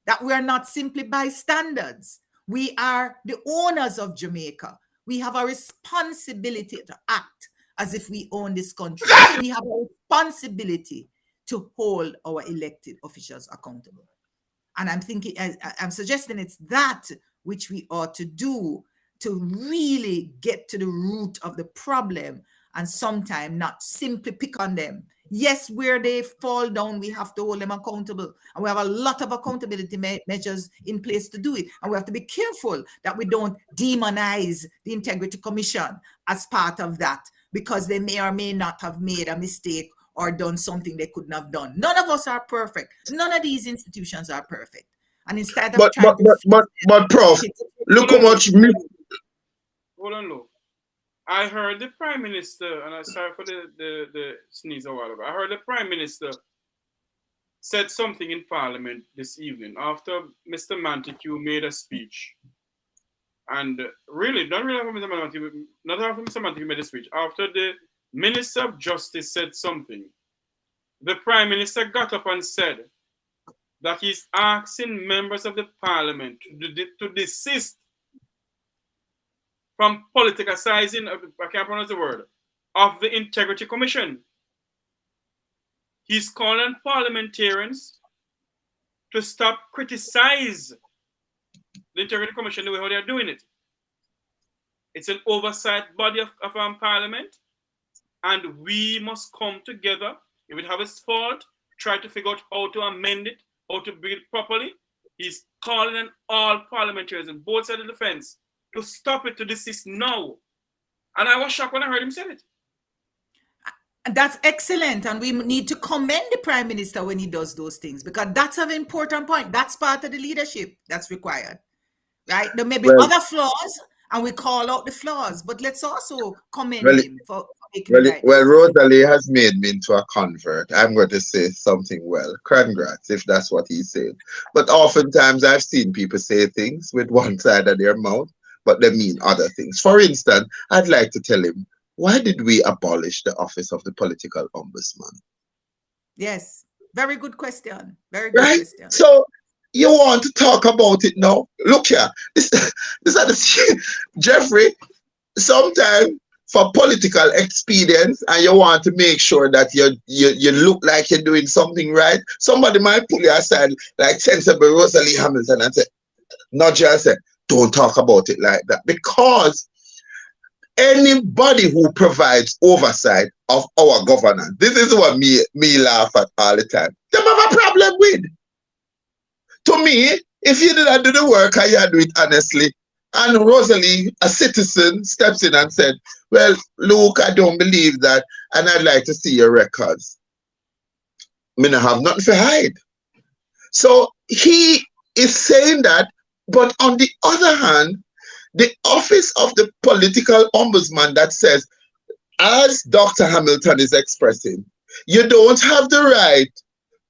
that we are not simply bystanders. We are the owners of Jamaica. We have a responsibility to act as if we own this country. We have a responsibility to hold our elected officials accountable. And I'm suggesting it's that which we ought to do to really get to the root of the problem and sometimes not simply pick on them. Yes, where they fall down, we have to hold them accountable. And we have a lot of accountability measures in place to do it. And we have to be careful that we don't demonize the Integrity Commission as part of that, because they may or may not have made a mistake or done something they couldn't have done. None of us are perfect. None of these institutions are perfect. And instead of but Prof, look how much. Hold on, look. I heard the Prime Minister, and I'm sorry for the sneeze a while ago. I heard the Prime Minister said something in Parliament this evening after Mr. Montague made a speech. And really, not really after Mr. Montague, not after Mr. Montague made a speech, after the Minister of Justice said something, the Prime Minister got up and said that he's asking members of the Parliament to desist from politicizing, I can't pronounce the word, of the Integrity Commission. He's calling parliamentarians to stop criticize the Integrity Commission the way how they're doing it. It's an oversight body of Parliament, and we must come together. If it has its fault, try to figure out how to amend it, how to build it properly. He's calling on all parliamentarians on both sides of the fence to stop it, to desist now. And I was shocked when I heard him say it. That's excellent. And we need to commend the Prime Minister when he does those things, because that's an important point. That's part of the leadership that's required, right? There may be other flaws, and we call out the flaws, but let's also commend him for making the right Well, Rosalea has made me into a convert. I'm going to say something well. Congrats, if that's what he's saying. But oftentimes I've seen people say things with one side of their mouth, but they mean other things. For instance, I'd like to tell him, why did we abolish the office of the political ombudsman? Yes, very good question. Very good question. So you want to talk about it now? Look here, this is the Jeffrey. Sometimes for political expedience, and you want to make sure that you look like you're doing something right, somebody might pull you aside, like sensible Rosalea Hamilton, and say, nudge you and say, don't talk about it like that, because anybody who provides oversight of our governance, this is what me laugh at all the time, they have a problem with. To me, if you didn't do the work and you do it honestly, and Rosalie, a citizen, steps in and said, well, Luke, I don't believe that, and I'd like to see your records. I mean, I have nothing to hide. So he is saying that, but on the other hand, the office of the political ombudsman that says, as Dr. Hamilton is expressing, you don't have the right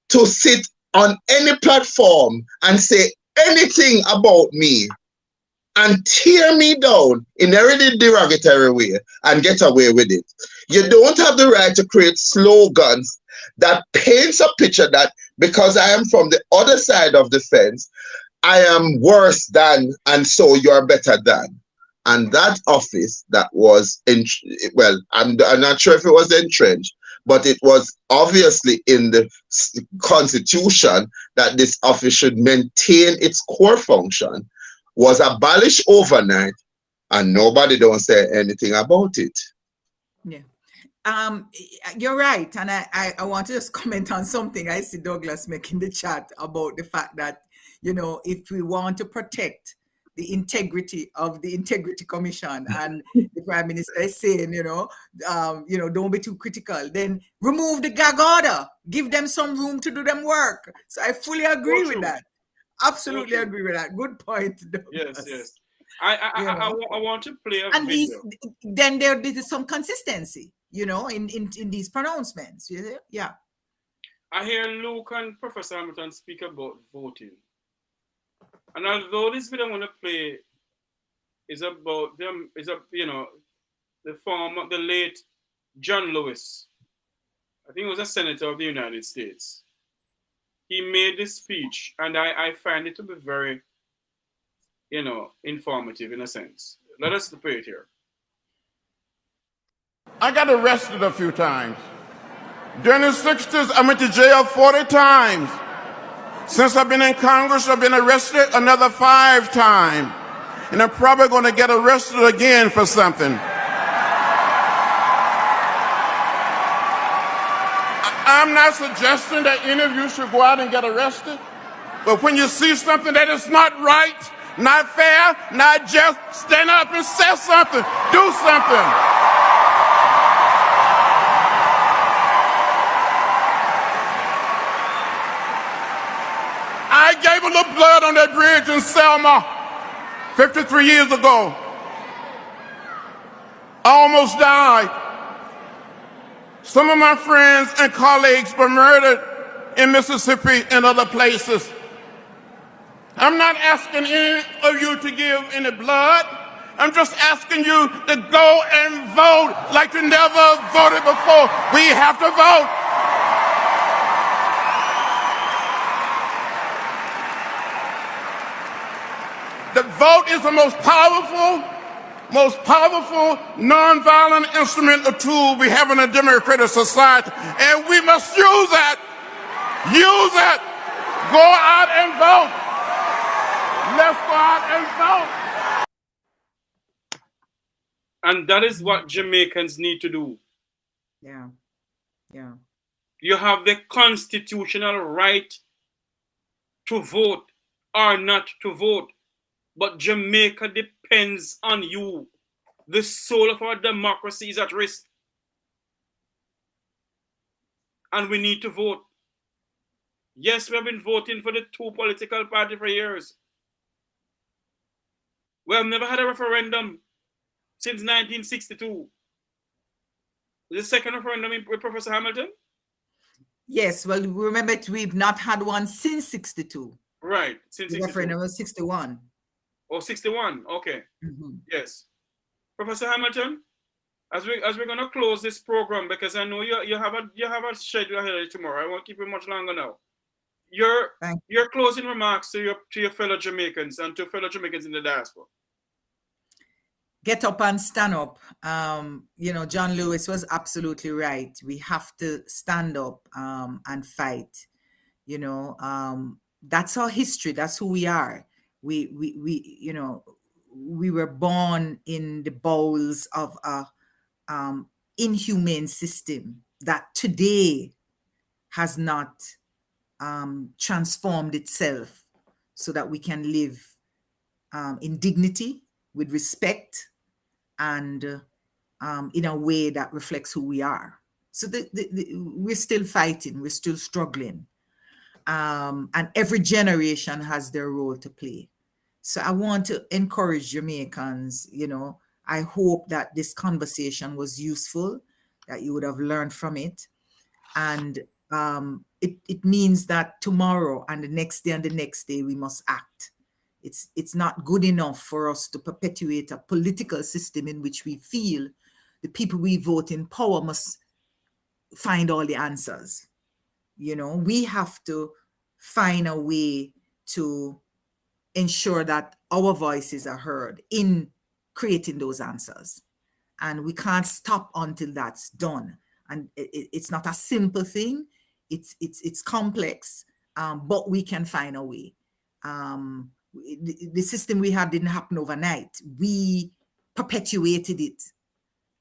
to sit on any platform and say anything about me and tear me down in a really derogatory way and get away with it. You don't have the right to create slogans that paints a picture that because I am from the other side of the fence, I am worse than, and so you're better than. And that office that was, well, I'm not sure if it was entrenched, but it was obviously in the Constitution that this office should maintain its core function, was abolished overnight, and nobody don't say anything about it. Yeah. You're right. And I want to just comment on something I see Douglas making the chat about the fact that, you know, if we want to protect the integrity of the Integrity Commission, and the Prime Minister is saying, don't be too critical. Then remove the gag order, give them some room to do them work. So I fully agree with that. Absolutely agree with that. Good point, Douglas. Yes. I want to play a video. Then there is some consistency, in these pronouncements. Yeah. I hear Luke and Professor Hamilton speak about voting. And although this video I'm going to play is about them, the late John Lewis, I think he was a senator of the United States. He made this speech, and I find it to be very, informative in a sense. Let us play it here. I got arrested a few times. During the 60s, I went to jail 40 times. Since I've been in Congress, I've been arrested another 5 times. And I'm probably going to get arrested again for something. I'm not suggesting that any of you should go out and get arrested. But when you see something that is not right, not fair, not just, stand up and say something. Do something. I gave a little blood on that bridge in Selma 53 years ago. I almost died. Some of my friends and colleagues were murdered in Mississippi and other places. I'm not asking any of you to give any blood. I'm just asking you to go and vote like you never voted before. We have to vote. The vote is the most powerful nonviolent instrument or tool we have in a democratic society, and we must use it. Use it. Go out and vote. Let's go out and vote. And that is what Jamaicans need to do. Yeah. You have the constitutional right to vote or not to vote. But Jamaica depends on you. The soul of our democracy is at risk. And we need to vote. Yes, we have been voting for the 2 political parties for years. We have never had a referendum since 1962. The second referendum with Professor Hamilton? Yes, well, remember, we've not had one since 62. Right, since 62. The referendum was 61. Oh, 61. Okay. Yes. Professor Hamilton, as we're gonna close this program, because I know you have a schedule ahead of you tomorrow. I won't keep you much longer now. Your closing remarks to your fellow Jamaicans and to fellow Jamaicans in the diaspora. Get up and stand up. John Lewis was absolutely right. We have to stand up and fight. That's our history. That's who we are. We were born in the bowels of a inhumane system that today has not transformed itself so that we can live in dignity, with respect, and in a way that reflects who we are. So we're still fighting, we're still struggling. And every generation has their role to play. So I want to encourage Jamaicans, I hope that this conversation was useful, that you would have learned from it. And it means that tomorrow and the next day and the next day, we must act. It's not good enough for us to perpetuate a political system in which we feel the people we vote in power must find all the answers. We have to find a way to ensure that our voices are heard in creating those answers. And we can't stop until that's done. And it's not a simple thing. It's complex, but we can find a way. The system we have didn't happen overnight. We perpetuated it,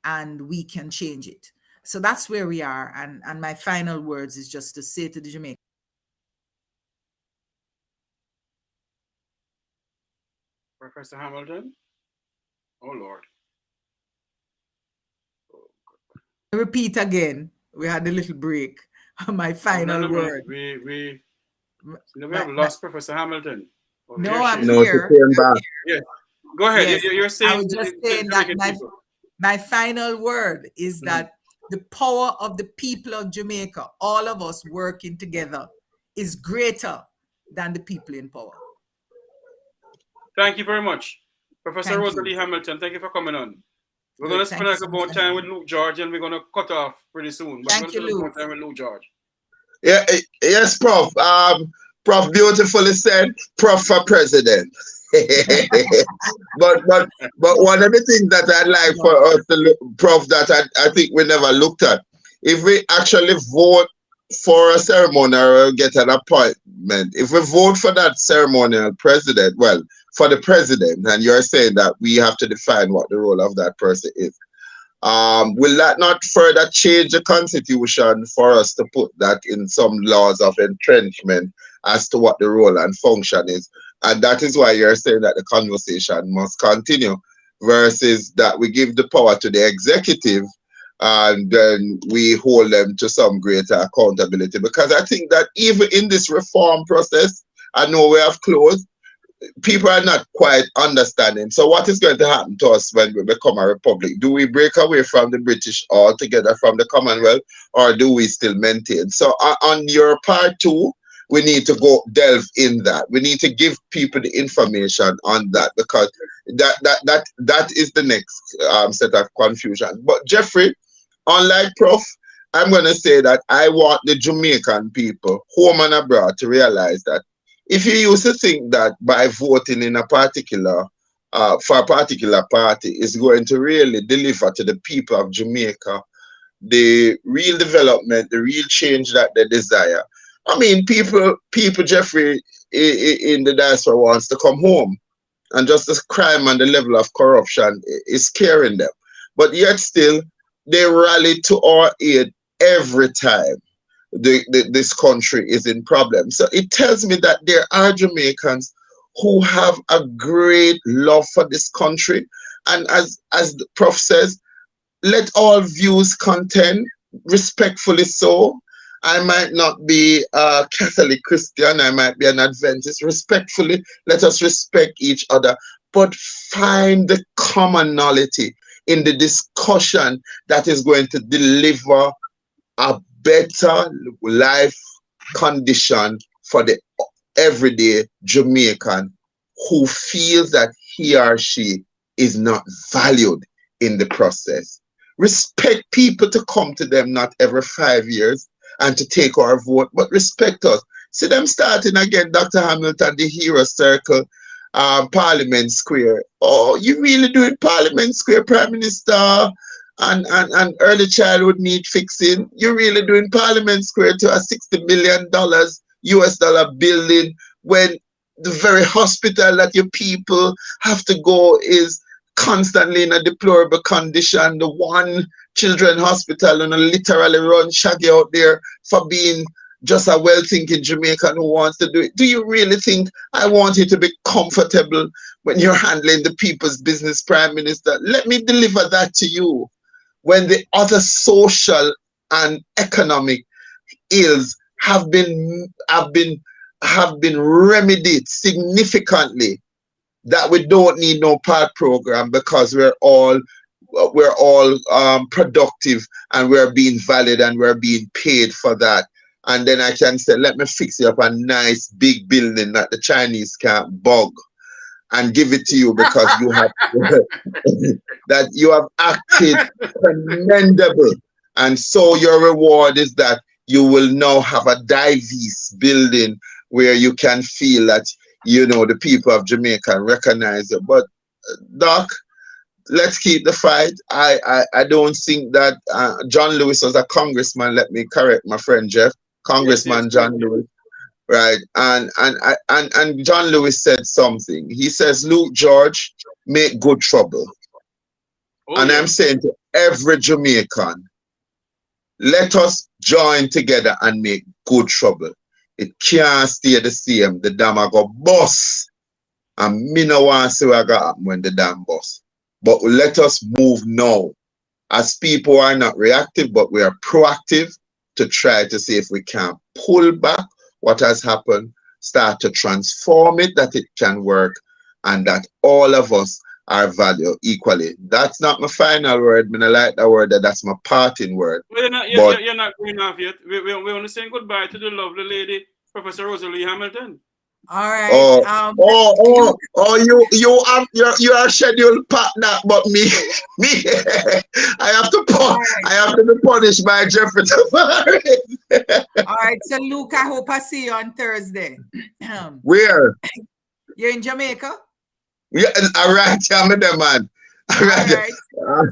and we can change it. So that's where we are. And my final words is just to say to the Jamaicans, Professor Hamilton? Oh, Lord. Repeat again. We had a little break. My final word. We have lost Professor Hamilton. Oh, no, I'm No, she here. came back. Yeah. Go ahead. Yes, You're saying I was just saying that my final word is that the power of the people of Jamaica, all of us working together, is greater than the people in power. Thank you very much. Professor Thank Rosalie you. Hamilton, thank you for coming on. We're Good, going to thank spend you like so about much. time with Luke George, and we're going to cut off pretty soon. But Thank we're going to you, spend more Luke. time with Luke George. Yeah, yes, Prof. Prof beautifully said, Prof for president. but one of the things that I'd like for us to look, Prof, that I think we never looked at, if we actually vote for a ceremony or get an appointment, if we vote for that ceremonial president, well, for the president, and you're saying that we have to define what the role of that person is, will that not further change the constitution for us to put that in some laws of entrenchment as to what the role and function is? And that is why you're saying that the conversation must continue, versus that we give the power to the executive and then we hold them to some greater accountability. Because I think that even in this reform process, I know we have closed, people are not quite understanding. So what is going to happen to us when we become a republic? Do we break away from the British altogether, from the Commonwealth, or do we still maintain? So on your part two, we need to go delve in that. We need to give people the information on that, because that is the next set of confusion. But Jeffrey, unlike Prof, I'm going to say that I want the Jamaican people, home and abroad, to realize that if you used to think that by voting in a particular, for a particular party is going to really deliver to the people of Jamaica the real development, the real change that they desire. I mean, people, Jeffrey, in the diaspora wants to come home, and just the crime and the level of corruption is scaring them. But yet still, they rally to our aid every time this country is in problem. So it tells me that there are Jamaicans who have a great love for this country. And as the Prof says, let all views contend, respectfully so. I might not be a Catholic Christian, I might be an Adventist. Respectfully, let us respect each other, but find the commonality in the discussion that is going to deliver a better life condition for the everyday Jamaican who feels that he or she is not valued in the process. Respect people to come to them not every 5 years and to take our vote, but respect us. See them starting again, Dr. Hamilton, the Hero Circle, Parliament Square. Oh, you really doing Parliament Square, Prime Minister? And early childhood need fixing. You're really doing Parliament Square to a $60 million US dollar building when the very hospital that your people have to go is constantly in a deplorable condition. The one children hospital and literally run shaggy out there for being just a well-thinking Jamaican who wants to do it. Do you really think I want you to be comfortable when you're handling the people's business, Prime Minister? Let me deliver that to you. When the other social and economic ills have been remedied significantly, that we don't need no part program because we're all productive and we're being valid and we're being paid for that. And then I can say, let me fix you up a nice big building that the Chinese can't bug and give it to you because you have that you have acted commendable. And so your reward is that you will now have a diverse building where you can feel that, you know, the people of Jamaica recognize it. But Doc, let's keep the fight. I don't think that John Lewis was a congressman. Let me correct my friend Jeff. Congressman John Lewis. Right, and John Lewis said something. He says, Luke George, make good trouble. And I'm saying to every Jamaican, let us join together and make good trouble. It can't stay the same. The dam go bust And me no want to see what got happen when the dam bust. But let us move now. As people are not reactive, but we are proactive to try to see if we can pull back what has happened, start to transform it, that it can work, and that all of us are valued equally. That's not my final word. I like that word. That's my parting word. Well, you're not going off yet. We want to say goodbye to the lovely lady, Professor Rosalea Hamilton. All right. You are scheduled part that, but me I have to be punished by Jeffrey Tavares. All right, so Luke, I hope I see you on Thursday. Where? You're in Jamaica? Yeah, all right, I'm there, man. All right.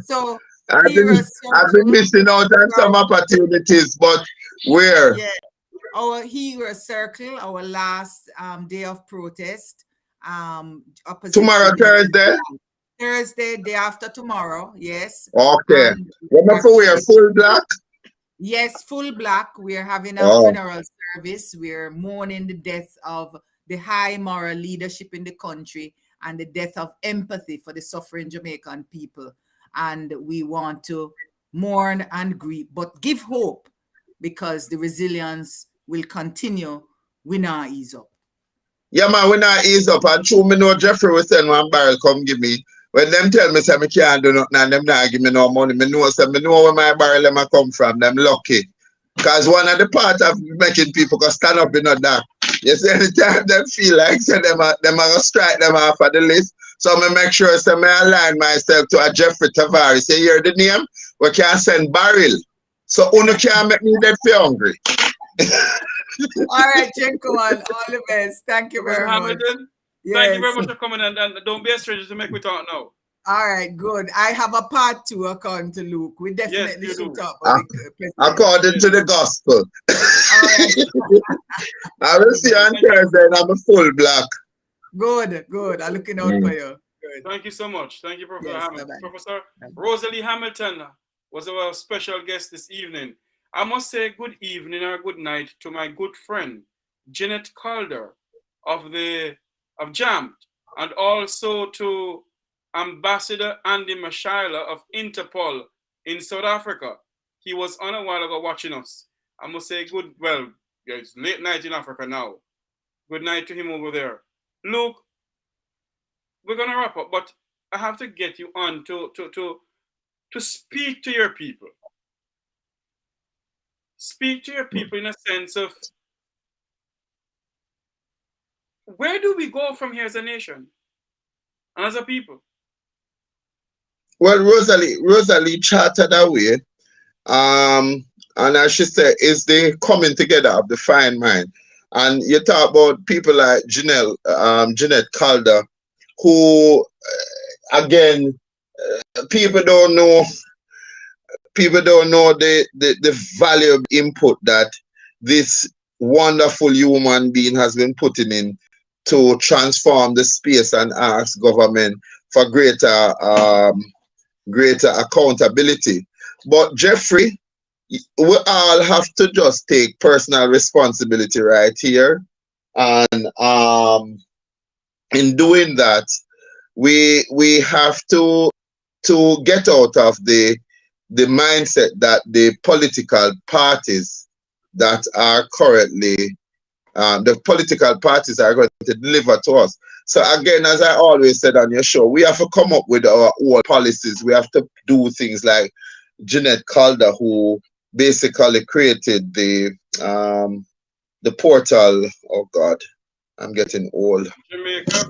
So I've been missing out on some opportunities, but where? Yeah. Our Hero Circle, our last day of protest. Tomorrow, Thursday? Thursday, day after tomorrow, yes. Okay. What for wear full black? Yes, full black. We're having a funeral service. We're mourning the death of the high moral leadership in the country and the death of empathy for the suffering Jamaican people. And we want to mourn and grieve, but give hope, because the resilience will continue. We not ease up. Yeah, man, we not ease up. And true, me know Jeffrey will send one barrel come give me. When them tell me say me can't do nothing and them not give me no money, me know where my barrel them come from. Them lucky. Because one of the part of making people go stand up in that. You see, anytime them feel like say them are gonna strike them off of the list. So me make sure say me align myself to a Jeffrey Tavares. Say hear the name, we can send barrel. So Uno can't make me dead feel hungry. All right, Jenkoman, all the best. Thank you very much. Yes. Thank you very much for coming, and don't be a stranger to make me talk now. All right, good. I have a part 2 according to Luke. We definitely should talk about according to the gospel. I will see you on Thursday and I'm a full black. Good. I'm looking out for you. Good. Thank you so much. Thank you, Professor Hamilton. Bye-bye. Professor Rosalea Hamilton was our special guest this evening. I must say good evening or good night to my good friend, Jeanette Calder of JAMT, and also to Ambassador Andy Mashaila of Interpol in South Africa. He was on a while ago watching us. I must say it's late night in Africa now. Good night to him over there. Luke, we're going to wrap up, but I have to get you on to speak to your people. Speak to your people in a sense of, where do we go from here as a nation and as a people? Well, Rosalie charted that way. And as she said, it's the coming together of the fine mind. And you talk about people like Jeanette Calder, who, again, people don't know the value of input that this wonderful human being has been putting in to transform the space and ask government for greater accountability. But Jeffrey, we all have to just take personal responsibility right here. And in doing that, we have to get out of the mindset that the political parties that are currently the political parties are going to deliver to us. So again, as I always said on your show, we have to come up with our own policies. We have to do things like Jeanette Calder, who basically created the portal. Oh God, I'm getting old. Jamaica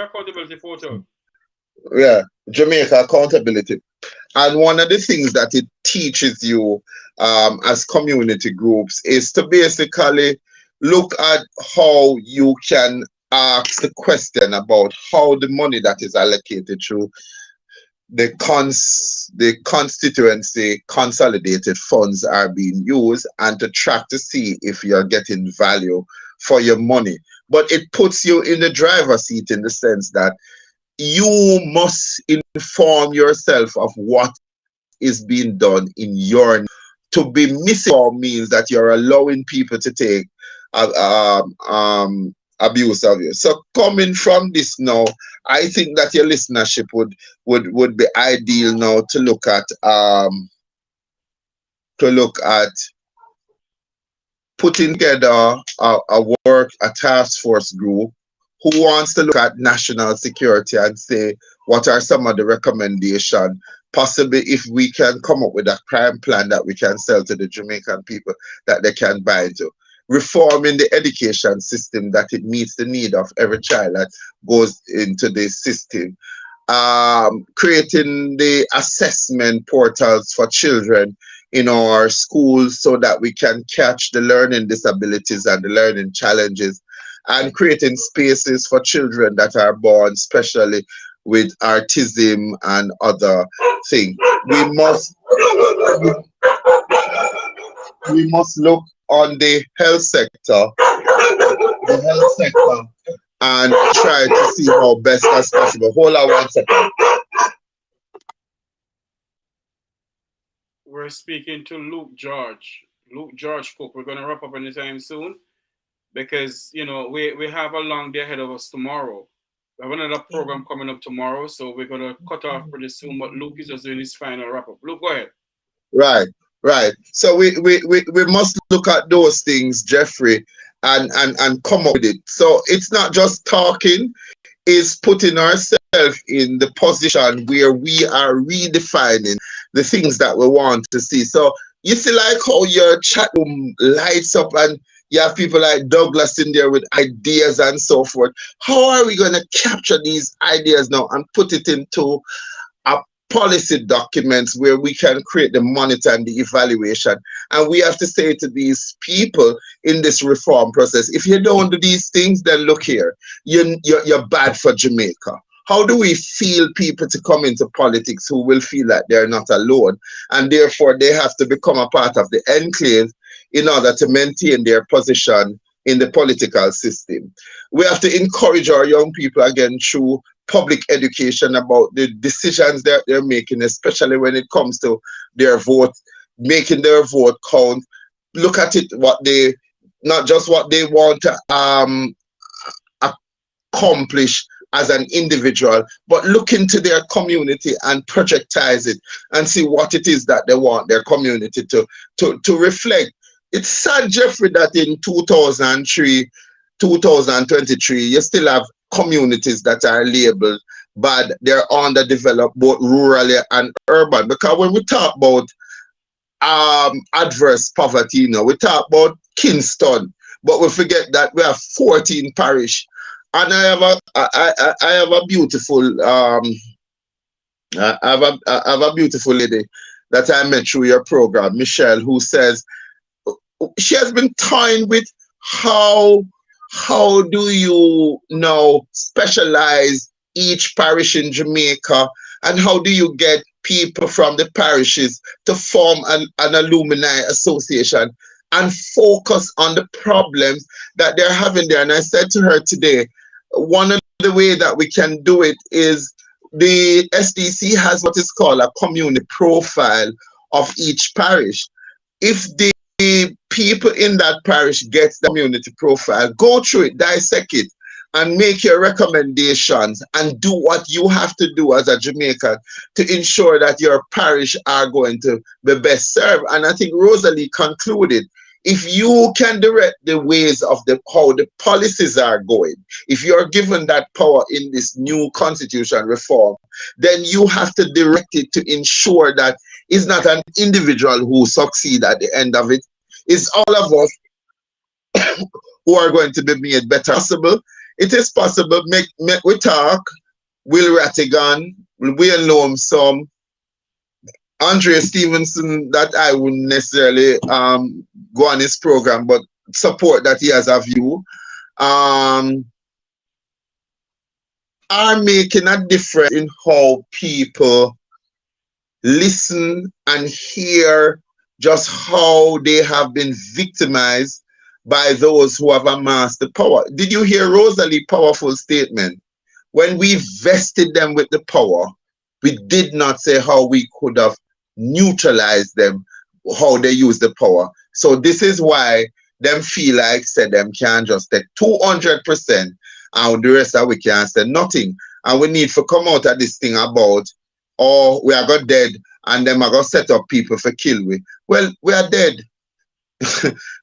Accountability Portal. Yeah, Jamaica Accountability. And one of the things that it teaches you as community groups is to basically look at how you can ask the question about how the money that is allocated through the constituency consolidated funds are being used, and to track to see if you're getting value for your money. But it puts you in the driver's seat in the sense that you must inform yourself of what is being done in your. To be misinformed means that you're allowing people to take abuse of you. So coming from this now, I think that your listenership would be ideal now to look at putting together a task force group who wants to look at national security and say what are some of the recommendations. Possibly if we can come up with a crime plan that we can sell to the Jamaican people that they can buy into. Reforming the education system that it meets the need of every child that goes into the system. Creating the assessment portals for children in our schools so that we can catch the learning disabilities and the learning challenges, and creating spaces for children that are born especially with autism and other things. We must look on the health sector, and try to see how best as possible. Hold on 1 second. We're speaking to Luke George Cook. We're going to wrap up anytime soon because, you know, we have a long day ahead of us tomorrow. We have another program coming up tomorrow, so we're going to cut off pretty soon, but Luke is just doing his final wrap up. Luke, go ahead. Right. So we must look at those things, Jeffrey, and come up with it. So it's not just talking, it's putting ourselves in the position where we are redefining the things that we want to see. So you see like how your chat room lights up and you have people like Douglas in there with ideas and so forth. How are we going to capture these ideas now and put it into a policy documents where we can create the monitor and the evaluation? And we have to say to these people in this reform process, if you don't do these things, then look here, you're bad for Jamaica. How do we feel people to come into politics who will feel that they're not alone, and therefore they have to become a part of the enclave in order to maintain their position in the political system? We have to encourage our young people again through public education about the decisions that they're making, especially when it comes to their vote, making their vote count. Look at it, not just what they want to accomplish as an individual, but look into their community and projectize it and see what it is that they want their community to reflect. It's sad, Jeffrey, that in 2003, 2023, you still have communities that are labeled bad. They're underdeveloped, both rural and urban. Because when we talk about adverse poverty, we talk about Kingston, but we forget that we have 14 parish. And I have a beautiful I have a beautiful lady that I met through your program, Michelle, who says she has been toying with how do you now specialize each parish in Jamaica, and how do you get people from the parishes to form an alumni association and focus on the problems that they're having there. And I said to her today, one of the way that we can do it is the SDC has what is called a community profile of each parish. If the people in that parish get the community profile, go through it, dissect it, and make your recommendations and do what you have to do as a Jamaican to ensure that your parish are going to be best served. And I think Rosalie concluded, if you can direct the ways of how the policies are going, if you're given that power in this new constitution reform, then you have to direct it to ensure that it's not an individual who succeed at the end of it. It's all of us who are going to be made better. Possible. It is possible. Make we talk. Will Rattigan, Will Noam some. Andre Stevenson, that I wouldn't necessarily go on his program, but support that he has a view, are making a difference in how people listen and hear just how they have been victimized by those who have amassed the power. Did you hear Rosalie's powerful statement? When we vested them with the power, we did not say how we could have neutralized them, how they use the power. So this is why them feel like said them can just take 200% and the rest of we can't say nothing. And we need to come out of this thing about, oh, we are got dead and them are going to set up people for kill we. Well, we are dead.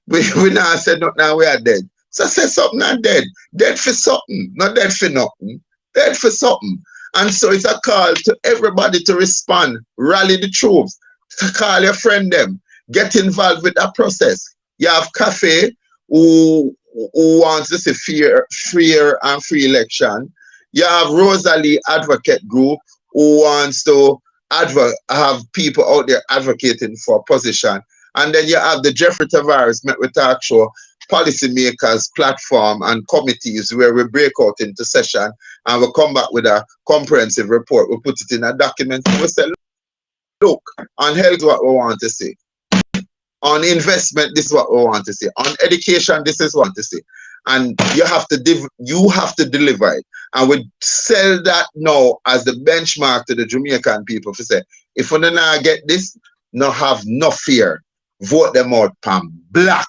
we now said not now we are dead. So say something not dead. Dead for something, not dead for nothing. Dead for something. And so it's a call to everybody to respond, rally the troops, to call your friend them, get involved with that process. You have Cafe who wants to see fair and free election. You have Rosalea Advocate Group who wants to have people out there advocating for position. And then you have the Jeffrey Tavares Met with Talk Show policymakers platform and committees where we break out into session and we come back with a comprehensive report. We put it in a document and we say, look, on health, what we want to see. On investment, this is what we want to see. On education, this is what we want to see. And you have to deliver it. And we sell that now as the benchmark to the Jamaican people to say, if we don't get this, no have no fear. Vote them out, Pam. Black.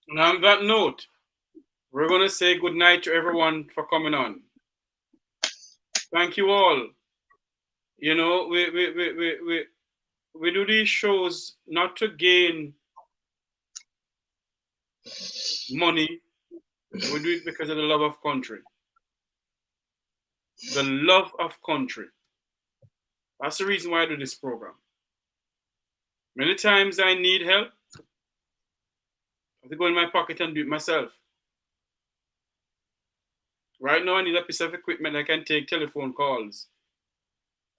And on that note, we're going to say good night to everyone for coming on. Thank you all. You know, we do these shows not to gain money. We do it because of the love of country. The love of country. That's the reason why I do this program. Many times I need help. I have to go in my pocket and do it myself. Right now, I need a piece of equipment that can take telephone calls.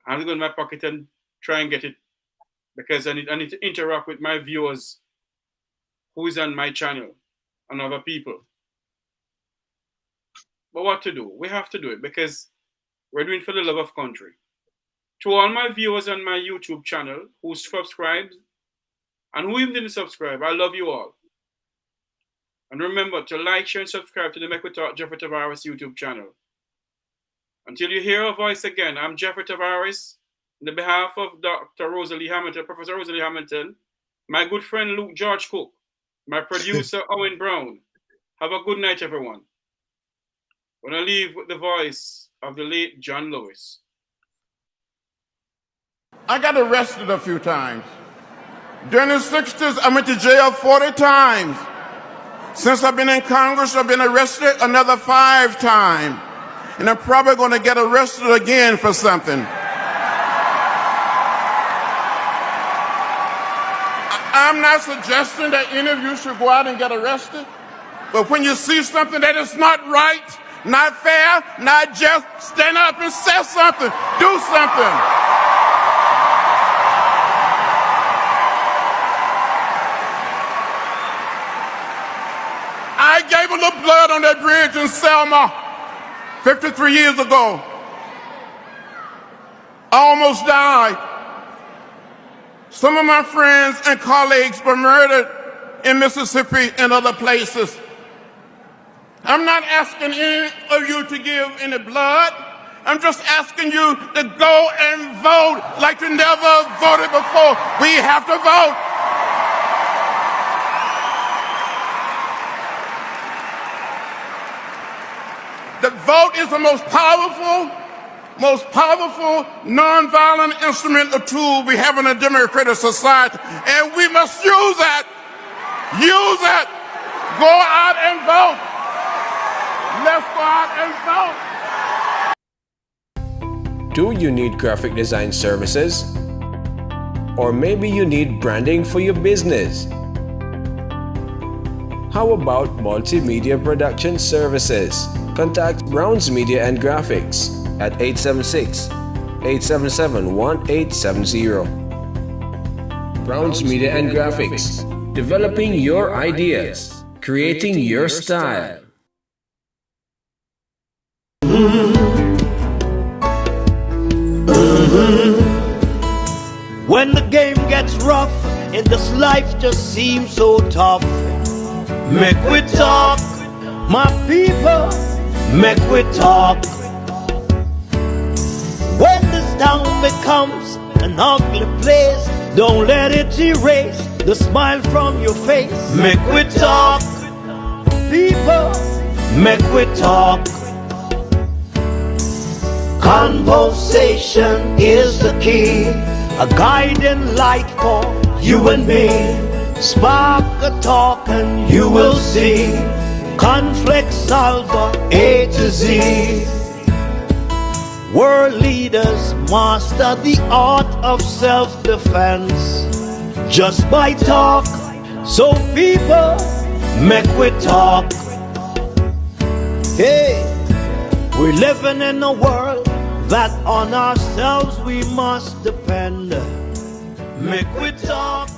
I have to go in my pocket and try and get it because I need to interact with my viewers who is on my channel and other people. But what to do? We have to do it because we're doing it for the love of country. To all my viewers on my YouTube channel who subscribed and who even didn't subscribe, I love you all. And remember to like, share, and subscribe to the Make We Talk Jeffrey Tavares YouTube channel. Until you hear our voice again, I'm Jeffrey Tavares. On the behalf of Dr. Rosalea Hamilton, Professor Rosalea Hamilton, my good friend Luke George Cook, my producer Owen Brown. Have a good night, everyone. I'm going to leave with the voice of the late John Lewis. I got arrested a few times. During the 60s, I went to jail 40 times. Since I've been in Congress, I've been arrested another 5 times. And I'm probably going to get arrested again for something. I'm not suggesting that any of you should go out and get arrested. But when you see something that is not right, not fair, not just, stand up and say something. Do something. I gave a little blood on that bridge in Selma 53 years ago. I almost died. Some of my friends and colleagues were murdered in Mississippi and other places. I'm not asking any of you to give any blood. I'm just asking you to go and vote like you never voted before. We have to vote. The vote is the most powerful nonviolent instrument or tool we have in a democratic society, and we must use it. Use it. Go out and vote. Let's go out and vote. Do you need graphic design services? Or maybe you need branding for your business? How about multimedia production services? Contact Browns Media and Graphics at 876-877-1870. Browns Media and Graphics, developing your ideas, creating your style. When the game gets rough and this life just seems so tough, make we talk, my people, make we talk. When this town becomes an ugly place, don't let it erase the smile from your face. Make we talk, people, make we talk. Conversation is the key, a guiding light for you and me. Spark a talk and you will see. Conflict solver A to Z. World leaders master the art of self-defense just by talk. So people, make we talk. Hey, we're living in a world that on ourselves we must depend. Make we talk.